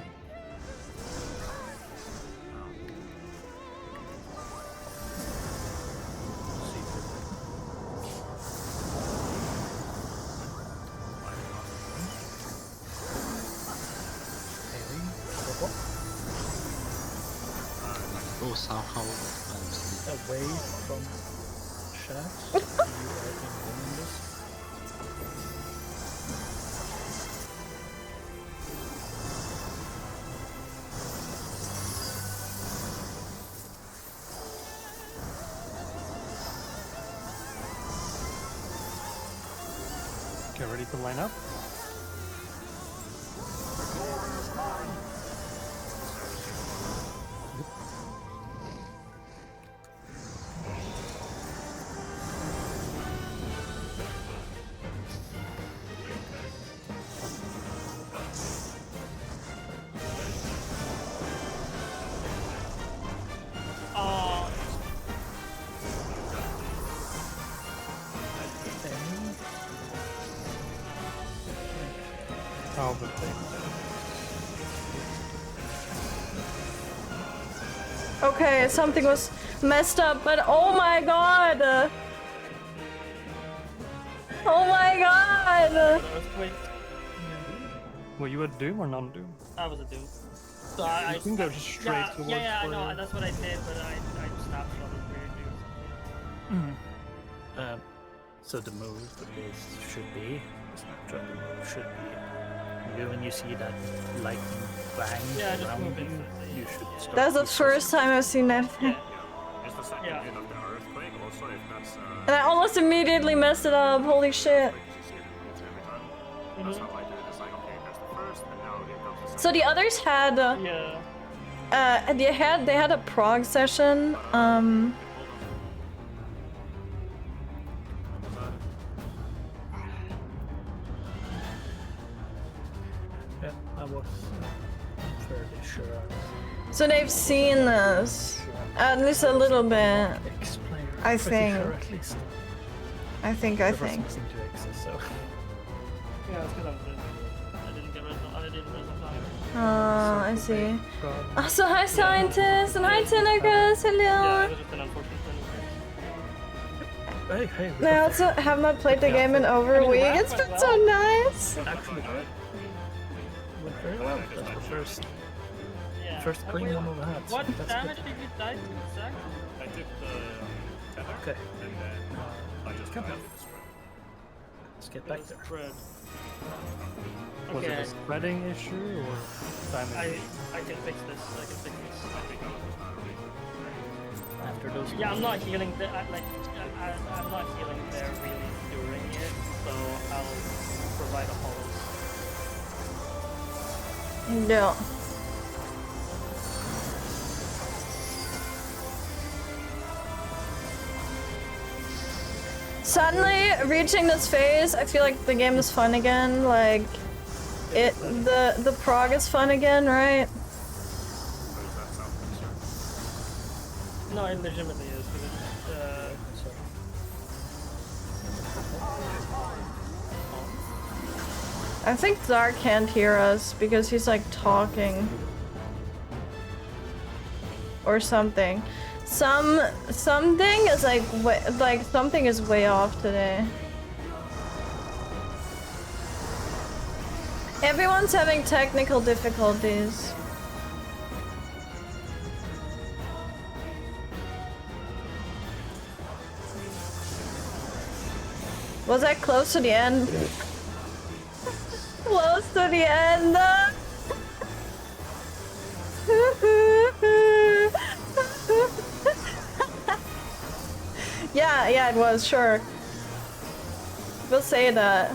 Oh, somehow I'm sleeping. Away from shafts, you are in this. Get ready to line up. Oh, Oh, but Okay, something was messed up, but oh my god! Oh my god! earthquake. were you a Doom or non-Doom? I was a Doom. So I You can go just straight yeah, towards yeah, I know. where- That's what I did, but I snapshotted weird news. So the move should be when you see that lightning bang Yeah, just around move you, instantly. you should start. That's the with first time I've seen that. Yeah. Is the second Yeah. hit of the earthquake also if that's And I almost immediately messed it up, holy shit. because you see it repeats every time? That's how I do it. It's like, okay, that's the first, and now here comes the second. So the others had, Yeah. they had a prog session, Yeah, I was fairly sure. so they've seen this, at least a little bit. Explain. I Pretty think. Sure at least. I think. There was something to exist, so. Yeah, it's because I didn't get rid of I didn't res of time. Oh, I see. So hi scientists and hi Tinnitus, Yeah, hello! it was just an unfortunate thing. Hey, I also have not played the game in over a week. It's been so nice! Actually, went very well. That's the first Yeah. clean one of the hats. What That's damage good. did you die to, Zach? I took the tether, Okay, and then I just Come on. landed the spread. let's get back there. Spread. Was it Okay, a spreading issue or damage? I can fix this. I can fix this. After those. Yeah, I'm not healing. I'm not healing there really during it, so I'll provide a hollow. No. Suddenly, reaching this phase, I feel like the game is fun again. Like, the prog is fun again, right? No, it legitimately is because I think Zark can't hear us because he's like talking. Or something. Something is like something is way off today. Everyone's having technical difficulties. Was that close to the end? Close to the end. Yeah, it was, sure. We'll say that.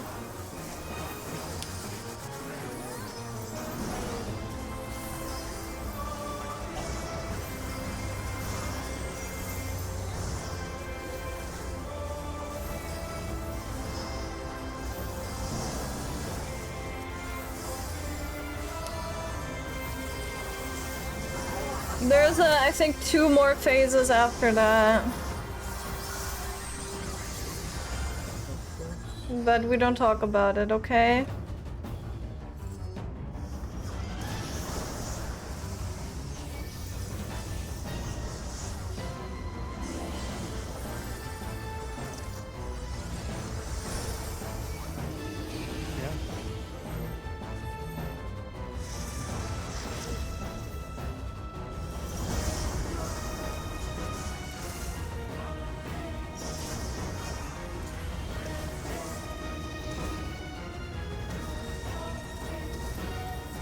There's I think 2 more phases after that. But we don't talk about it, okay?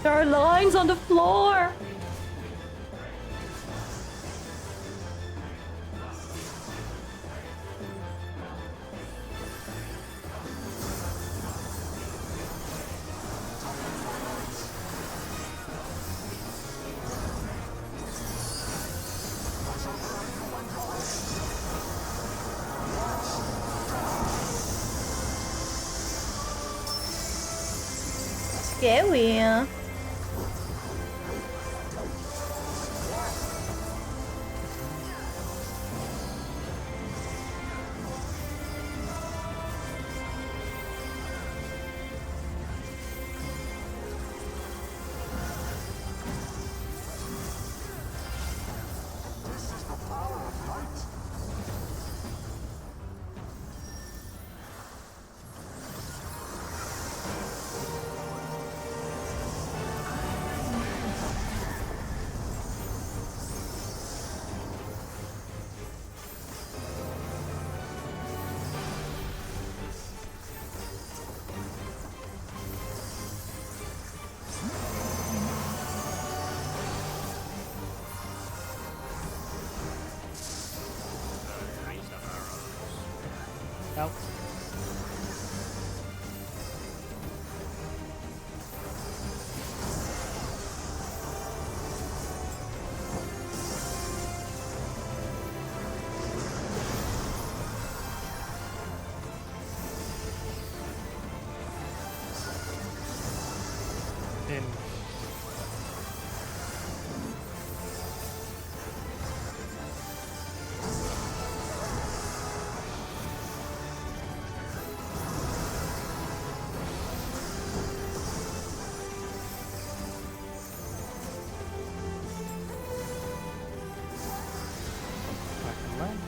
There are lines on the floor! Scary. Nope. In. Back in line.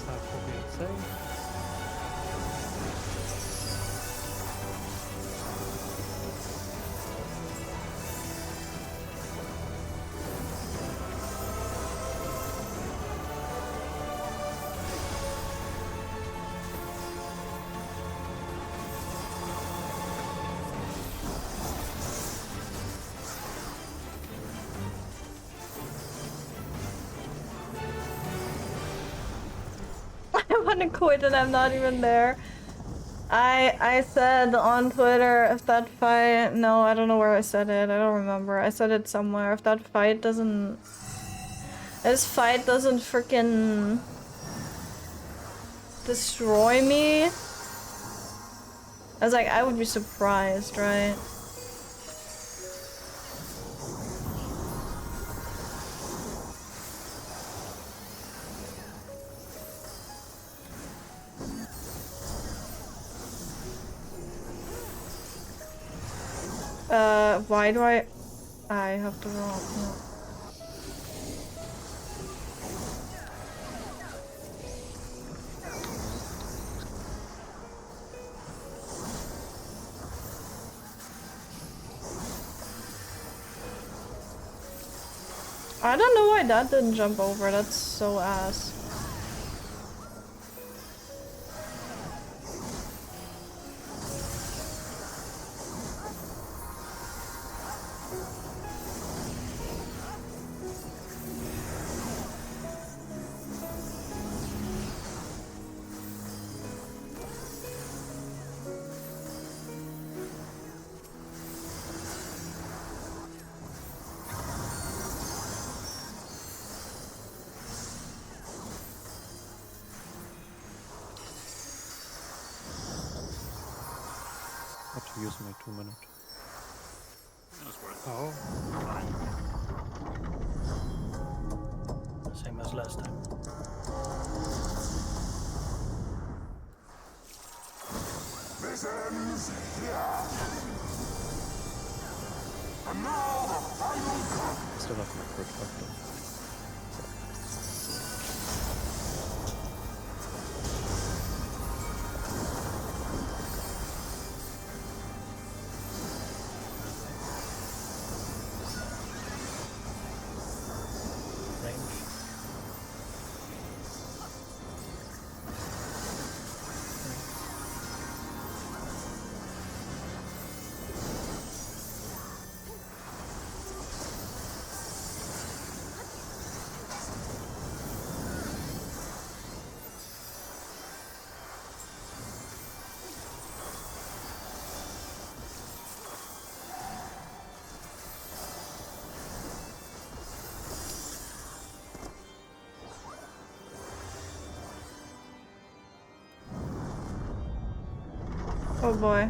Attack will be insane. I wanna quit and I'm not even there. I said on Twitter, if that fight... No, I don't know where I said it. I don't remember. I said it somewhere. If that fight doesn't... This fight doesn't freaking... destroy me... I was like, I would be surprised, right? Why do I have to roll? No. I don't know why that didn't jump over. That's so ass. Have to use my 2 minute. That was worth it. Oh. Fine. Same as last time. This ends here. And now the final cut. Still have my crit factor. Oh boy.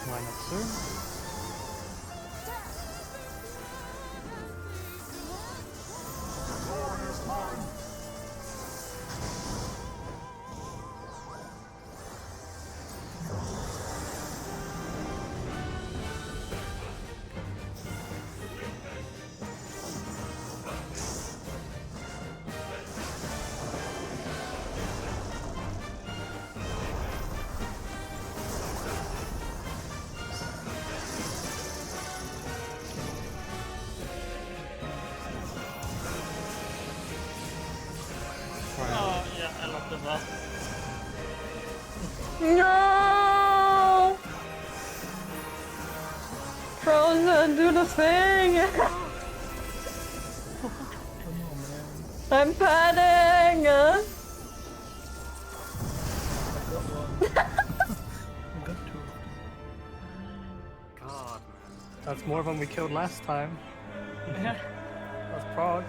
Why not, sir? Oh, yeah, I love this up. No! Frozen, do the thing! I'm padding! God, that's more than we killed last time. Yeah. That's prog.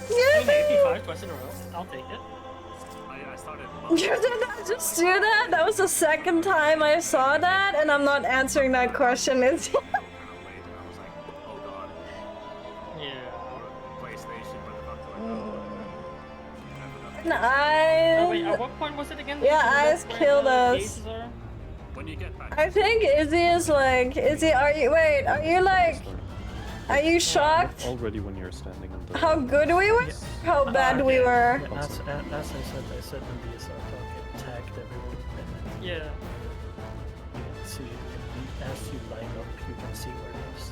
I mean, 85 twice in a row. I'll take it. I started. You did not just do that? That was the second time I saw that, and I'm not answering that question. It's I was like, oh god. Yeah. PlayStation, Oh, wait, at what point was it again? Yeah, Where Ice the killed us. cases are? When you get back. I think Izzy is like, Izzy, are you like, are you shocked Already when you're standing on the... how good we were? How bad we were? Yeah, as I said in DSR talk, it tagged everyone. And Yeah. you can see, as you line up, you can see where it is.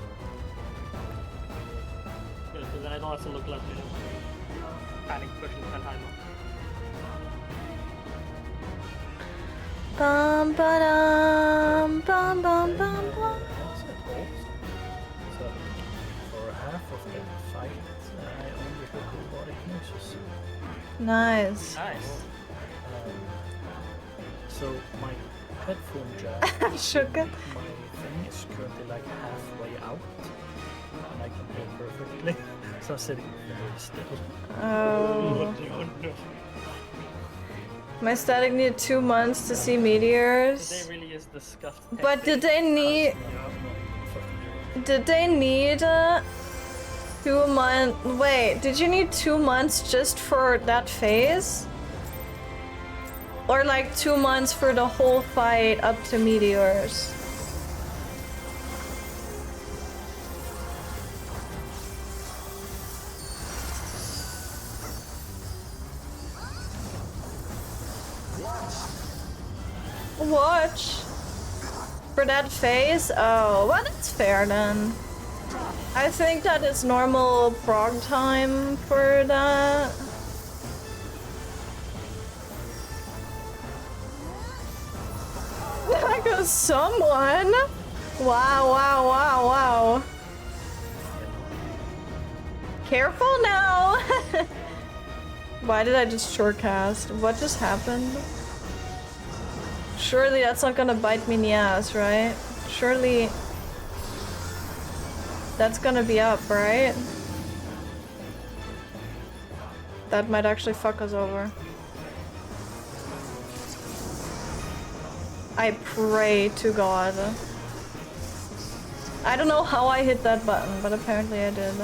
Good, because then I don't have to look left and panic pushing 10 high now. Bum ba-dum, bum bum bum bum. So, for half of the fight, I only hit robotic noises. Nice. Nice. So my headphone jack, Shook it. my thing is currently like halfway out, and I can hear perfectly. So I'm sitting very still. Oh. No. My static needed 2 months to see meteors. Today really is the scuffed. But did they need? Did they need 2 months? Wait, did you need 2 months just for that phase? Or like 2 months for the whole fight up to meteors? Watch for that phase? Oh, well, that's fair then. I think that is normal prog time for that. There goes someone! Wow, wow, wow, wow. Careful now! Why did I just shortcast? What just happened? Surely that's not gonna bite me in the ass, right? Surely that's gonna be up, right? That might actually fuck us over. I pray to God. I don't know how I hit that button, but apparently I did.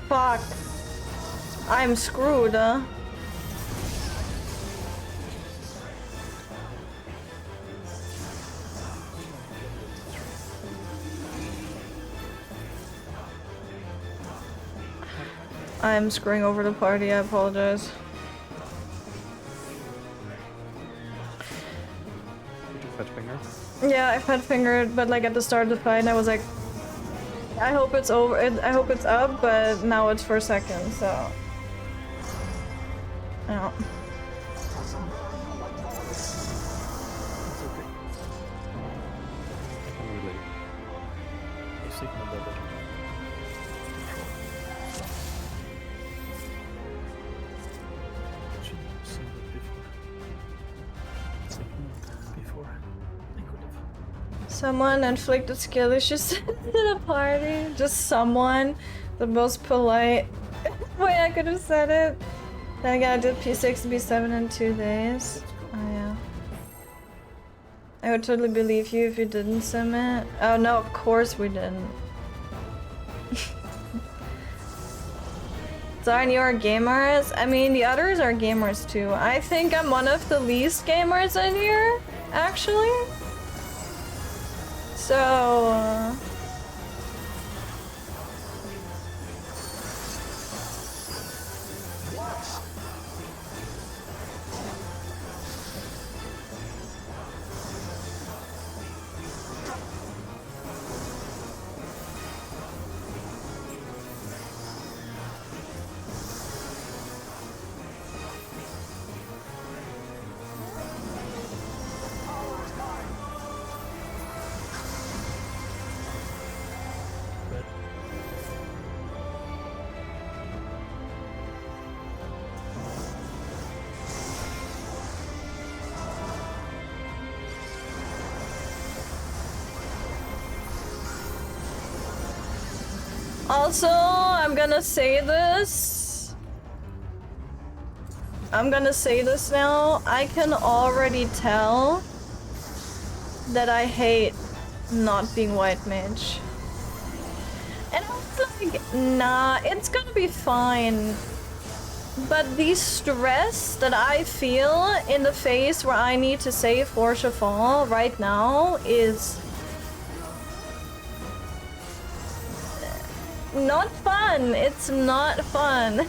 Fuck. I'm screwed, I'm screwing over the party, I apologize. Did you fat finger? Yeah, I fat fingered, but like at the start of the fight, I was like, I hope it's over. I hope it's up, but now it's for a second, so. Yeah. It's okay. I can relate. I signal better. Should have seen it before. Signaled before. I could have. Someone inflicted skill issues to the party. Just someone. The most polite way I could have said it. Then again, I did P6 and P7 in 2 days. Oh yeah. I would totally believe you if you didn't sim it. Oh no, of course we didn't. Darn, you are gamers? I mean, the others are gamers too. I think I'm one of the least gamers in here, actually. So... Also, I'm gonna say this. I'm gonna say this now. I can already tell that I hate not being white mage. And I was like, nah, it's gonna be fine. But the stress that I feel in the phase where I need to save for Shafal right now is not fun. It's not fun.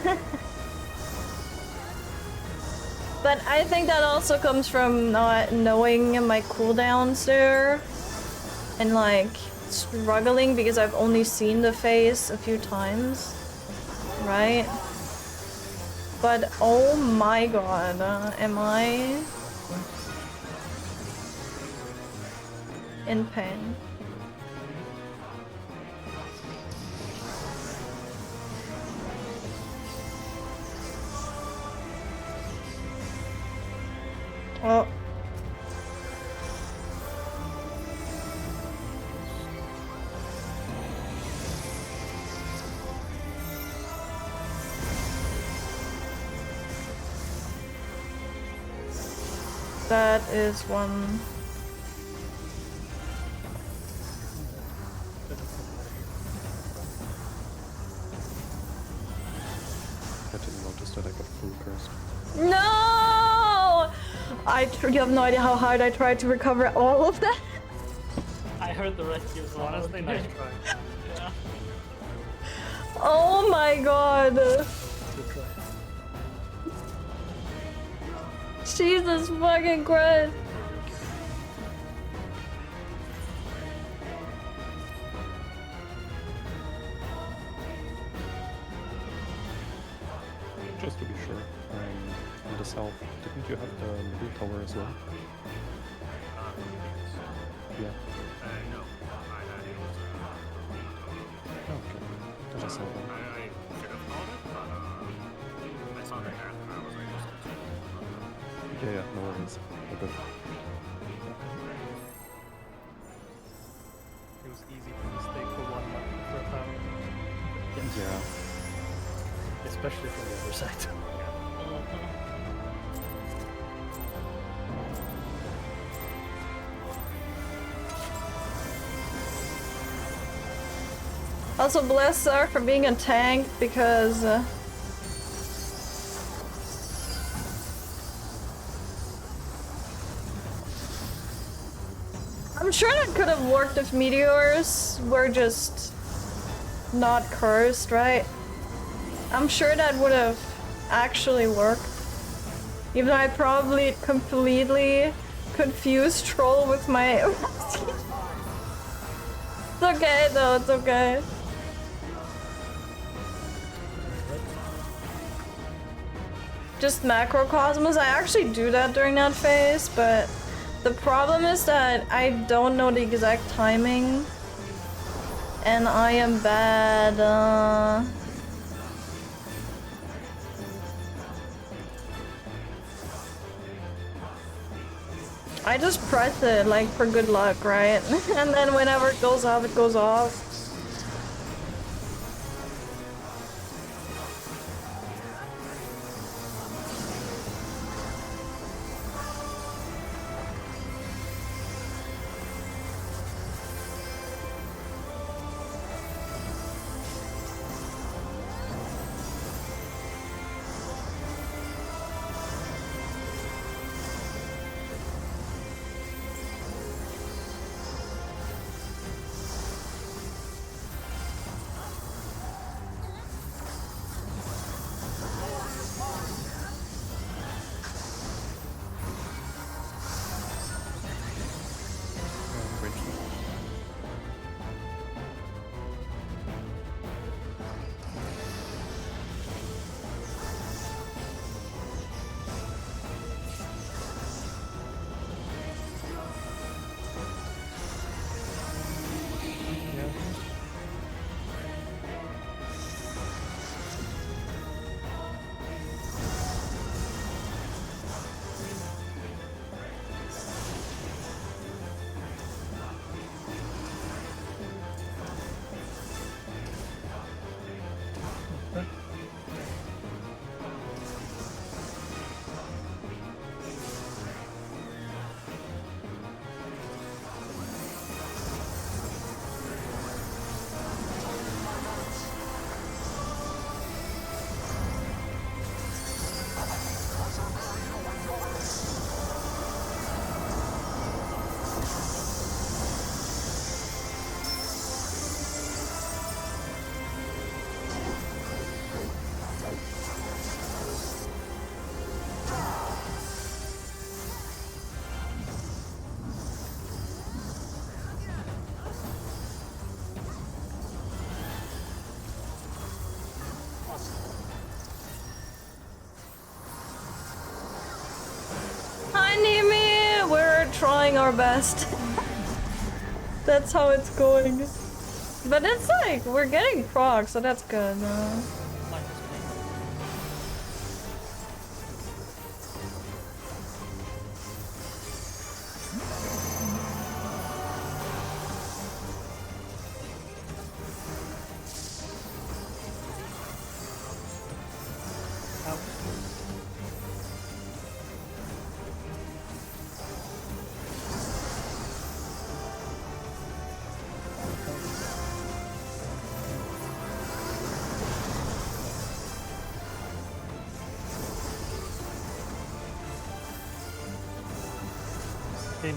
But I think that also comes from not knowing my cooldowns there and like struggling because I've only seen the phase a few times, right? But oh my god, am I in pain? Oh. That is one You have no idea how hard I tried to recover all of that. I heard the rescue as well. Honestly, nice try. Yeah. Oh my god. Good try. Jesus fucking Christ. Just to be sure, in the south, didn't you have the middle tower as well? Yeah. No, I had it was Oh, okay. Then I saw that. I should have called it, but I saw the hat and I was like, Yeah, yeah, no worries. We're good. It was easy to mistake for 1 month for a tower. Yeah. Especially from the other side. Also bless her for being a tank because I'm sure that could have worked if meteors were just not cursed, right? I'm sure that would have actually worked. Even though I probably completely confused Troll with my It's okay though, it's okay. Just macrocosmos, I actually do that during that phase, but the problem is that I don't know the exact timing. And I am bad, I just press it, like, for good luck, right? And then whenever it goes off, it goes off. Hi, Nimi! We're trying our best. That's how it's going. But it's like, we're getting prog, so that's good. in.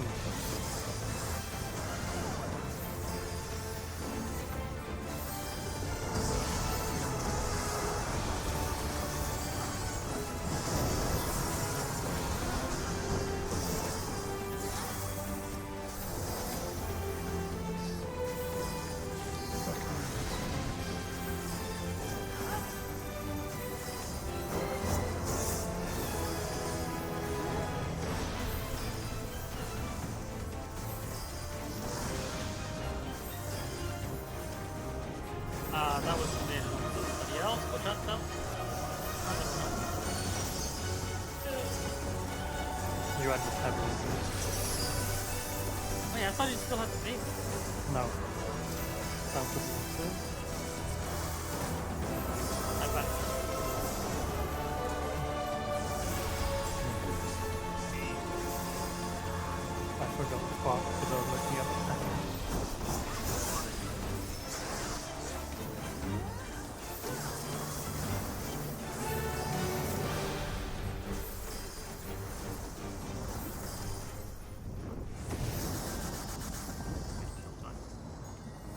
That was somebody else. Watch out, Phil. You had the tablet. Oh yeah, I thought you still had the base. No. Sounds to be I'm back. I forgot the part because I was looking at the tablet.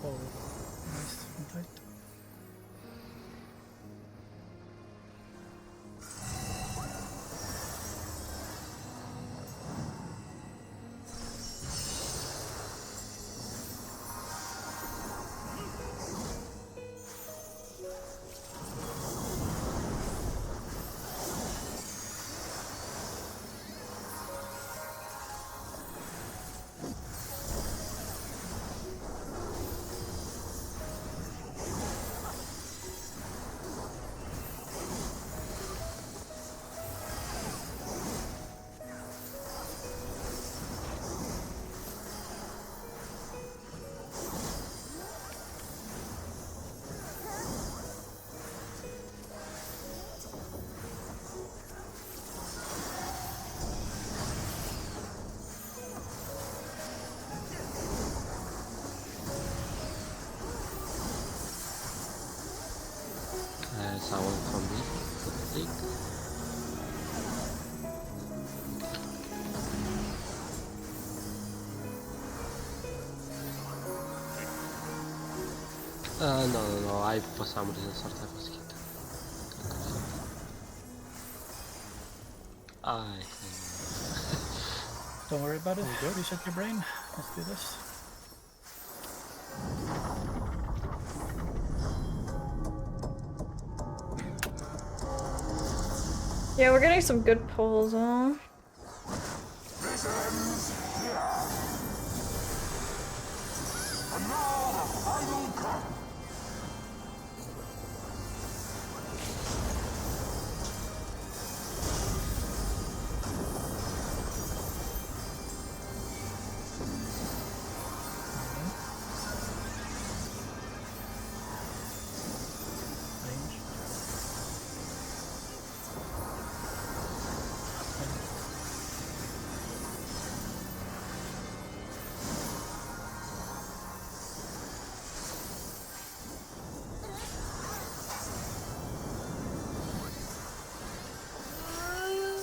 Oh, nice and tight. Someone from me, I think. No, I for some reason thought I was hit. I Don't worry about it. Reset your brain. Let's do this. Yeah, we're getting some good pulls, huh? This ends here. And now the final cut.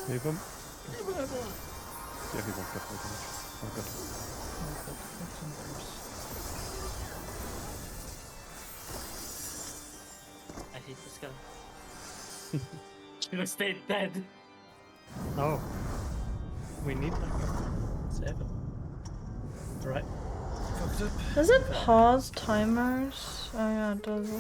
Save him. Yeah, he won't get my damage. Oh, good. I hate this guy. Should have stayed dead. No. We need that guy. 7. Right. Cooked up. Does it pause timers? Oh yeah, it does.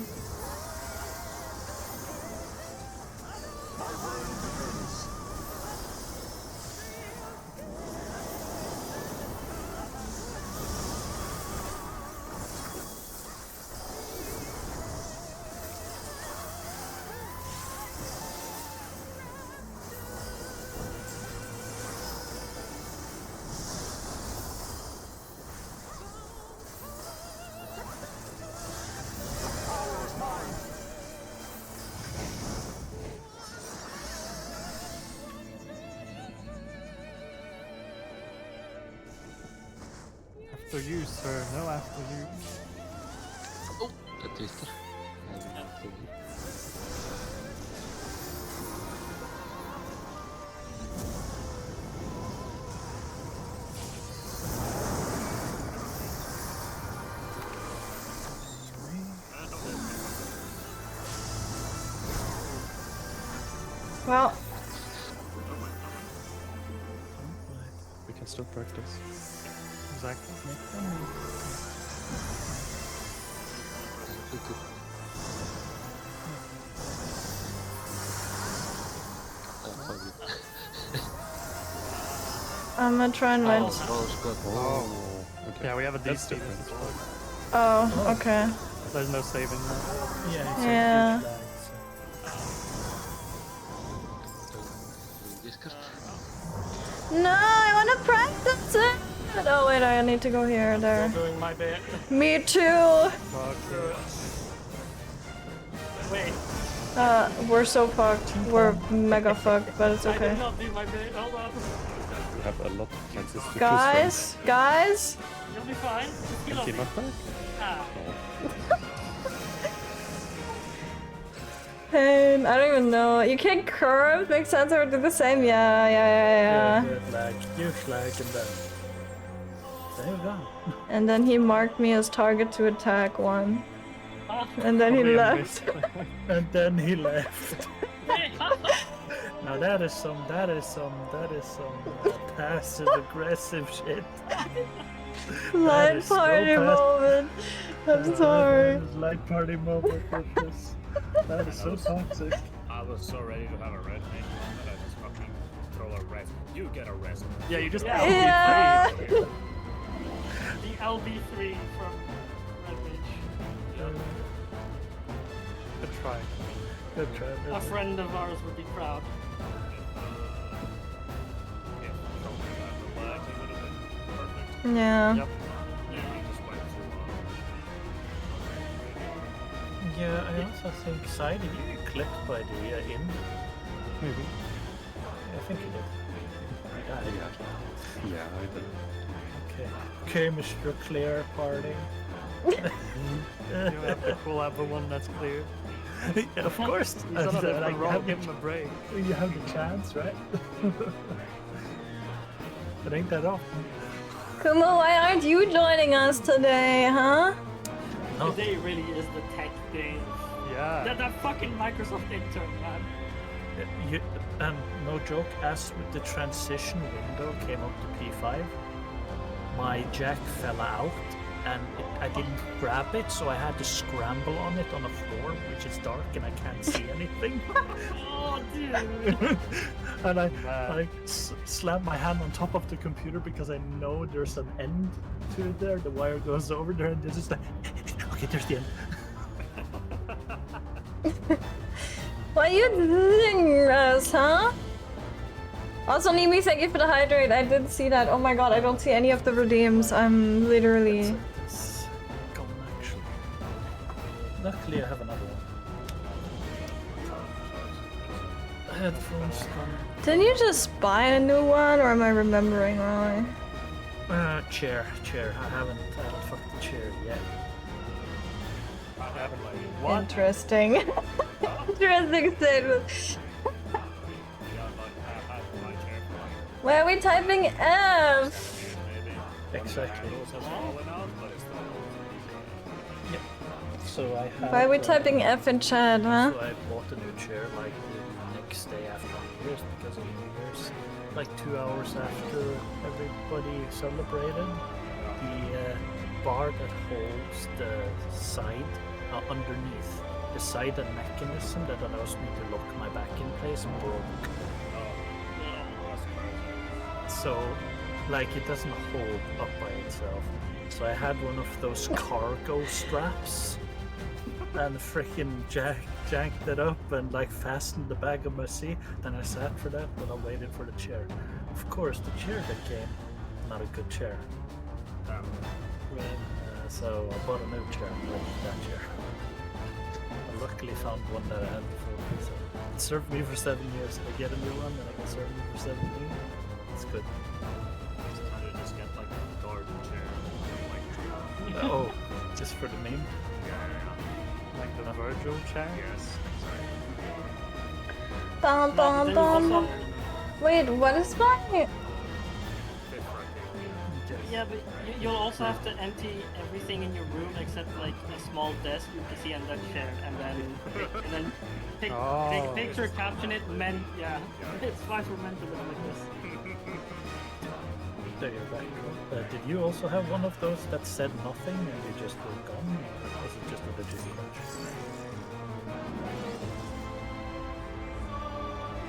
After you, sir. No, after you. Oh, a twister. After you. Well, We can still practice. Exactly. I'm gonna try and win. Oh, okay. Yeah, we have a That's DC. different. Oh, okay. There's no saving now. Yeah, it's Yeah. a huge lag, so. No, I wanna practice it! Oh wait, I need to go here, I'm there. doing my bit. Me too! Wait, We're so fucked. We're mega fucked, but it's I okay. did not do my bit. Hold on. You have a lot of chances to Guys, guys! You'll be fine. Just heal choose on from. me. Not back? Ah. Pain. I don't even know. You can't curve? Makes sense or do the same? Yeah. Good lag, huge lag, and then. There you go. And then he marked me as target to attack 1. And then he left. And then he left. Now that is some passive aggressive shit. Light party moment. I'm sorry. That is light party moment with this. That is so toxic. I was so ready to have a red name that I just fucking throw a red. You get a red. Yeah, you just Yeah. The LB3 from Red Beach. Good try. Good try. A friend of ours would be proud. Yeah. Yep. Yeah, I also think Sai, did you get clipped by the in? Maybe. I think you did. Yeah, I did. Okay, Mr. Clear party. You have to pull out the one that's clear. Yeah, of course. He's on a different roll, give him a break. You have the chance, right? It ain't that often. Kumo, why aren't you joining us today, huh? Today really is the tech day. Yeah. That fucking Microsoft intern, man. No joke, as with the transition window came up to P5, my jack fell out and I didn't grab it, so I had to scramble on it on the floor, which is dark and I can't see anything. Oh, dude. And I slammed my hand on top of the computer because I know there's an end to it there. The wire goes over there and it's just like, okay, there's the end. Why you doing us, huh? Also, Nimi, thank you for the hydrate. I did see that. Oh my god, I don't see any of the redeems. I'm literally... It's gone, actually. Luckily, I have another one. Headphones gone. Didn't you just buy a new one, or am I remembering wrong? Chair. I haven't fucked the chair yet. I haven't like what? Interesting. Interesting statement. Why are we typing F? Exactly. Yep. So I have. Why are we typing F in chat, huh? So I bought a new chair like the next day after New Year's because of New Year's. Like 2 hours after everybody celebrated, the bar that holds the side underneath, the side and mechanism that allows me to lock my back in place broke. So, like, it doesn't hold up by itself. So I had one of those cargo straps and freaking jacked it up and like fastened the bag of my seat. Then I sat for that, but I waited for the chair. Of course, the chair that came, not a good chair. So I bought a new chair, like that chair. I luckily found one that I had before, so it served me for 7 years. If I get a new one, then I can serve me for 17. It's good. Sometimes you just get like a garden chair. Oh, just for the meme? Yeah. Like the Virgil chair? Yes, exactly. Bum, bum, bum, bum. Wait, what is my... Yeah, but you'll also have to empty everything in your room except like a small desk, your PC, and that chair, and then take picture, caption it, men. Yeah, it's fine for men to live like this. There you're back. Did you also have one of those that said nothing and you just were gone, or was it just a legit glitch?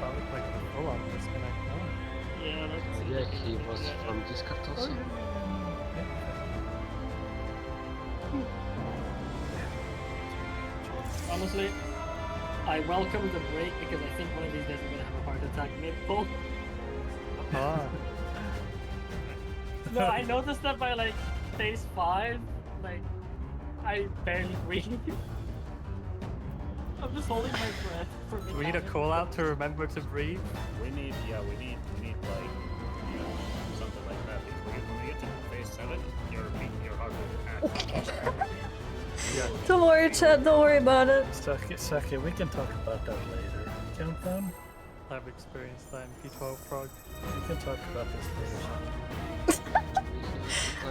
That looked like a full-on disconnect now. Yeah, that's Yeah, he was from Discord also. Honestly, I welcome the break because I think one of these days I'm gonna have a heart attack mid-pull. No, I noticed that by like phase 5, like I barely breathe. I'm just holding my breath for me. We need a call out to remember to breathe. We need like, something like that. When we get to phase 7, your heart will act. Don't worry, chat. Don't worry about it. Sakae, we can talk about that later. Countdown? I've experienced that in P12 prog. We can talk about this later.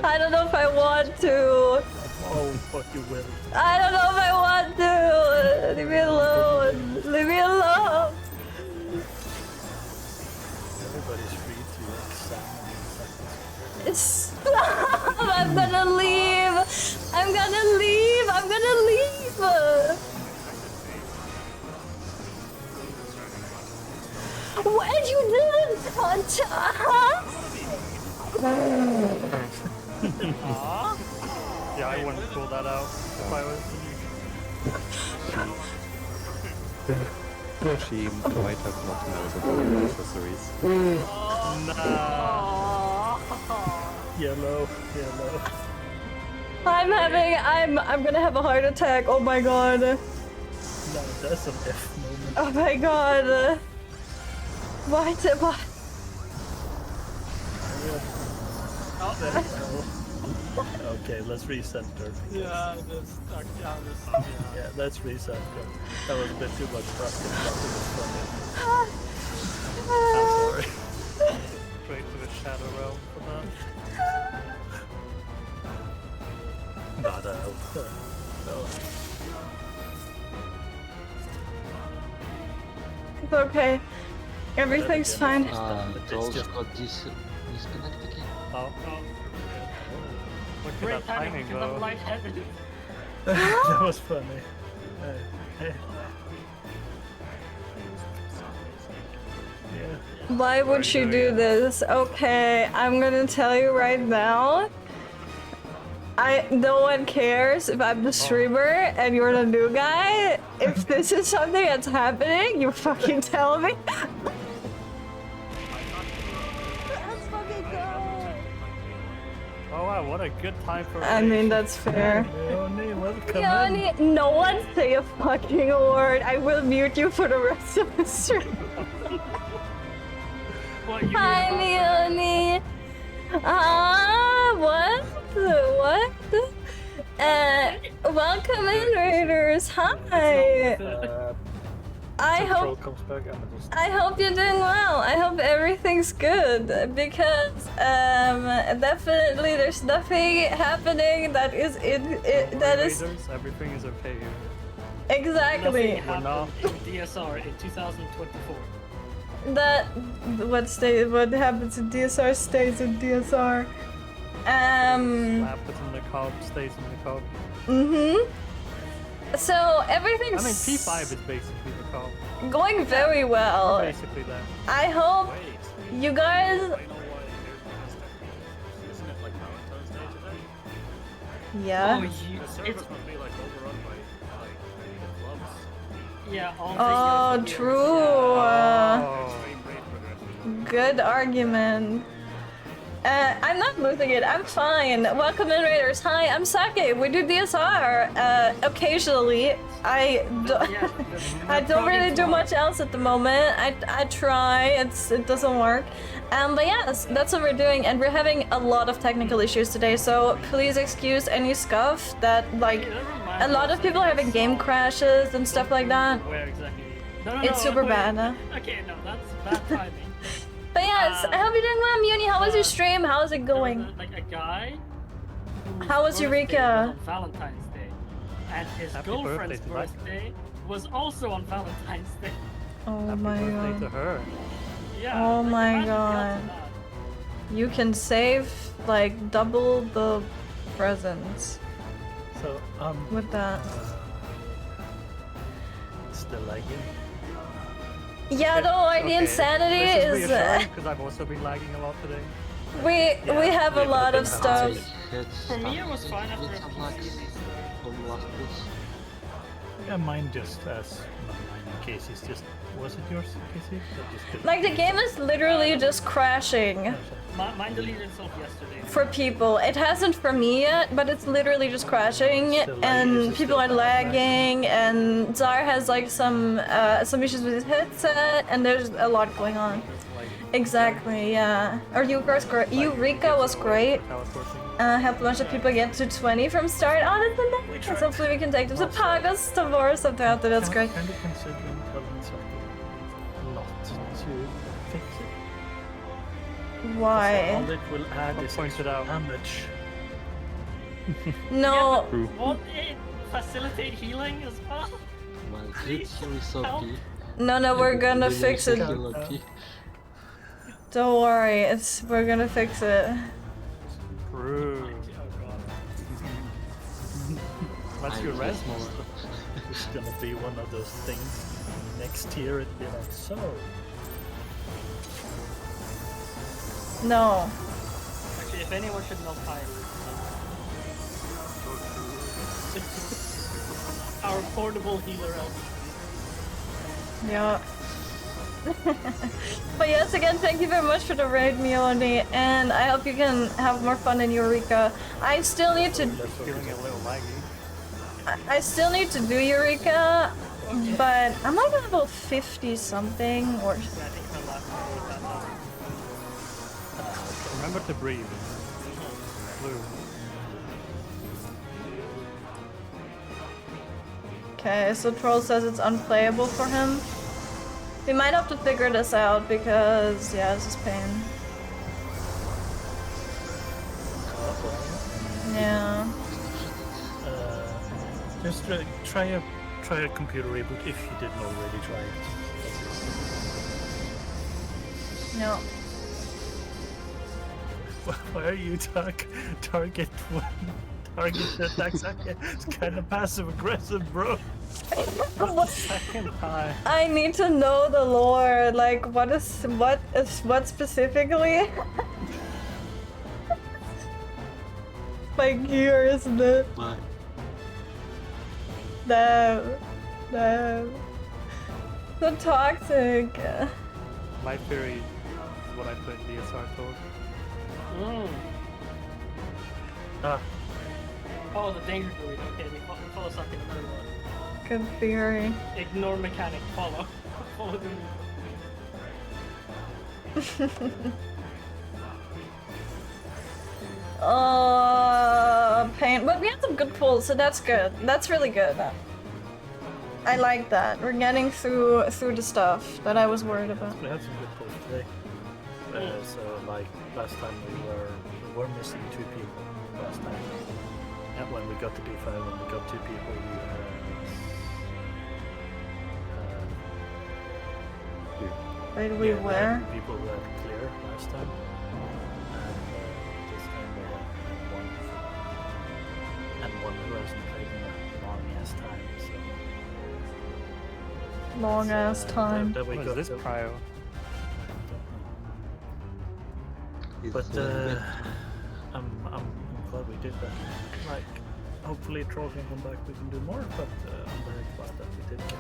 I don't know if I want to. Oh, but you will. I don't know if I want to. Leave me alone. Leave me alone. Everybody's free to Stop! I'm gonna leave. I'm gonna leave. I'm gonna leave. What you didn't touch? Yeah, I wouldn't pull that out if I was She might have not known about accessories. Yellow. I'm gonna have a heart attack. Oh my god. No, that's an F moment. Oh my god. What? Okay, let's recenter. Yeah, Yeah, let's recenter. That was a bit too much practice. I'm sorry. straight to the shadow realm for that. Not out. No. It's okay. Everything's fine. Those got disconnect again. Oh. Look at Great that timing, timing because I'm though. lightheaded. That was funny. Yeah. Why would she do this? Okay, I'm gonna tell you right now. No one cares if I'm the streamer and you're the new guy. If this is something that's happening, you fucking tell me. Let's fucking go. Oh wow, what a good time for I mean, that's fair. Leonie, welcome Leonie, no one say a fucking word. I will mute you for the rest of the stream. Hi, Leonie. What? What? Welcome in, Raiders. Hi. I hope you're doing well. I hope everything's good because definitely there's nothing happening that is that is everything is okay here. Exactly. Nothing happened in DSR in 2024. What happens in DSR stays in DSR. What happens in the cob stays in the cob. So everything's. I mean, P5 is basically the cob. Going very well. Basically that. I hope you guys. Isn't it like Valentine's Day today? Yeah. The service must be like overrun by like clubs. Yeah, Oh, true. Good argument. I'm not losing it. I'm fine. Welcome in, Raiders. Hi, I'm Sakae. We do DSR occasionally. I don't really do much else at the moment. I try. It doesn't work. But yes, that's what we're doing, and we're having a lot of technical issues today. So please excuse any scuff. That like a lot of people are having game crashes and stuff like that. Where exactly? It's super bad. Okay, no, that's bad timing. But yeah, Yes, I hope you're doing well, Muni. How was your stream? How is it going? Like a guy. How was birthday Eureka? was on Valentine's Day, and his Happy girlfriend's birthday to Mike. birthday was also on Valentine's Day. Oh Happy my birthday to god. her. Yeah. Oh like, my imagine the god. odds of that. You can save like double the presents So, with that. still lagging. Yeah, no, like the insanity is because I've also been lagging a lot today. we have a lot of stuff. For me, it was fine after a With some PC lags restart. on last push. Yeah, mine just as not mine and Casey's just was it yours, Casey? That just couldn't- Like the game is literally just crashing Mine deleted itself yesterday. for people. It hasn't for me yet, but it's literally just crashing and people are lagging and Zar has like some issues with his headset and there's a lot going on. Exactly, yeah. Or Eureka was great. Helped a bunch of people get to 20 from start. Oh, that's nice. Hopefully we can take them to Pagos tomorrow or something out there. That's great. Kind of considering telling something not to fix it. Why? All it will add is pointed out damage. No. Won't it facilitate healing as well? My crit heal is OP. No, we're gonna fix it. Heal OP. Don't worry, we're gonna fix it. True. That's your res more. It's gonna be one of those things next year. It'd be like so. No. Actually, if anyone should know Pyro, our portable healer elf. Yeah. But yes, again, thank you very much for the raid, Mioni, and I hope you can have more fun in Eureka. I still need to. Feeling a little laggy. I still need to do Eureka, but I'm like level 50 something or. Yeah, I think my last one was Remember to breathe. Blue. Okay, so Troll says it's unplayable for him. We might have to figure this out because, yeah, this is pain. Yeah. Just try a computer reboot if you didn't already try it. No. Why are you target attack Sakae? It's kind of passive aggressive, bro. Second high. I need to know the lore. Like, what specifically? My gear, isn't it? No. So toxic. My theory is what I put in DSR code. Oh, the danger druid. Okay, we follow something. Another one. Good theory. Ignore mechanic. Follow. Follow the Pain. But we had some good pulls, so that's good. That's really good. I like that. We're getting through the stuff that I was worried about. We had some good pulls today. So like last time we were missing 2 people last time. And when we got to D5, when we got 2 people, Wait, we were? People who had clear last time. And this time we had one. And one who hasn't played in a long ass time, so. Long ass time. That we What got is this to- prio? But I'm glad we did that. Like, hopefully Troll can come back, we can do more, but I'm very glad that we did get.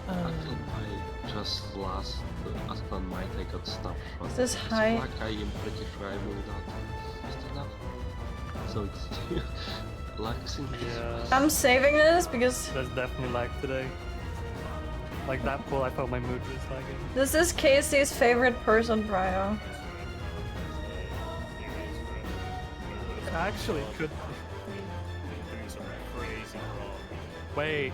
I thought I just last after night I got stuff from Is this high? Slack. I am pretty sure I moved out fast enough. So it's relaxing. Yeah. I'm saving this because There's definitely lag today. Like that pull, I felt my mood was lagging. this is Casey's favorite person, Brio. Actually, it could be. Doing some crazy wrong. Wait.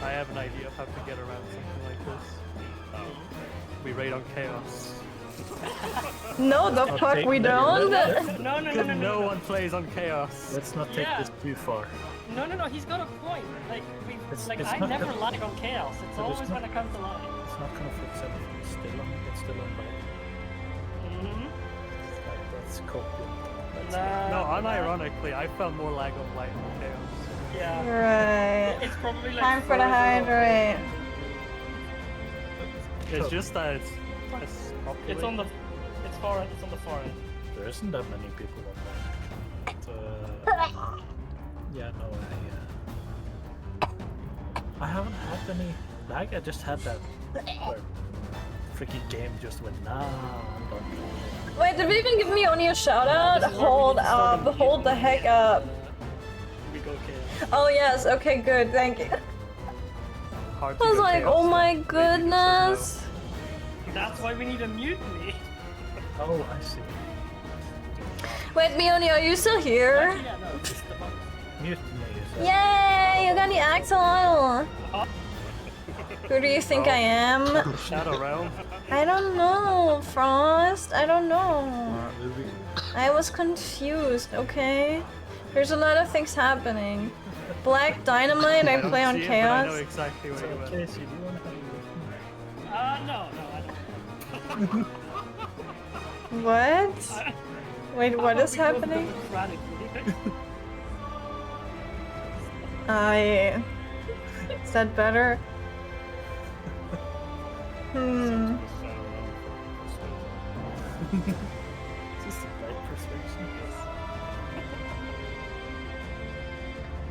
I have an idea of how to get around something like this. We raid on chaos. No, the fuck we don't. No one plays on chaos. Let's not take this too far. No, he's got a point. Like, It's I not never gonna- lag on chaos. It's But it's always not- when it comes to lag. It's not gonna fix anything. It's still on by. Like, that's copium. No, unironically, I felt more lag on light than chaos. Yeah. Right. It's probably like Time for the hydrate. It's just that it's less popular. It's on the far end. There isn't that many people online. Yeah, no, I haven't had any lag. I just had that where freaking game just went nah. I'm done. Wait, did we even give me only a shout out? Hold up, hold the heck up. We go chaos. Oh yes, okay, good, thank you. Hard I was like, oh my goodness. That's why we need a mutiny. Oh, I see. Wait, Mioni, are you still here? Yeah, no, it's the bug. Mutiny yourself. Yay, you got the axolotl. Who do you think I am? Shadow Realm. I don't know, Frost. I don't know. I was confused, okay? There's a lot of things happening. Black Dynamite, I play on I know Chaos. exactly where you went. Casey, do you want to have No, I don't. What? Wait, what is happening? Is that better? Just a light persuasion.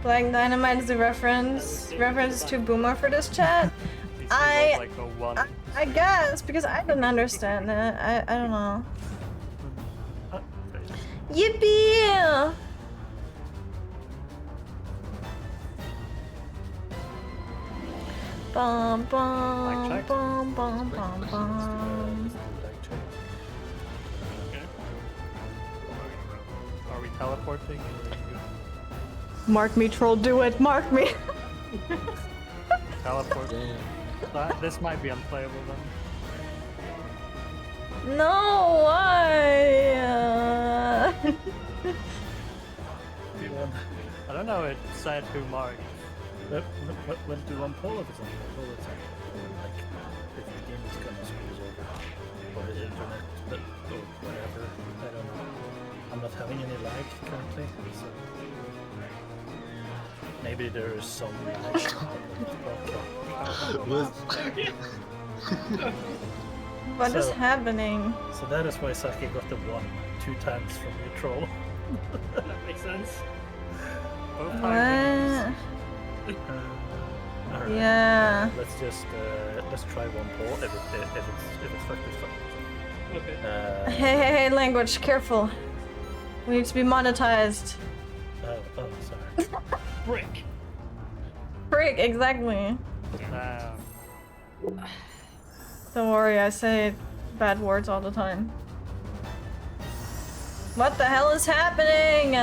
Black Dynamite is the reference to Boomer for this chat? I guess, because I didn't understand it. I don't know. Yippee! Bum bum bum bum bum bum. Are we teleporting? Mark me, troll, do it! Mark me! Teleport. This might be unplayable then. No, why? I don't know, it said who marked. When do one pull of it on like if the game is gonna screws over or the internet or whatever, I don't know. I'm not having any lag currently, so maybe there is some lag. What is happening? So that is why Sake got the 2 times from your troll. That makes sense. Both What? Alright. Yeah. Let's just let's try one pull. If it's fucked, it's fucked. Okay. Hey, language, careful. We need to be monetized. Oh, sorry. Brick. Frick, exactly. Don't worry, I say bad words all the time. What the hell is happening?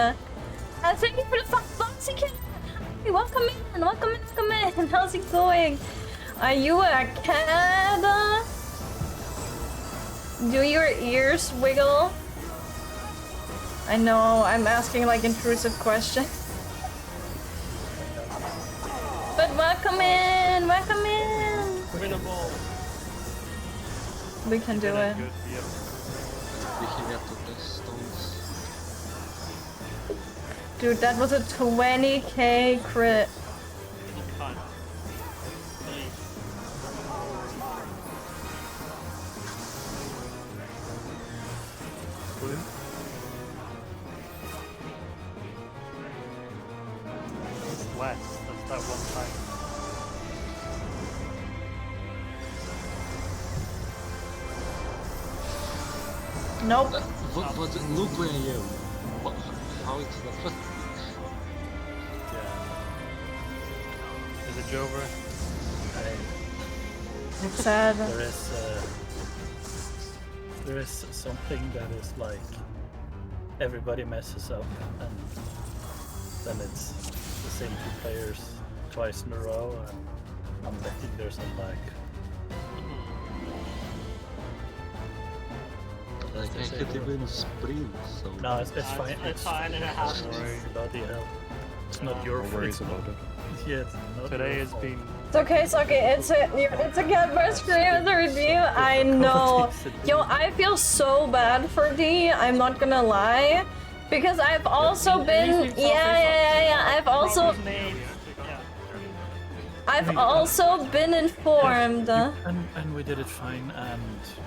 Thank you for the Foxy Cat. Hey, welcome in, welcome in, welcome in. How's it going? Are you a cat? Do your ears wiggle? I know, I'm asking like intrusive questions. But welcome in, welcome in. Winnable. We can do it. We can get to the stones. Dude, that was a 20k crit. West, that's that one time. Nope. What, look where I am. What, how it's not. Is it Jover? It's sad. There is something that is like everybody messes up and then it's the same 2 players twice in a row and I'm betting there's a lag. Like I can't even sprint, so... No, it's fine. It's fine, and it happens. Bloody hell. It's not your No fault. worries about it. Yeah, it's not Today your has fault. been. It's okay, Sakae. It's a good first screen of the review. I know. Yo, I feel so bad for D. I'm not gonna lie, because I've also been. Yeah. I've also been informed. And we did it fine, and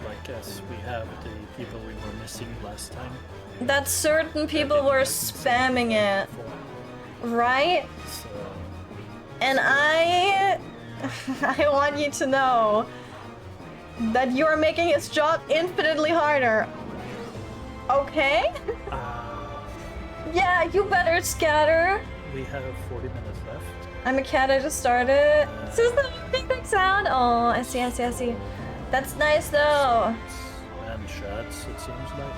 like as we have the people we were missing last time. That certain people were spamming it, right? So, And I want you to know that you are making his job infinitely harder. Okay? Yeah, you better scatter. we have 40 minutes left. I'm a cat, I just started. This is the big sound. Oh, I see. That's nice though. And chats, it seems like.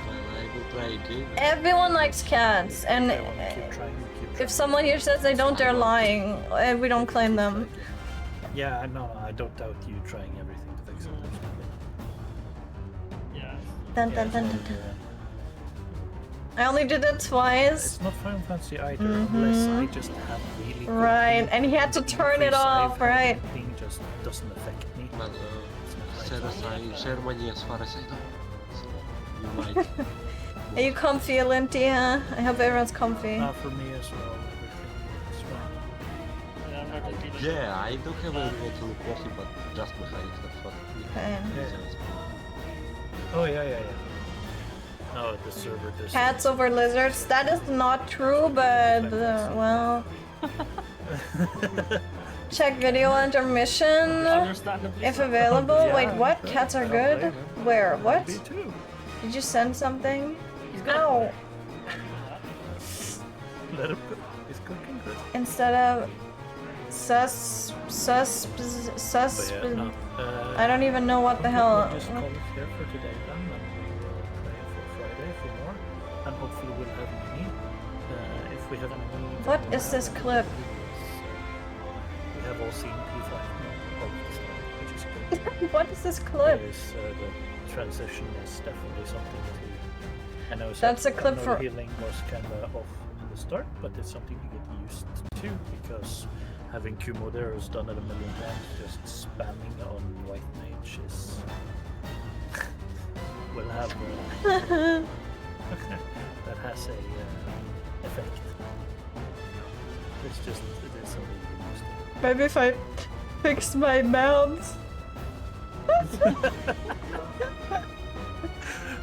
Well, I will try again. Everyone likes cats, and Okay, well, keep trying. if someone here says they don't, they're lying. We don't claim them. Yeah, no, I don't doubt you trying everything to fix it. Yeah. Dun, dun, dun, dun, dun. I only did it twice. It's not Final Fantasy either, unless I just have really good Right, ping. and he had to turn it off, right? Ping just doesn't affect me. Well, Sarasai, Germany as far as I know. So, you might... Are you comfy, Olympia? I hope everyone's comfy. For me as well, everything is fine. Yeah, I'm not gonna be Yeah, I don't have anyone to look coffee, but just mechanics, that's what... Okay. Oh, yeah. Oh, the server does. Cats over lizards. That is not true, but well. Check video intermission if available. Wait, what? Cats are good? Where? What? Did you send something? No. Let him cook. He's cooking good. Instead of sus. But yeah, no. I don't even know what the hell. We'll just call it here for today then, and we'll play for Friday for more, and hopefully we'll have many. If we have any. What is this clip? We have all seen P5 all this time, which is good. What is this clip? The transition is definitely something to. I know That's a clip for. healing was kind of off in the start, but it's something to get used to because having Kumodero's done it a million times, just spamming on White Mage is will have that has a effect. It's just it is something to get used to. Maybe if I fix my mouth.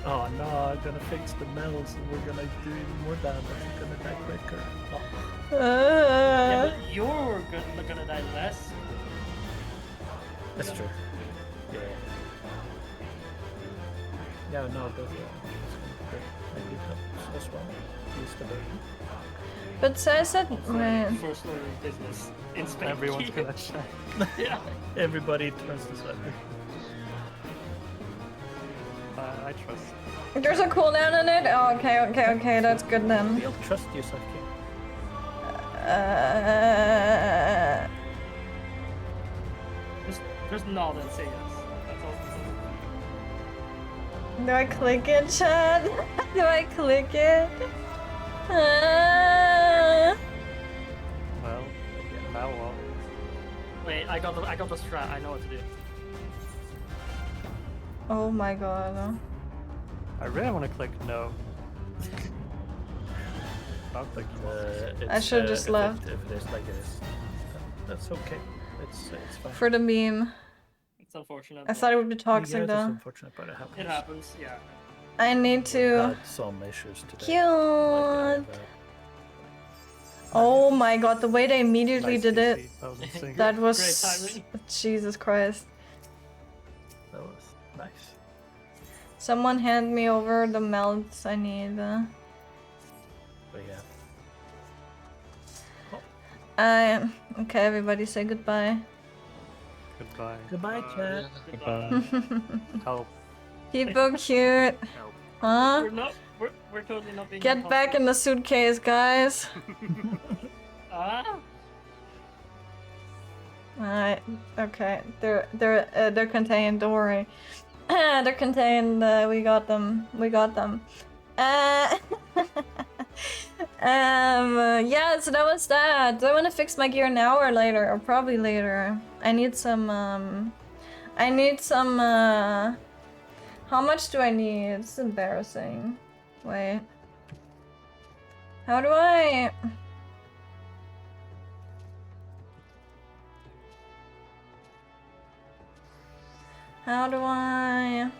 Oh no, I'm gonna fix the melts and we're gonna do even more damage. We're gonna die quicker. Oh. Yeah, but you're gonna die less. That's true. Yeah. Yeah, no, but maybe helps as well. Use the burden. But so I said, man. First order of business. Instant. Everyone's gonna check. Yeah. Everybody turns to side. I trust. There's a cooldown on it? Oh, okay, that's good then. We'll trust you, Saki. Just nod and say yes. That's all. Do I click it, Chad? Do I click it? Well, now what? Wait, I got the strat. I know what to do. Oh my god. I really want to click no. Not click I should just left. If it is like this, that's okay. It's fine. For the meme. It's unfortunate. I thought it would be toxic Yeah, it is though. unfortunate, but it happens. It happens, yeah. I need to. Had some issues today. Cute. Oh my god, the way they immediately did it. That was. Great timing. Jesus Christ. That was nice. Someone hand me over the melts I need. But yeah. Okay, everybody say goodbye. Goodbye. Goodbye, chat. Goodbye. Help. People cute. Huh? We're totally not being. Get back in the suitcase, guys. Ah. Okay. They're contained. Don't worry. They're contained. We got them. We got them. Yeah. So that was that. Do I want to fix my gear now or later? Or probably later. I need some. I need some. How much do I need? It's embarrassing. Wait. How do I? How do I?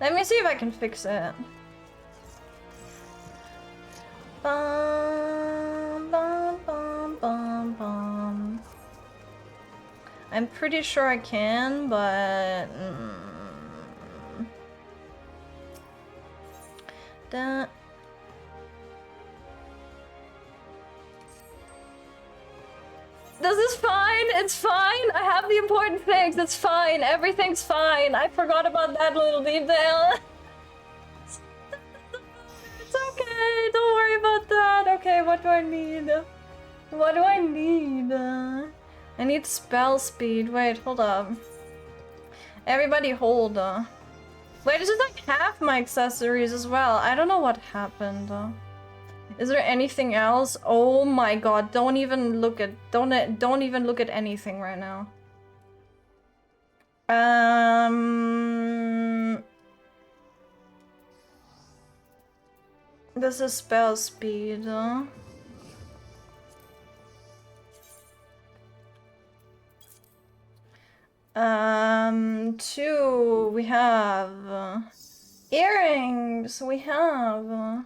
Let me see if I can fix it. Bum, bum, bum, bum, bum. I'm pretty sure I can, but that. This is fine. It's fine. I have the important things. It's fine. Everything's fine. I forgot about that little detail. It's okay. Don't worry about that. Okay, what do I need? What do I need? I need spell speed. Wait, hold up. Everybody hold. Wait, this is like half my accessories as well. I don't know what happened. Is there anything else? Oh my god, don't even look at don't even look at anything right now. This is spell speed. 2 we have earrings. We have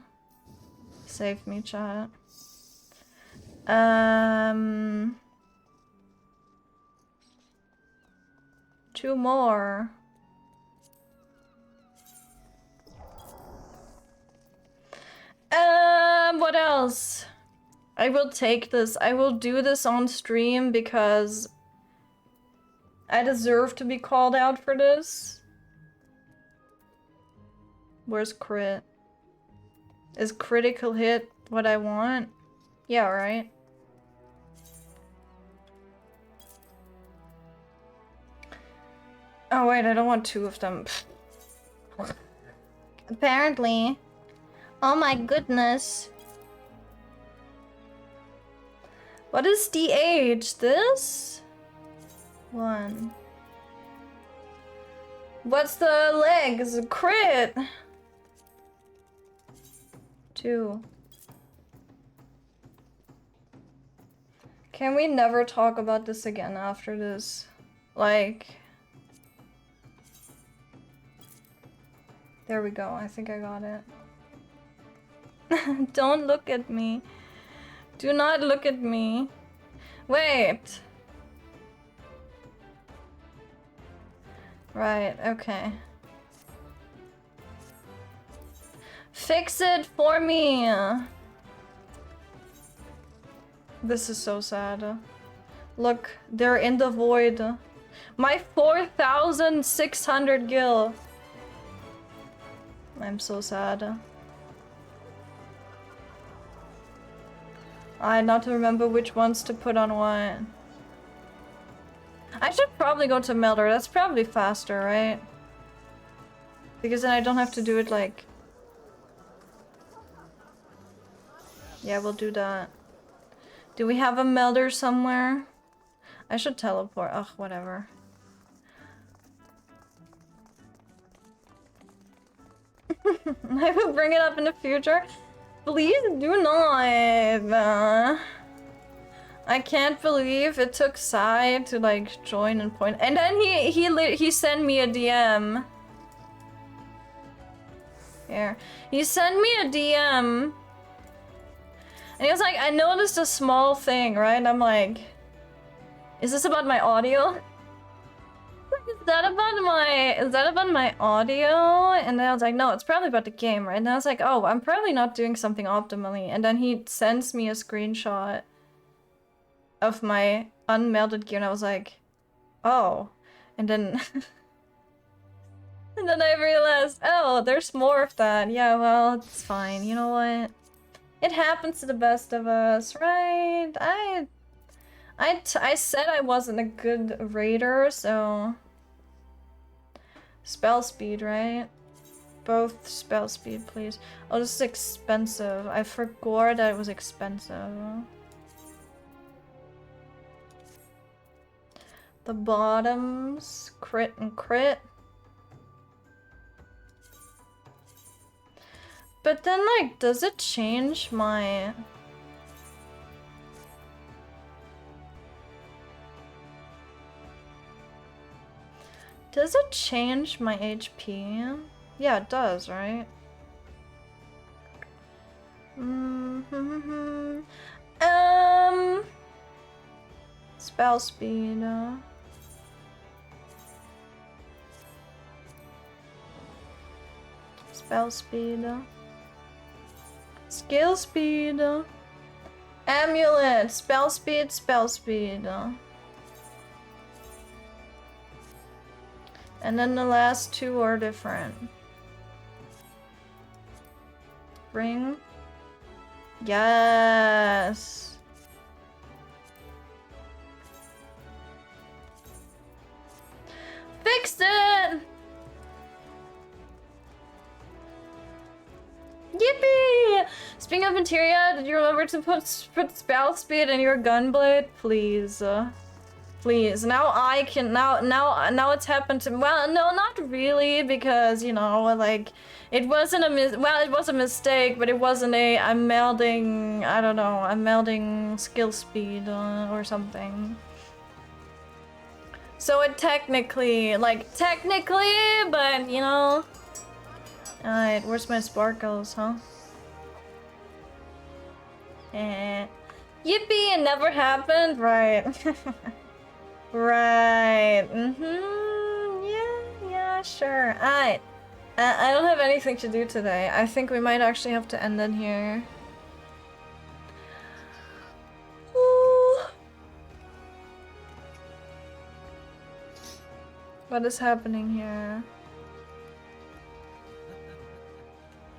save me, chat. 2 more. What else? I will take this. I will do this on stream because I deserve to be called out for this. Where's crit? Is critical hit what I want? Yeah, right? Oh wait, I don't want 2 of them. Apparently. Oh my goodness. What is DH? This? 1. What's the legs? Crit! 2. Can we never talk about this again after this? Like... There we go, I think I got it. Don't look at me. Do not look at me. Wait. Right, okay. Fix it for me! This is so sad. Look, they're in the void. My 4,600 gil. I'm so sad. I not to remember which ones to put on what. I should probably go to Melder. That's probably faster, right? Because then I don't have to do it like... Yeah, we'll do that. Do we have a Melder somewhere? I should teleport. Ugh, whatever. I will bring it up in the future. Please do not. I can't believe it took Sai to like join and point. And then he sent me a DM. Here. He sent me a DM. And he was like, I noticed a small thing, right? And I'm like, is this about my audio? Is that about my audio? And then I was like, no, it's probably about the game, right? And I was like, oh, I'm probably not doing something optimally. And then he sends me a screenshot of my unmelded gear, and I was like, oh. And then and then I realized, oh, there's more of that. Yeah, well, it's fine. You know what? It happens to the best of us, right? I said I wasn't a good raider, so... Spell speed, right? Both spell speed, please. Oh, this is expensive. I forgot that it was expensive. The bottoms, crit and crit. But then, like, does it change my... Does it change my HP? Yeah, it does, right? Spell speed. Spell speed. Skill speed. Amulet. Spell speed, spell speed. And then the last two are different. Ring. Yes. Fixed it! Yippee! Speaking of materia, did you remember to put spell speed in your gunblade? Please. Please. Now I can now it's happened to me. Well, no, not really, because you know, like it wasn't a well, it was a mistake, but it wasn't a I'm melding, I don't know, I'm melding skill speed or something. So it technically, but you know. Alright, where's my sparkles, huh? Eh. Yippee, it never happened? Right. Right. Yeah, sure. Alright. I don't have anything to do today. I think we might actually have to end it here. Ooh. What is happening here?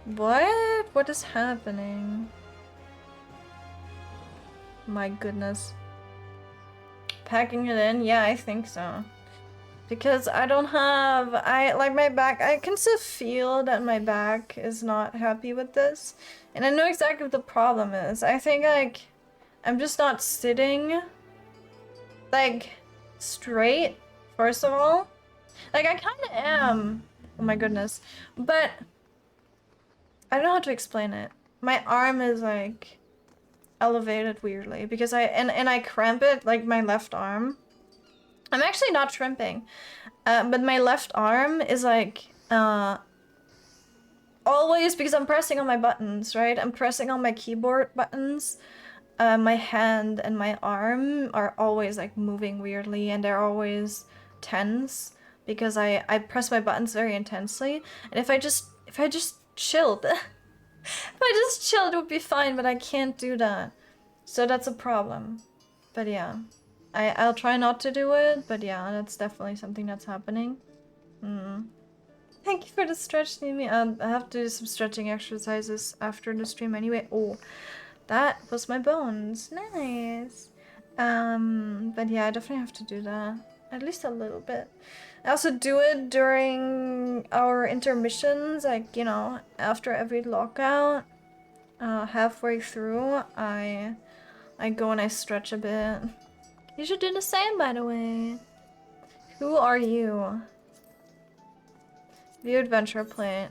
What? What is happening? My goodness. Packing it in? Yeah, I think so. Because I don't have... like my back... I can still feel that my back is not happy with this. And I know exactly what the problem is. I think, like... I'm just not sitting... like... straight, first of all. Like, I kinda am. Oh my goodness. But... I don't know how to explain it. My arm is, like... elevated weirdly because I cramp it, like my left arm. I'm actually not shrimping, but my left arm is like always, because I'm pressing on my buttons, right? I'm pressing on my keyboard buttons. My hand and my arm are always like moving weirdly, and they're always tense because I press my buttons very intensely. And if I just chilled. If I just chilled, it would be fine, but I can't do that. So that's a problem. But yeah. I'll try not to do it, but yeah, that's definitely something that's happening. Thank you for the stretch, Nimi. I have to do some stretching exercises after the stream anyway. Oh, that was my bones. Nice. But yeah, I definitely have to do that. At least a little bit. I also do it during our intermissions, like, you know, after every lockout. Halfway through, I go and I stretch a bit. You should do the same, by the way. Who are you? View adventure plate.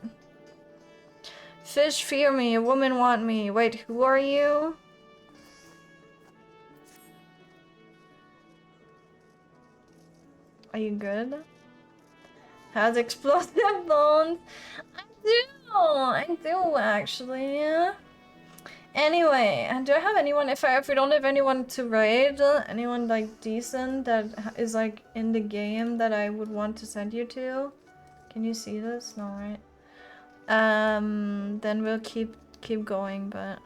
Fish fear me, a woman want me. Wait, who are you? Are you good? Has explosive bones? I do actually. Anyway, do I have anyone, if we don't have anyone to raid, anyone like decent that is like in the game that I would want to send you to? Can you see this? No, right? Then we'll keep going, but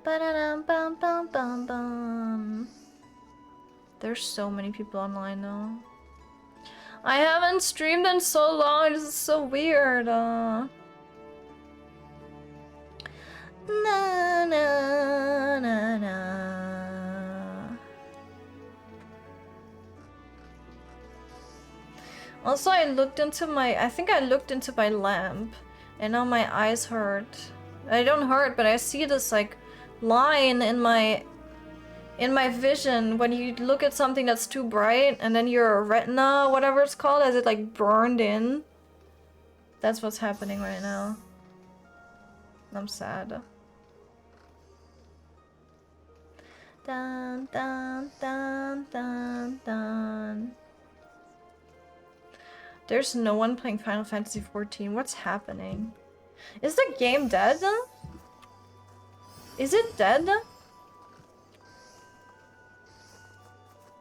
ba-da-dum-bum-bum-bum-bum. There's so many people online though. I haven't streamed in so long, this is so weird. Na na na na. Also, I think I looked into my lamp, and now my eyes hurt. I don't hurt, but I see this like line in my vision when you look at something that's too bright, and then your retina, whatever it's called, as it like burned in. That's what's happening right now. I'm sad. Dun dun dun dun dun. There's no one playing Final Fantasy XIV. What's happening? Is the game dead? Is it dead?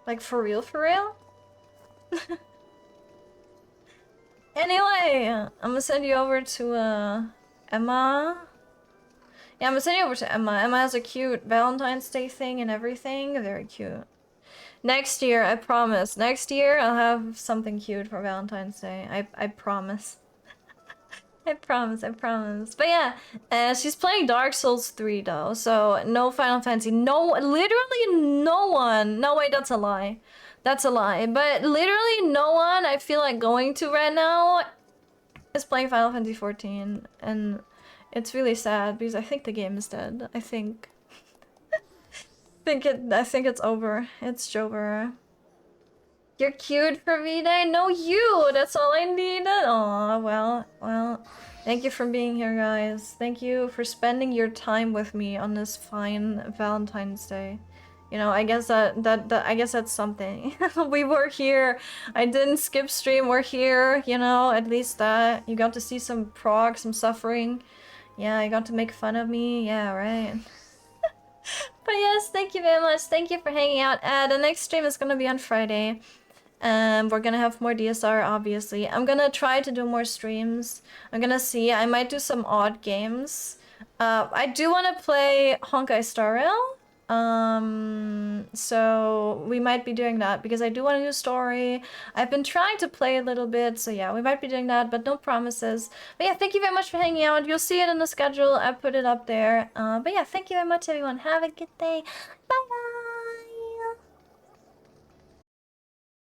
Like for real, for real? Anyway, I'm gonna send you over to Emma. Yeah, I'm gonna send you over to Emma. Emma has a cute Valentine's Day thing and everything. Very cute. Next year, I promise. Next year, I'll have something cute for Valentine's Day. I promise. I promise, I promise. But yeah, she's playing Dark Souls 3 though, so no Final Fantasy. No, literally no one. No, wait, that's a lie. That's a lie. But literally no one I feel like going to right now is playing Final Fantasy 14. And it's really sad because I think the game is dead. I think. I think it's over. It's over. You're cute for V-Day? No, you! That's all I needed! Aw, well. Thank you for being here, guys. Thank you for spending your time with me on this fine Valentine's Day. You know, I guess that's something. We were here. I didn't skip stream. We're here, you know, at least that. You got to see some prog, some suffering. Yeah, you got to make fun of me. Yeah, right. But yes, thank you very much. Thank you for hanging out. The next stream is gonna be on Friday. We're gonna have more DSR, obviously. I'm gonna try to do more streams. I'm gonna see. I might do some odd games. I do want to play Honkai Star Rail. So we might be doing that because I do want to do story. I've been trying to play a little bit, so yeah, we might be doing that, but no promises. But yeah, thank you very much for hanging out. You'll see it in the schedule. I put it up there. But yeah, thank you very much, everyone. Have a good day. Bye.